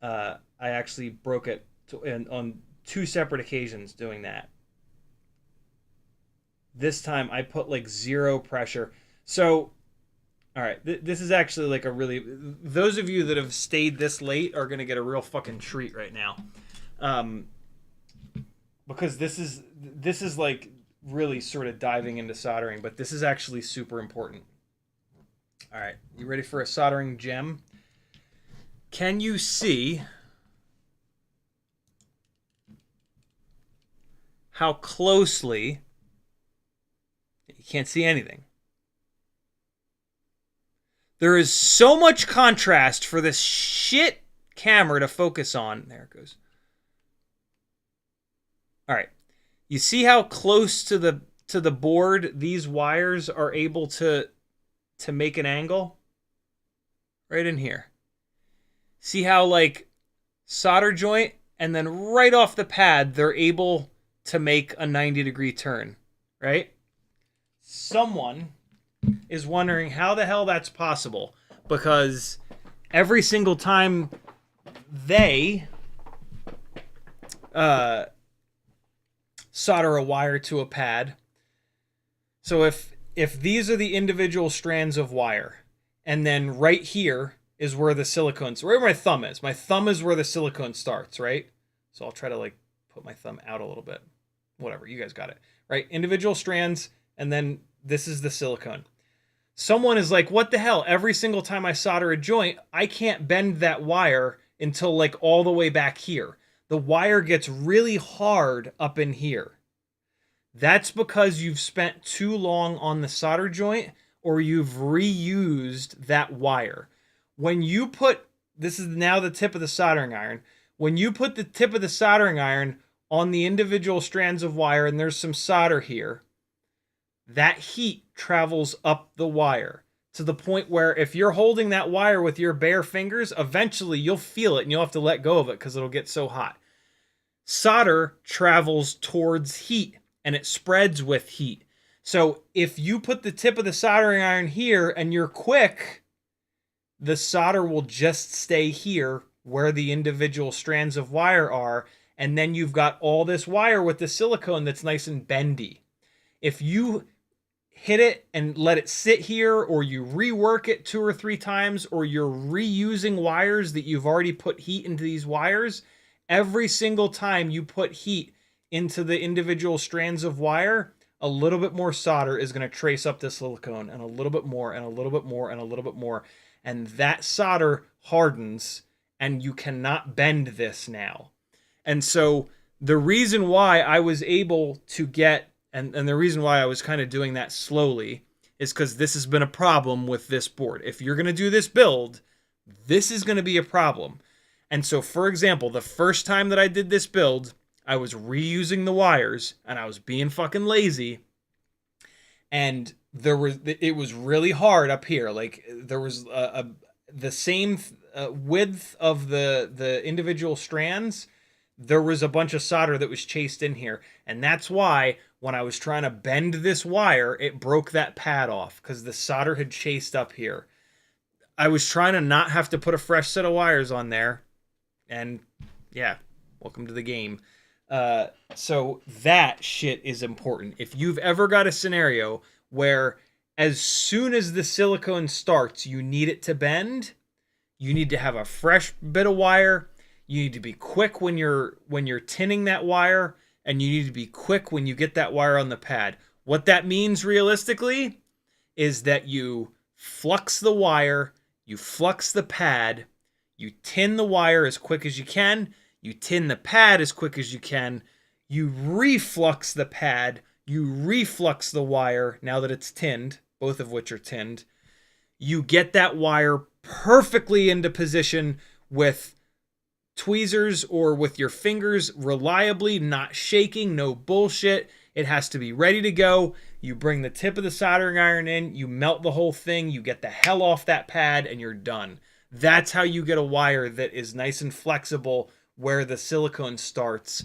I actually broke it on 2 separate occasions doing that. This time I put like 0 pressure. So, all right, this is actually like a really... Those of you that have stayed this late are going to get a real fucking treat right now. Because this is like really sort of diving into soldering, but this is actually super important. All right, you ready for a soldering gem? Can you see how closely... You can't see anything. There is so much contrast for this shit camera to focus on. There it goes. All right. You see how close to the board these wires are able to make an angle? Right in here. See how like solder joint and then right off the pad they're able to make a 90-degree turn, right? Someone is wondering how the hell that's possible, because every single time they solder a wire to a pad. So if these are the individual strands of wire, and then right here is where the silicone, so where my thumb is. My thumb is where the silicone starts, right? So I'll try to like put my thumb out a little bit. Whatever, you guys got it. Right? Individual strands, and then this is the silicone. Someone is like, what the hell? Every single time I solder a joint, I can't bend that wire until like all the way back here. The wire gets really hard up in here. That's because you've spent too long on the solder joint, or you've reused that wire. When you put, this is now the tip of the soldering iron, when you put the tip of the soldering iron on the individual strands of wire and there's some solder here, that heat travels up the wire to the point where if you're holding that wire with your bare fingers, eventually you'll feel it and you'll have to let go of it because it'll get so hot. Solder travels towards heat and it spreads with heat. So if you put the tip of the soldering iron here and you're quick, the solder will just stay here where the individual strands of wire are, and then you've got all this wire with the silicone that's nice and bendy. If you hit it and let it sit here, or you rework it 2 or 3 times, or you're reusing wires that you've already put heat into these wires, every single time you put heat into the individual strands of wire, a little bit more solder is going to trace up the silicone, and a little bit more, and a little bit more, and a little bit more. And that solder hardens, and you cannot bend this now. And so the reason why I was able to get, and the reason why I was kind of doing that slowly, is because this has been a problem with this board. If you're going to do this build, this is going to be a problem. And so, for example, the first time that I did this build, I was reusing the wires, and I was being fucking lazy. And it was really hard up here. Like, there was the same width of the individual strands, there was a bunch of solder that was chased in here. And that's why when I was trying to bend this wire, it broke that pad off because the solder had chased up here. I was trying to not have to put a fresh set of wires on there. And yeah, welcome to the game. So that shit is important. If you've ever got a scenario where as soon as the silicone starts, you need it to bend, you need to have a fresh bit of wire. You need to be quick when you're tinning that wire, and you need to be quick when you get that wire on the pad. What that means realistically is that you flux the wire, you flux the pad, you tin the wire as quick as you can, you tin the pad as quick as you can, you reflux the pad, you reflux the wire now that it's tinned, both of which are tinned. You get that wire perfectly into position with tweezers or with your fingers reliably, not shaking, no bullshit. It has to be ready to go. You bring the tip of the soldering iron in, you melt the whole thing, you get the hell off that pad, and you're done. That's how you get a wire that is nice and flexible where the silicone starts.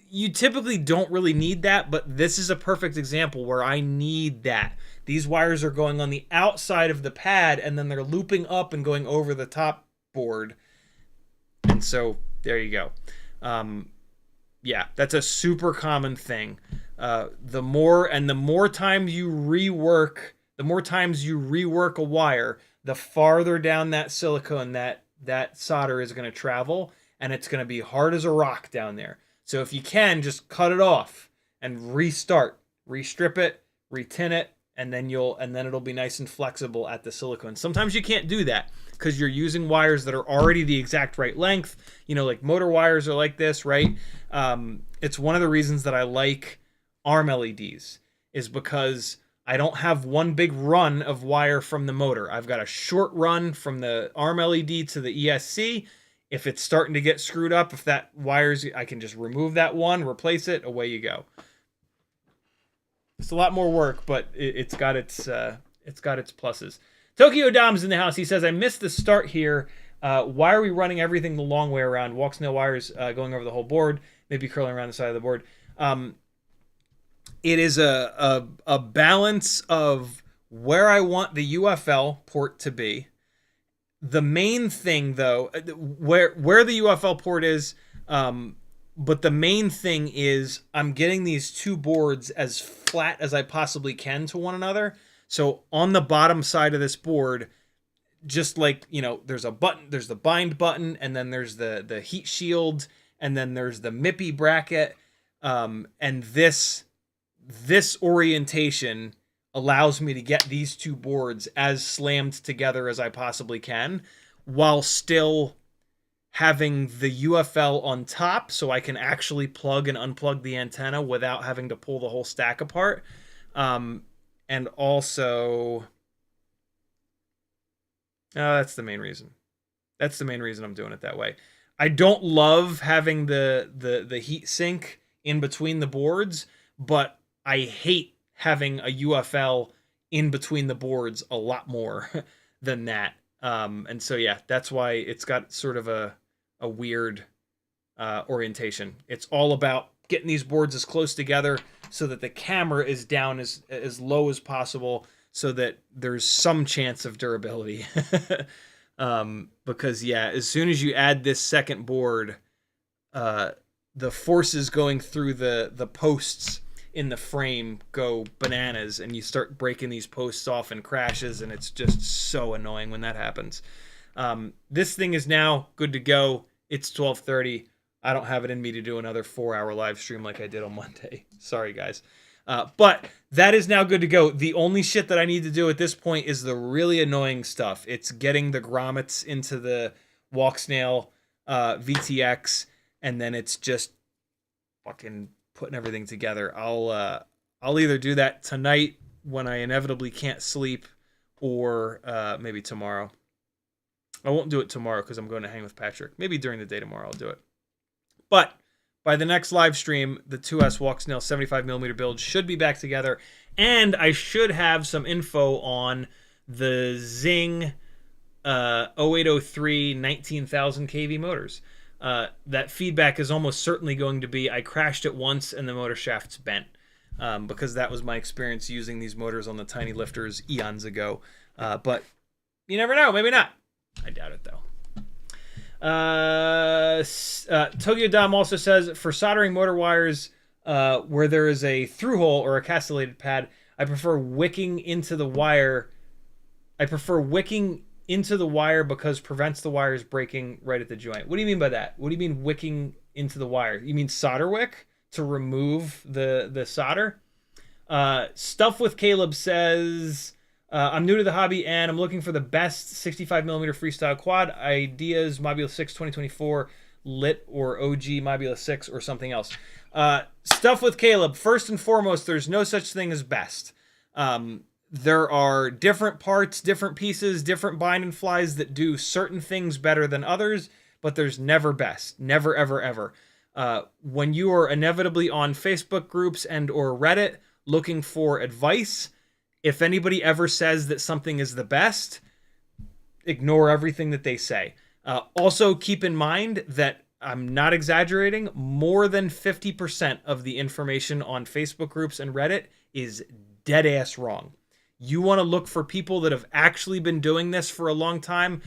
You typically don't really need that, but this is a perfect example where I need that. These wires are going on the outside of the pad, and then they're looping up and going over the top board. And so there you go. Yeah, that's a super common thing. The more times you rework a wire, the farther down that silicone that solder is going to travel, and it's going to be hard as a rock down there. So if you can, just cut it off and restart, restrip it, retin it, and then it'll be nice and flexible at the silicone. Sometimes you can't do that because you're using wires that are already the exact right length. You know, like motor wires are like this, right? It's one of the reasons that I like arm LEDs is because I don't have one big run of wire from the motor. I've got a short run from the arm LED to the ESC. If it's starting to get screwed up, if that wires, I can just remove that one, replace it, away you go. It's a lot more work, but it's got its pluses. Tokyo Dom's in the house. He says, I missed the start here. Why are we running everything the long way around? Walksnail wires going over the whole board, maybe curling around the side of the board. It is a balance of where I want the UFL port to be. The main thing, though, where the UFL port is, but the main thing is I'm getting these two boards as flat as I possibly can to one another. So on the bottom side of this board, just like, you know, there's a button, there's the bind button, and then there's the heat shield, and then there's the MIPI bracket. And this orientation allows me to get these two boards as slammed together as I possibly can, while still having the UFL on top so I can actually plug and unplug the antenna without having to pull the whole stack apart. And also, that's the main reason. That's the main reason I'm doing it that way. I don't love having the heat sink in between the boards, but I hate having a UFL in between the boards a lot more than that. And so, yeah, that's why it's got sort of a weird orientation. It's all about getting these boards as close together so that the camera is down as low as possible so that there's some chance of durability. Because, yeah, as soon as you add this second board, the forces going through the posts in the frame go bananas, and you start breaking these posts off and crashes, and it's just so annoying when that happens. This thing is now good to go. It's 12:30. I don't have it in me to do another 4-hour live stream like I did on Monday. Sorry, guys. But that is now good to go. The only shit that I need to do at this point is the really annoying stuff. It's getting the grommets into the Walksnail VTX, and then it's just fucking putting everything together. I'll either do that tonight when I inevitably can't sleep, or maybe tomorrow. I won't do it tomorrow because I'm going to hang with Patrick. Maybe during the day tomorrow I'll do it. But by the next live stream, the 2S Walksnail 75mm build should be back together, and I should have some info on the Zing 0803 19,000 kV motors. That feedback is almost certainly going to be, I crashed it once and the motor shaft's bent. Because that was my experience using these motors on the tiny lifters eons ago. But you never know, maybe not. I doubt it though. Tokyo Dom also says, for soldering motor wires where there is a through hole or a castellated pad, I prefer wicking into the wire. Because prevents the wires breaking right at the joint. What do you mean by that? What do you mean wicking into the wire? You mean solder wick to remove the solder? Stuff with Caleb says, I'm new to the hobby and I'm looking for the best 65mm freestyle quad. Ideas Mobula 6 2024 lit or OG Mobula 6 or something else. Stuff with Caleb. First and foremost, there's no such thing as best. There are different parts, different pieces, different bind and flies that do certain things better than others, but there's never best. Never, ever, ever. When you are inevitably on Facebook groups and or Reddit looking for advice, if anybody ever says that something is the best, ignore everything that they say. Also, keep in mind that I'm not exaggerating. More than 50% of the information on Facebook groups and Reddit is dead ass wrong. You want to look for people that have actually been doing this for a long time.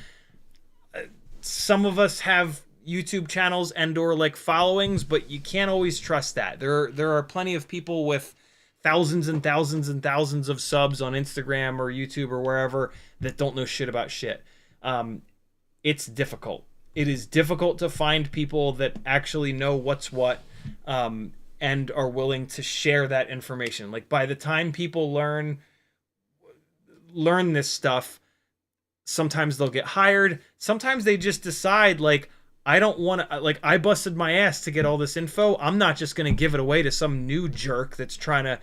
Some of us have YouTube channels and or like followings, but you can't always trust that. There are plenty of people with thousands and thousands and thousands of subs on Instagram or YouTube or wherever that don't know shit about shit. It's difficult. It is difficult to find people that actually know what's what and are willing to share that information. Like by the time people learn this stuff, sometimes they'll get hired. Sometimes they just decide like, I don't want to, like, I busted my ass to get all this info. I'm not just going to give it away to some new jerk that's trying to,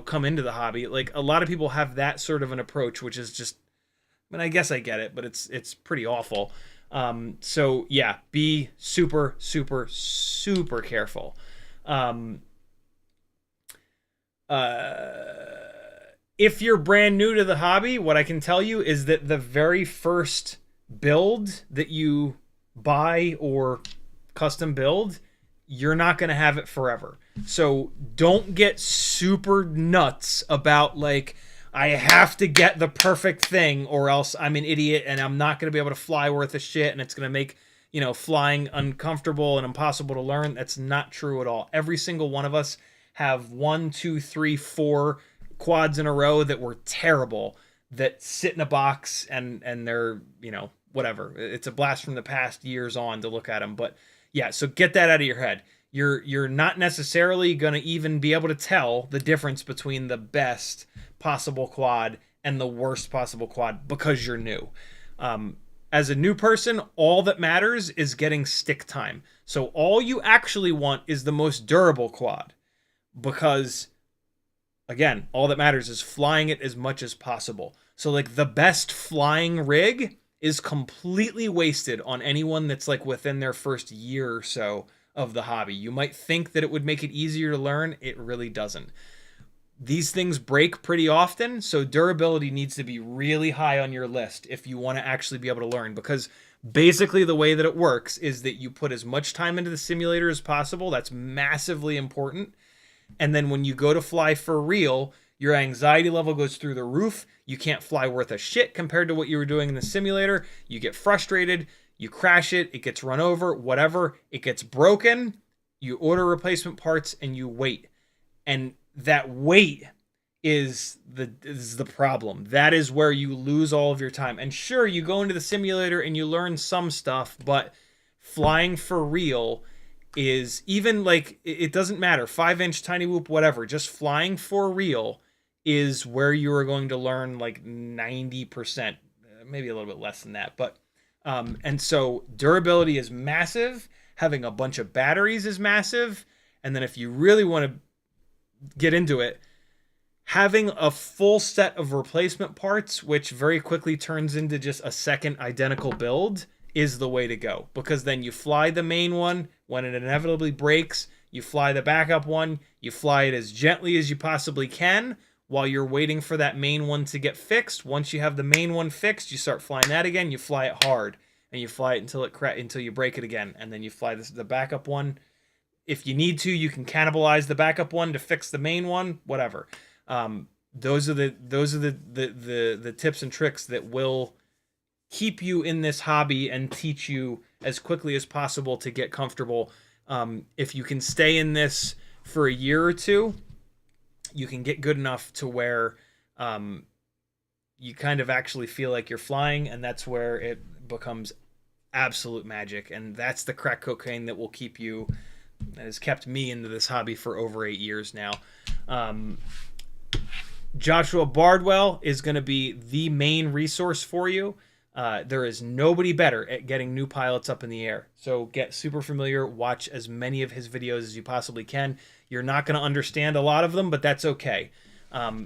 come into the hobby. Like, a lot of people have that sort of an approach, which is just, I mean, I guess I get it, but it's pretty awful. So yeah, be super, super, super careful. If you're brand new to the hobby, what I can tell you is that the very first build that you buy or custom build, you're not going to have it forever. So don't get super nuts about like, I have to get the perfect thing or else I'm an idiot and I'm not going to be able to fly worth a shit and it's going to make, flying uncomfortable and impossible to learn. That's not true at all. Every single one of us have 1, 2, 3, 4 quads in a row that were terrible that sit in a box and they're, whatever. It's a blast from the past years on to look at them. But yeah, so get that out of your head. You're not necessarily going to even be able to tell the difference between the best possible quad and the worst possible quad because you're new. As a new person, all that matters is getting stick time. So all you actually want is the most durable quad because, again, all that matters is flying it as much as possible. So like the best flying rig is completely wasted on anyone that's like within their first year or so of the hobby. You might think that it would make it easier to learn. It really doesn't. These things break pretty often, so durability needs to be really high on your list if you want to actually be able to learn, because basically the way that it works is that you put as much time into the simulator as possible. That's massively important. And then when you go to fly for real, your anxiety level goes through the roof. You can't fly worth a shit compared to what you were doing in the simulator. You get frustrated. You crash it. It gets run over. Whatever. It gets broken. You order replacement parts and you wait. And that wait is the problem. That is where you lose all of your time. And sure, you go into the simulator and you learn some stuff, but flying for real is even like, it doesn't matter. 5-inch, Cinewhoop, whatever. Just flying for real is where you are going to learn like 90%, maybe a little bit less than that. But, and so durability is massive. Having a bunch of batteries is massive. And then if you really want to get into it, having a full set of replacement parts, which very quickly turns into just a second identical build, is the way to go. Because then you fly the main one. When it inevitably breaks, you fly the backup one. You fly it as gently as you possibly can, While you're waiting for that main one to get fixed, once you have the main one fixed, you start flying that again. You fly it hard, and you fly it until you break it again, and then you fly the backup one. If you need to, you can cannibalize the backup one to fix the main one. Whatever. Those are the tips and tricks that will keep you in this hobby and teach you as quickly as possible to get comfortable. If you can stay in this for a year or two, you can get good enough to where you kind of actually feel like you're flying, and that's where it becomes absolute magic. And that's the crack cocaine that will keep you, that has kept me into this hobby for over 8 years now. Joshua Bardwell is going to be the main resource for you. There is nobody better at getting new pilots up in the air. So get super familiar, watch as many of his videos as you possibly can. You're not going to understand a lot of them, but that's okay.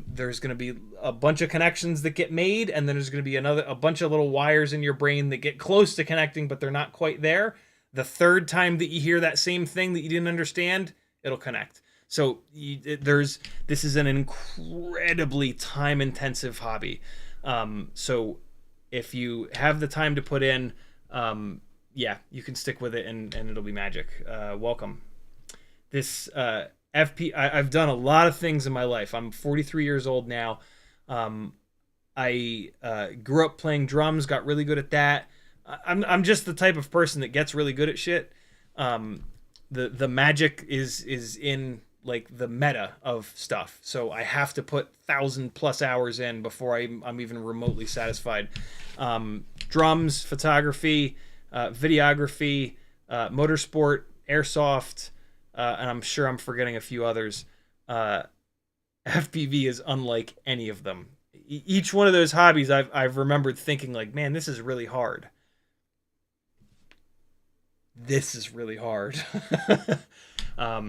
There's going to be a bunch of connections that get made, and then there's going to be a bunch of little wires in your brain that get close to connecting, but they're not quite there. The third time that you hear that same thing that you didn't understand, it'll connect. So this is an incredibly time-intensive hobby. So if you have the time to put in, yeah, you can stick with it, and it'll be magic. Welcome. This I've done a lot of things in my life. I'm 43 years old now. I grew up playing drums, got really good at that. I'm just the type of person that gets really good at shit. The magic is in like the meta of stuff. So I have to put 1,000+ hours in before I'm even remotely satisfied. Drums, photography, videography, motorsport, airsoft, and I'm sure I'm forgetting a few others. FPV is unlike any of them. Each one of those hobbies I've remembered thinking like, man, this is really hard. This is really hard.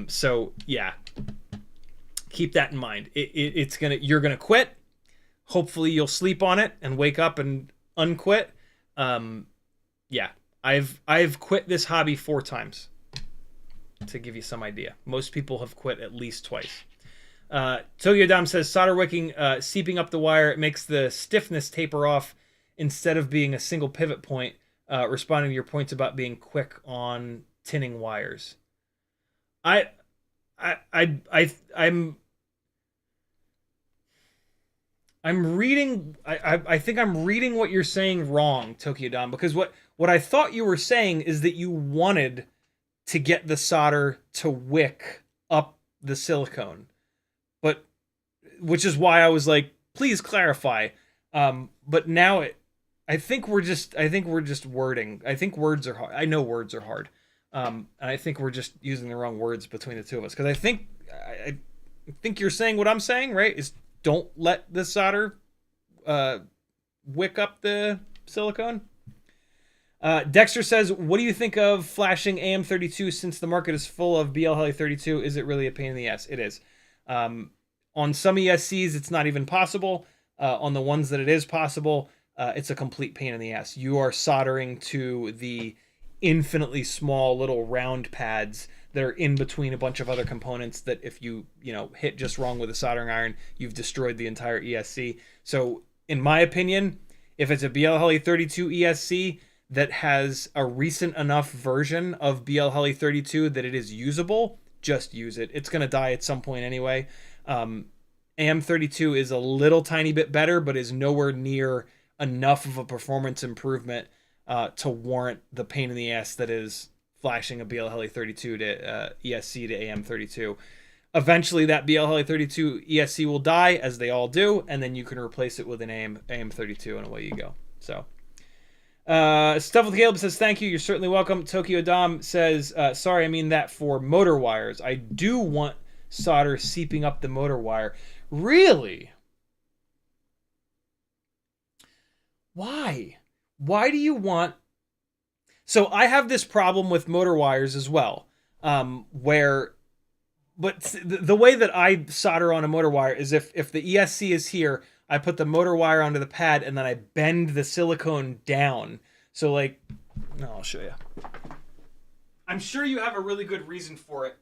So yeah, keep that in mind. You're gonna quit. Hopefully you'll sleep on it and wake up and unquit. Yeah, I've quit this hobby 4 times, to give you some idea. Most people have quit at least twice. Tokyo Dom says solder wicking, seeping up the wire, it makes the stiffness taper off instead of being a single pivot point. Responding to your points about being quick on tinning wires. I'm reading. I think I'm reading what you're saying wrong, Tokyo Dom, because what I thought you were saying is that you wanted to get the solder to wick up the silicone, but which is why I was like, please clarify. But now I think we're just wording. I think words are hard. I know words are hard. And I think we're just using the wrong words between the two of us. Because I think you're saying what I'm saying, right? Is don't let the solder wick up the silicone. Dexter says, what do you think of Flashing AM32 since the market is full of BL-Heli-32? Is it really a pain in the ass? It is. On some ESCs, it's not even possible. On the ones that it is possible, it's a complete pain in the ass. You are soldering to the infinitely small little round pads that are in between a bunch of other components that if you hit just wrong with a soldering iron, you've destroyed the entire ESC. So in my opinion, if it's a BL-Heli-32 ESC that has a recent enough version of BL-Heli-32 that it is usable, just use it. It's going to die at some point anyway. AM32 is a little tiny bit better, but is nowhere near enough of a performance improvement to warrant the pain in the ass that is flashing a BL-Heli-32 to ESC to AM32. Eventually, that BL-Heli-32 ESC will die, as they all do, and then you can replace it with an AM32, and away you go. So, Stuff with Caleb says, thank you, you're certainly welcome. Tokyo Dom says, sorry, I mean that for motor wires. I do want solder seeping up the motor wire. Really? Why? Why do you want... So I have this problem with motor wires as well, where... But the way that I solder on a motor wire is if the ESC is here, I put the motor wire onto the pad and then I bend the silicone down. So like... No, I'll show you. I'm sure you have a really good reason for it.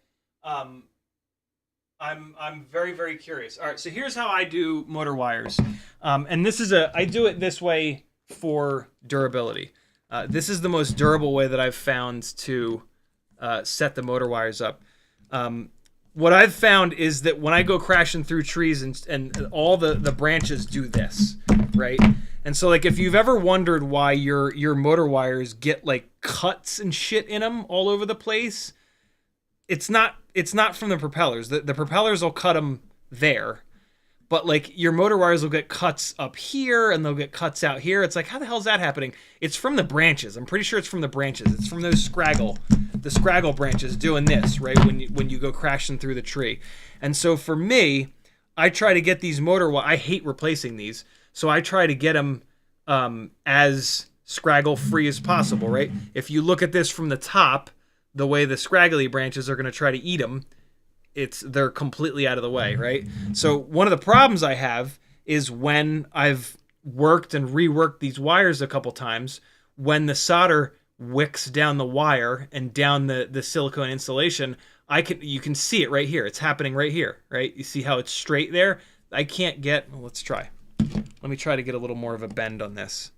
I'm very, very curious. All right, so here's how I do motor wires. And this is I do it this way for durability. This is the most durable way that I've found to set the motor wires up. What I've found is that when I go crashing through trees and all the branches do this, right? And so, like, if you've ever wondered why your motor wires get, like, cuts and shit in them all over the place, it's not from the propellers. The propellers will cut them there. But, like, your motor wires will get cuts up here, and they'll get cuts out here. It's like, how the hell is that happening? It's from the branches. I'm pretty sure it's from the branches. It's from those the scraggle branches doing this, right, when you go crashing through the tree. And so for me, I try to get these motor wires. I hate replacing these, so I try to get them as scraggle-free as possible, right? If you look at this from the top, the way the scraggly branches are going to try to eat them, they're completely out of the way, right? So one of the problems I have is when I've worked and reworked these wires a couple times, when the solder wicks down the wire and down the silicone insulation, you can see it right here. It's happening right here, right? You see how it's straight there? I can't get, well, let's try. Let me try to get a little more of a bend on this.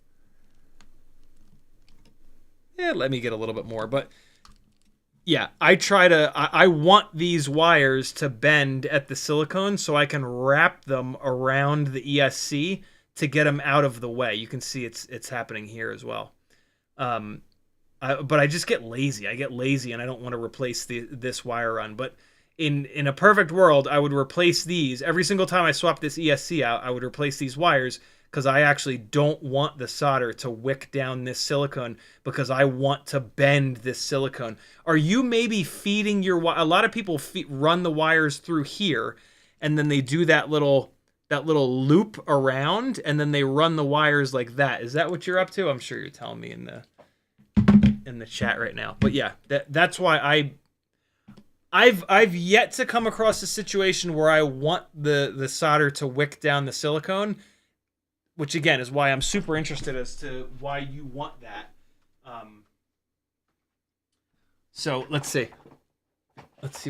Yeah, let me get a little bit more, but yeah, I want these wires to bend at the silicone so I can wrap them around the ESC to get them out of the way. You can see it's happening here as well. But I just get lazy. I get lazy and I don't want to replace this wire run. But in a perfect world, I would replace these. Every single time I swap this ESC out, I would replace these wires because I actually don't want the solder to wick down this silicone because I want to bend this silicone. Are you maybe feeding your a lot of people run the wires through here and then they do that little loop around and then they run the wires like that. Is that what you're up to? I'm sure you're telling me in the chat right now. But yeah, that's why I've yet to come across a situation where I want the solder to wick down the silicone, which again is why I'm super interested as to why you want that. So let's see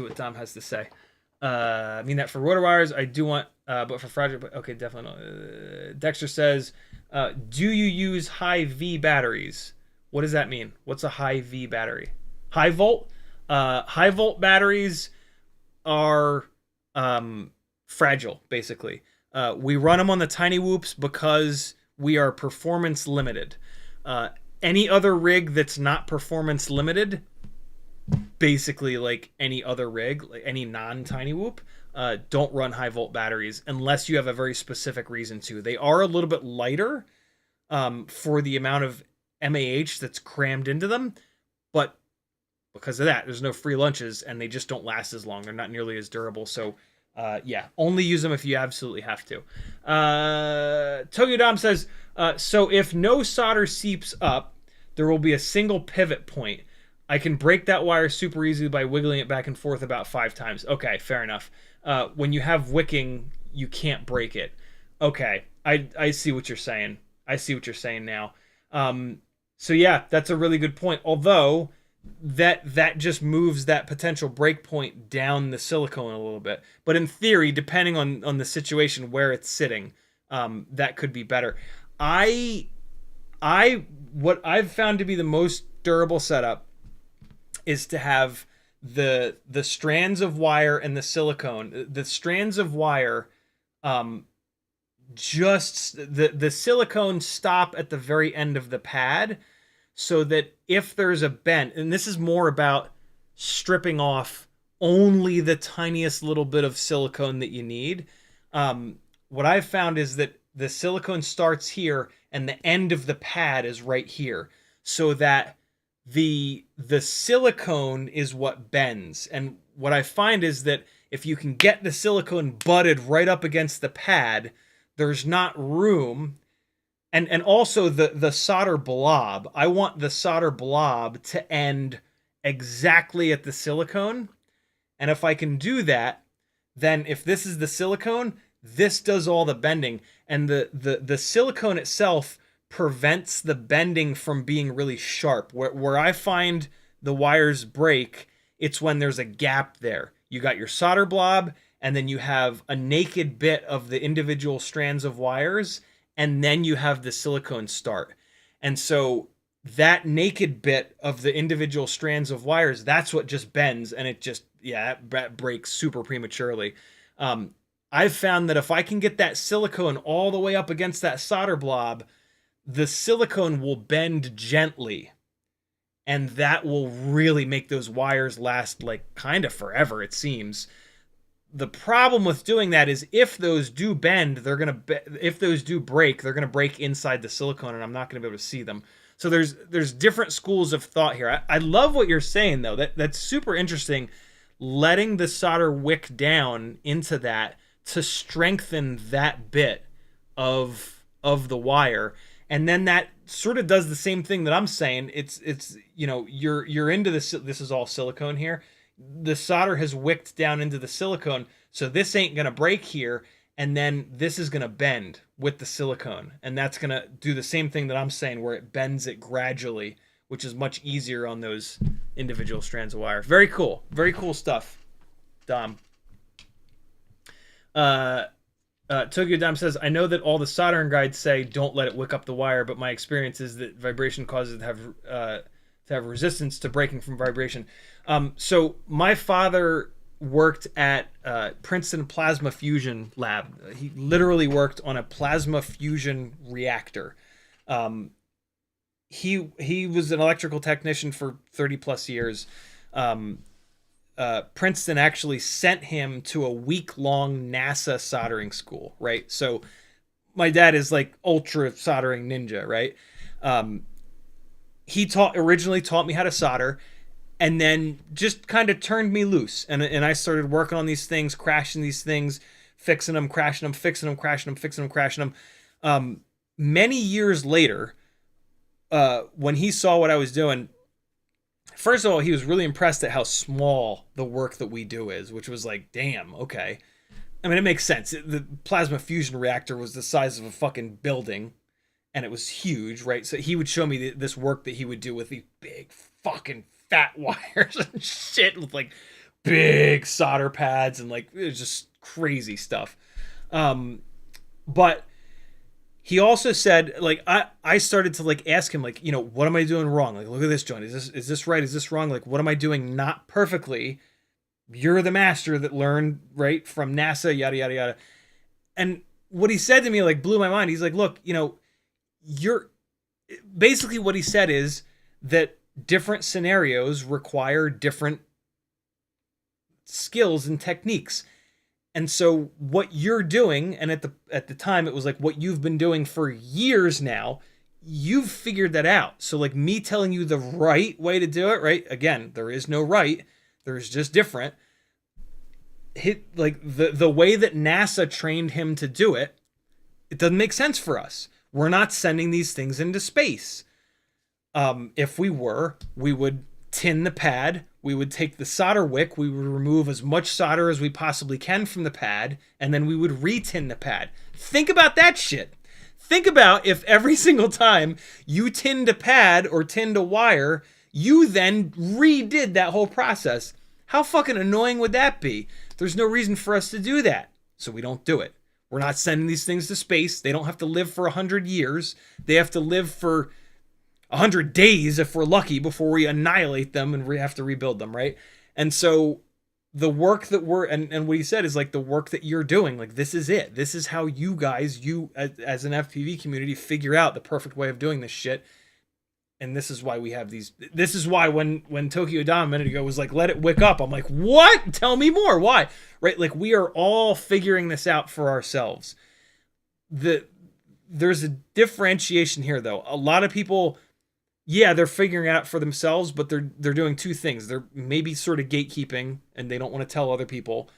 what Dom has to say. I mean that for rotor wires, I do want, but for fragile, okay, definitely not. Dexter says, do you use high V batteries? What does that mean? What's a high V battery? High volt? High volt batteries are fragile, basically. We run them on the Cinewhoops because we are performance limited. Any other rig that's not performance limited, basically like any other rig, like any non-Cinewhoop, don't run high volt batteries unless you have a very specific reason to. They are a little bit lighter for the amount of MAH that's crammed into them, but because of that, there's no free lunches and they just don't last as long. They're not nearly as durable. So yeah, only use them if you absolutely have to. Tokyo Dom says, so if no solder seeps up, there will be a single pivot point. I can break that wire super easily by wiggling it back and forth about 5 times. Okay, fair enough. When you have wicking, you can't break it. Okay, I see what you're saying. I see what you're saying now. So yeah, that's a really good point. Although that just moves that potential break point down the silicone a little bit. But in theory, depending on the situation where it's sitting, that could be better. What I've found to be the most durable setup is to have the strands of wire and the silicone. The strands of wire, just the silicone stop at the very end of the pad, so that if there's a bend, and this is more about stripping off only the tiniest little bit of silicone that you need. What I've found is that the silicone starts here and the end of the pad is right here, so that the silicone is what bends. And what I find is that if you can get the silicone butted right up against the pad, there's not room. And also the solder blob. I want the solder blob to end exactly at the silicone. And if I can do that, then if this is the silicone, this does all the bending. And the silicone itself prevents the bending from being really sharp. Where I find the wires break, it's when there's a gap there. You got your solder blob, and then you have a naked bit of the individual strands of wires, and then you have the silicone start. And so that naked bit of the individual strands of wires, that's what just bends, and it just, yeah, that breaks super prematurely. I've found that if I can get that silicone all the way up against that solder blob, the silicone will bend gently, and that will really make those wires last like kind of forever, it seems. The problem with doing that is if those do bend, if those do break, they're gonna break inside the silicone, and I'm not gonna be able to see them. So there's different schools of thought here. I love what you're saying though. That's super interesting. Letting the solder wick down into that to strengthen that bit of the wire, and then that sort of does the same thing that I'm saying. It's you know, you're into this. This is all silicone here. The solder has wicked down into the silicone, so this ain't gonna break here, and then this is gonna bend with the silicone, and that's gonna do the same thing that I'm saying, where it bends it gradually, which is much easier on those individual strands of wire. Very cool stuff, Dom. Tokyo Dom says, I know that all the soldering guides say don't let it wick up the wire, but my experience is that vibration causes it to have resistance to breaking from vibration. So my father worked at Princeton Plasma Fusion Lab. He literally worked on a plasma fusion reactor. He was an electrical technician for 30 plus years. Princeton actually sent him to a week-long NASA soldering school, right? So my dad is like ultra soldering ninja, right? He originally taught me how to solder, and then just kind of turned me loose. And I started working on these things, crashing these things, fixing them, crashing them, fixing them, crashing them, fixing them, crashing them. Many years later, when he saw what I was doing, first of all, he was really impressed at how small the work that we do is, which was like, damn, okay. I mean, it makes sense. The plasma fusion reactor was the size of a fucking building, and it was huge, right? So he would show me this work that he would do with these big fucking fat wires and shit, with like big solder pads, and like it was just crazy stuff. But he also said, like, I started to like ask him, like, you know, what am I doing wrong? Like, look at this joint. Is this right? Is this wrong? Like, what am I doing not perfectly? You're the master that learned, right, from NASA, yada, yada, yada. And what he said to me, like, blew my mind. He's like, look, you know, basically what he said is that different scenarios require different skills and techniques. And so what you're doing, and at the time it was like what you've been doing for years now, you've figured that out. So like me telling you the right way to do it, right? Again, there is no right. There's just different. Like the way that NASA trained him to do it, it doesn't make sense for us. We're not sending these things into space. If we were, we would tin the pad. We would take the solder wick. We would remove as much solder as we possibly can from the pad, and then we would re-tin the pad. Think about that shit. Think about if every single time you tinned a pad or tinned a wire, you then redid that whole process. How fucking annoying would that be? There's no reason for us to do that, so we don't do it. We're not sending these things to space. They don't have to live for 100 years. They have to live for 100 days if we're lucky before we annihilate them and we have to rebuild them, right? And so the work that and what he said is like the work that you're doing, like this is it. This is how you guys, as an FPV community, figure out the perfect way of doing this shit. And this is why we have these. This is why when Tokyo Dom a minute ago was like, let it wick up, I'm like, what? Tell me more. Why? Right? Like we are all figuring this out for ourselves. There's a differentiation here though. A lot of people, yeah, they're figuring it out for themselves, but they're doing two things. They're maybe sort of gatekeeping and they don't want to tell other people,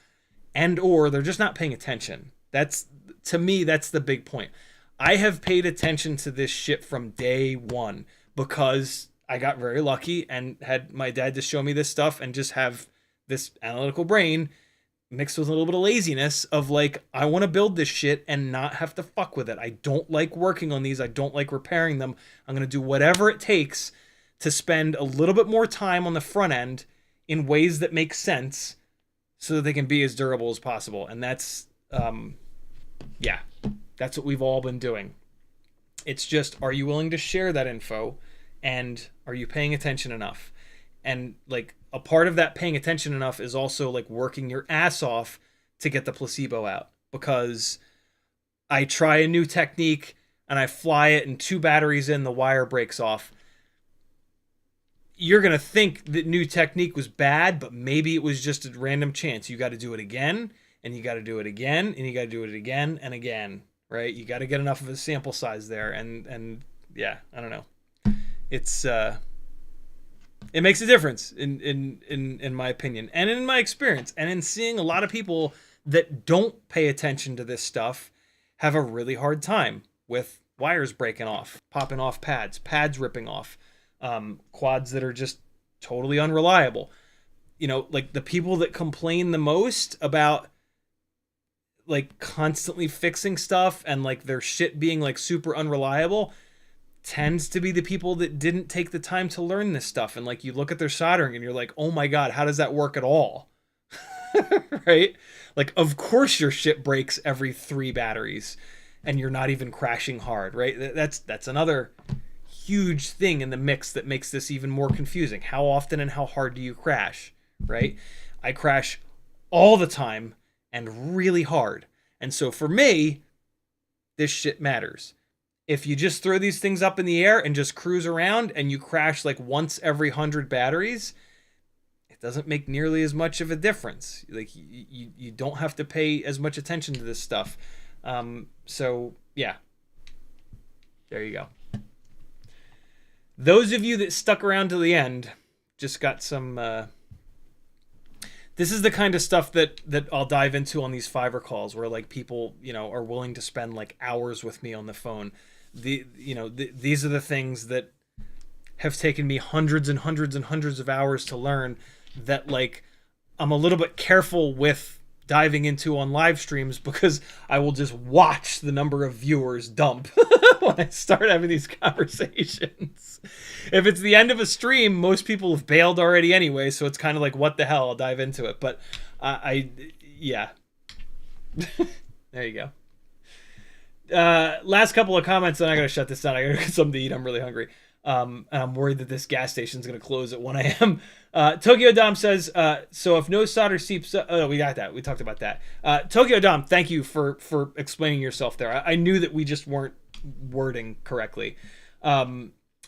and or they're just not paying attention. To me, that's the big point. I have paid attention to this shit from day one because I got very lucky and had my dad just show me this stuff and just have this analytical brain mixed with a little bit of laziness of like, I want to build this shit and not have to fuck with it. I don't like working on these. I don't like repairing them. I'm going to do whatever it takes to spend a little bit more time on the front end in ways that make sense so that they can be as durable as possible. And that's, yeah, that's what we've all been doing. It's just, are you willing to share that info, and are you paying attention enough? And like a part of that paying attention enough is also like working your ass off to get the placebo out, because I try a new technique and I fly it, and 2 batteries in, the wire breaks off. You're going to think that new technique was bad, but maybe it was just a random chance. You got to do it again, and you got to do it again, and you got to do it again and again, right? You got to get enough of a sample size there. And yeah, I don't know. It's, it makes a difference in my opinion, and in my experience, and in seeing a lot of people that don't pay attention to this stuff have a really hard time with wires breaking off, popping off pads ripping off, quads that are just totally unreliable. You know, like the people that complain the most about like constantly fixing stuff and like their shit being like super unreliable tends to be the people that didn't take the time to learn this stuff. And like you look at their soldering and you're like, oh my God, how does that work at all? Right? Like, of course your shit breaks every 3 batteries and you're not even crashing hard, right? That's another huge thing in the mix that makes this even more confusing. How often and how hard do you crash, right? I crash all the time and really hard. And so for me, this shit matters. If you just throw these things up in the air and just cruise around and you crash like once every 100 batteries, it doesn't make nearly as much of a difference. Like you don't have to pay as much attention to this stuff. So yeah, there you go. Those of you that stuck around to the end just got some, this is the kind of stuff that I'll dive into on these Fiverr calls where like people, you know, are willing to spend like hours with me on the phone. These are the things that have taken me hundreds and hundreds and hundreds of hours to learn, that like I'm a little bit careful with diving into on live streams, because I will just watch the number of viewers dump when I start having these conversations. If it's the end of a stream, most people have bailed already anyway, so it's kind of like, what the hell, I'll dive into it. But yeah. There you go. Last couple of comments, then I gotta shut this down. I gotta get something to eat. I'm really hungry. And I'm worried that this gas station is gonna close at 1 a.m. Tokyo Dom says, so if no solder seeps, oh no, we got that. We talked about that. Tokyo Dom, thank you for explaining yourself there. I knew that we just weren't wording correctly.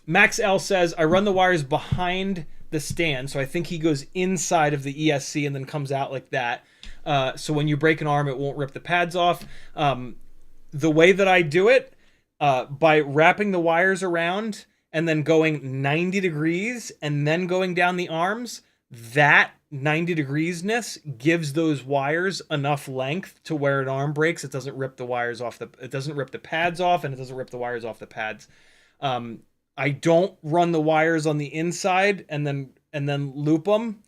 Max L says, I run the wires behind the stand, so I think he goes inside of the ESC and then comes out like that. So when you break an arm, it won't rip the pads off. The way that I do it, by wrapping the wires around and then going 90 degrees and then going down the arms, that 90 degrees-ness gives those wires enough length to where an arm breaks. It doesn't rip the wires off it doesn't rip the pads off, and it doesn't rip the wires off the pads. I don't run the wires on the inside and then loop them,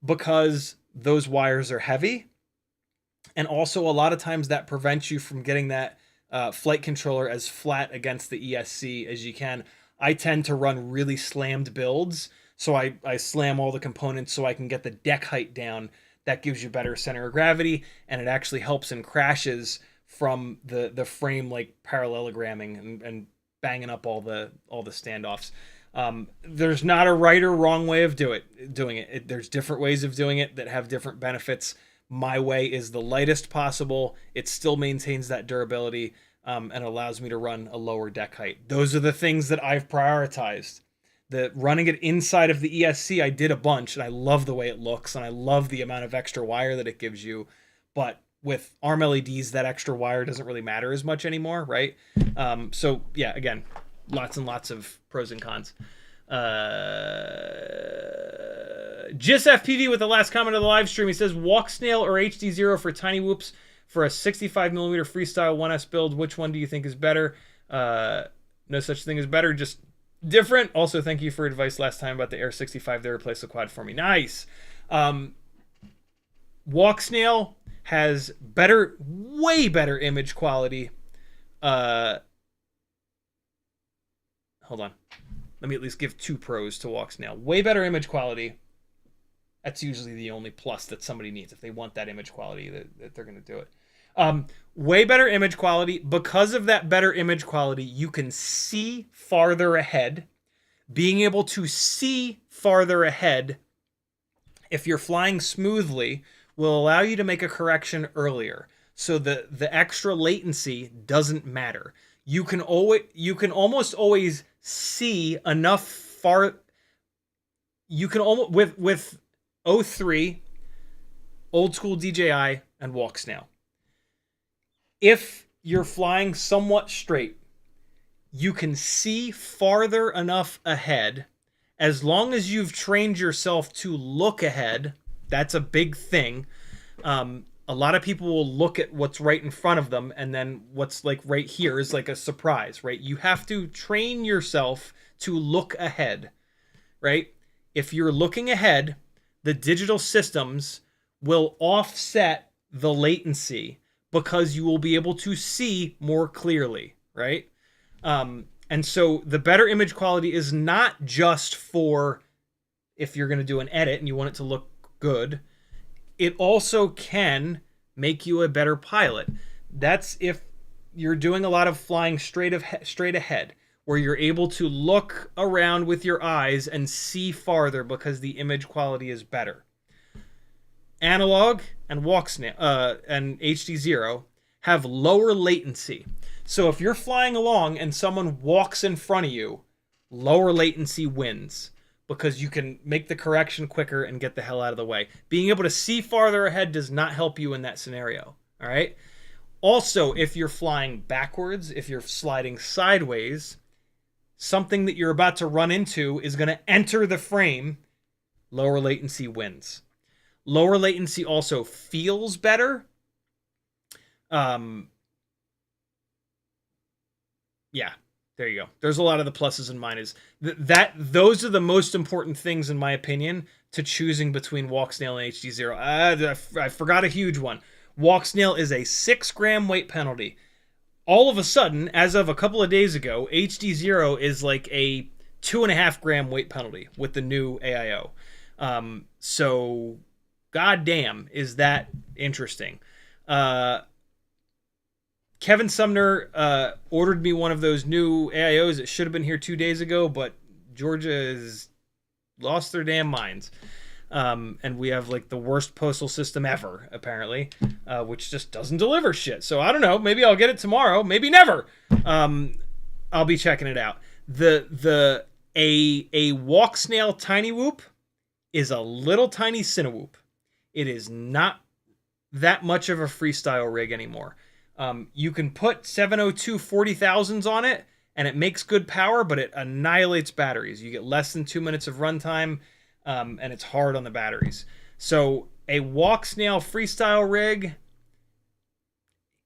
because those wires are heavy. And also a lot of times that prevents you from getting that flight controller as flat against the ESC as you can. I tend to run really slammed builds, so I slam all the components so I can get the deck height down. That gives you better center of gravity, and it actually helps in crashes from the frame like parallelogramming and banging up all the standoffs. There's not a right or wrong way of doing it. There's different ways of doing it that have different benefits. My way is the lightest possible. It still maintains that durability, and allows me to run a lower deck height. Those are the things that I've prioritized. The running it inside of the ESC, I did a bunch, and I love the way it looks, and I love the amount of extra wire that it gives you. But with ARM LEDs, that extra wire doesn't really matter as much anymore, right? So yeah, again, lots and lots of pros and cons. CiottiFPV with the last comment of the live stream. He says, Walksnail or HD0 for tiny whoops for a 65mm freestyle 1S build. Which one do you think is better? No such thing as better, just different. Also, thank you for advice last time about the Air 65. They replaced the quad for me. Nice. Walksnail has better, way better image quality. Hold on. Let me at least give 2 pros to Walksnail. Way better image quality. That's usually the only plus that somebody needs if they want that image quality, that they're going to do it. Way better image quality. Because of that better image quality, you can see farther ahead. Being able to see farther ahead, if you're flying smoothly, will allow you to make a correction earlier. So the extra latency doesn't matter. You can almost always see enough far. You can almost with 03, old school DJI, and Walksnail. If you're flying somewhat straight, you can see farther enough ahead. As long as you've trained yourself to look ahead, that's a big thing. A lot of people will look at what's right in front of them, and then what's like right here is like a surprise, right? You have to train yourself to look ahead, right? If you're looking ahead, the digital systems will offset the latency because you will be able to see more clearly, right? And so the better image quality is not just for if you're going to do an edit and you want it to look good. It also can make you a better pilot. That's if you're doing a lot of flying straight ahead, where you're able to look around with your eyes and see farther because the image quality is better. Analog and Walksnail and HD0 have lower latency. So if you're flying along and someone walks in front of you, lower latency wins because you can make the correction quicker and get the hell out of the way. Being able to see farther ahead does not help you in that scenario. All right. Also, if you're flying backwards, if you're sliding sideways, something that you're about to run into is going to enter the frame. Lower latency wins. Lower latency also feels better. Yeah, there you go. There's a lot of the pluses and minuses. Those are the most important things, in my opinion, to choosing between Walksnail and HD0. I forgot a huge one. Walksnail is a 6-gram weight penalty. All of a sudden, as of a couple of days ago, HD0 is like a 2.5-gram weight penalty with the new AIO. So, goddamn, is that interesting. Kevin Sumner ordered me one of those new AIOs. It should have been here 2 days ago, but Georgia has lost their damn minds. And we have like the worst postal system ever, apparently, which just doesn't deliver shit. So I don't know. Maybe I'll get it tomorrow. Maybe never. I'll be checking it out. A Walksnail Cinewhoop is a little tiny Cinewhoop. It is not that much of a freestyle rig anymore. You can put 702 40,000s on it, and it makes good power, but it annihilates batteries. You get less than 2 minutes of runtime, and it's hard on the batteries. So a Walksnail freestyle rig,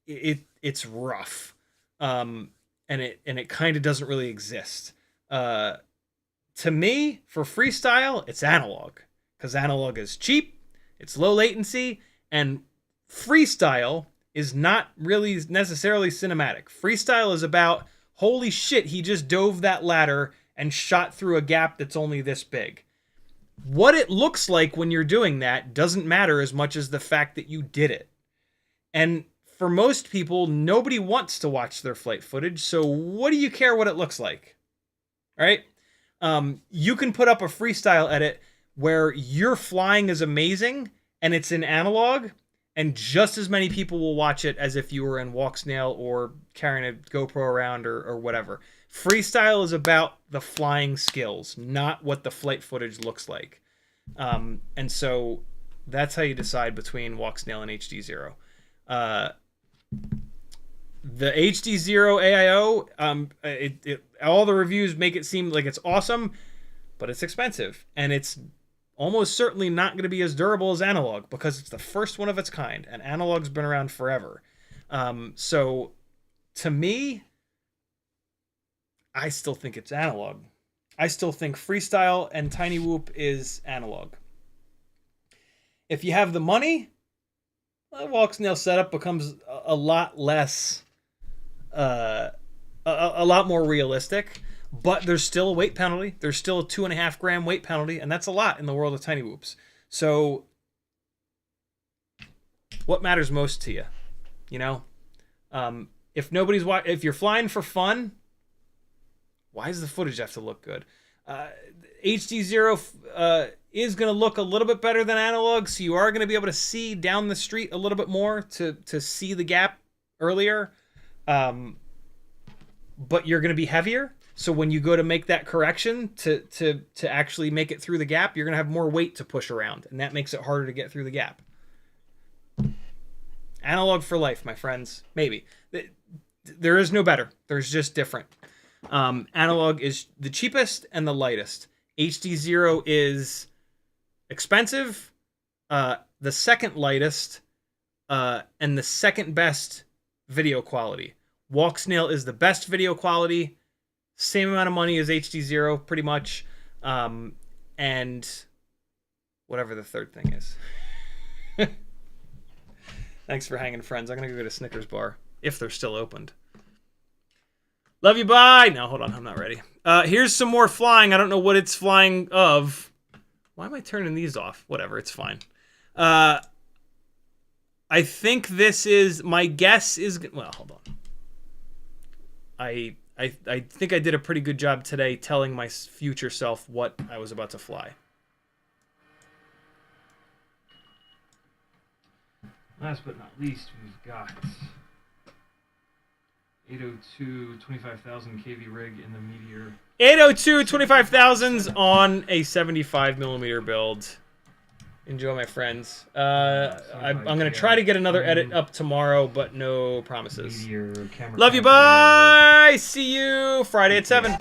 it's rough, and it kind of doesn't really exist. To me, for freestyle, it's analog, because analog is cheap, it's low latency, and freestyle is not really necessarily cinematic. Freestyle is about, holy shit, he just dove that ladder and shot through a gap that's only this big. What it looks like when you're doing that doesn't matter as much as the fact that you did it. And for most people, nobody wants to watch their flight footage, so what do you care what it looks like? Right? You can put up a freestyle edit where your flying is amazing and it's in analog, and just as many people will watch it as if you were in Walksnail or carrying a GoPro around or whatever. Freestyle is about the flying skills, not what the flight footage looks like. And so that's how you decide between Walksnail and HD0. The HD0 AIO, all the reviews make it seem like it's awesome, but it's expensive. And it's almost certainly not going to be as durable as analog because it's the first one of its kind, and analog's been around forever. So to me, I still think it's analog. I still think freestyle and Cinewhoop is analog. If you have the money, the Walksnail setup becomes a lot less, a lot more realistic. But there's still a weight penalty. There's still a 2.5-gram weight penalty, and that's a lot in the world of Cinewhoops. So what matters most to you? You know, if if you're flying for fun, why does the footage have to look good? HD0 is going to look a little bit better than analog, so you are going to be able to see down the street a little bit more to see the gap earlier. But you're going to be heavier, so when you go to make that correction to actually make it through the gap, you're going to have more weight to push around, and that makes it harder to get through the gap. Analog for life, my friends. Maybe. There is no better. There's just different. Analog is the cheapest and the lightest. HD0 is expensive, the second lightest, and the second best video quality. Walksnail is the best video quality, same amount of money as HD0, pretty much, and whatever the third thing is. Thanks for hanging, friends. I'm going to go get a Snickers bar, if they're still opened. Love you, bye! No, hold on, I'm not ready. Here's some more flying. I don't know what it's flying of. Why am I turning these off? Whatever, it's fine. I think this is, my guess is, well, hold on. I think I did a pretty good job today telling my future self what I was about to fly. Last but not least, we've got 802 25,000 kV rig in the Meteor. 802 25,000s on a 75mm build. Enjoy, my friends. I'm going to try to get another edit up tomorrow, but no promises. Meteor, camera Love you, bye! See you Friday at 7.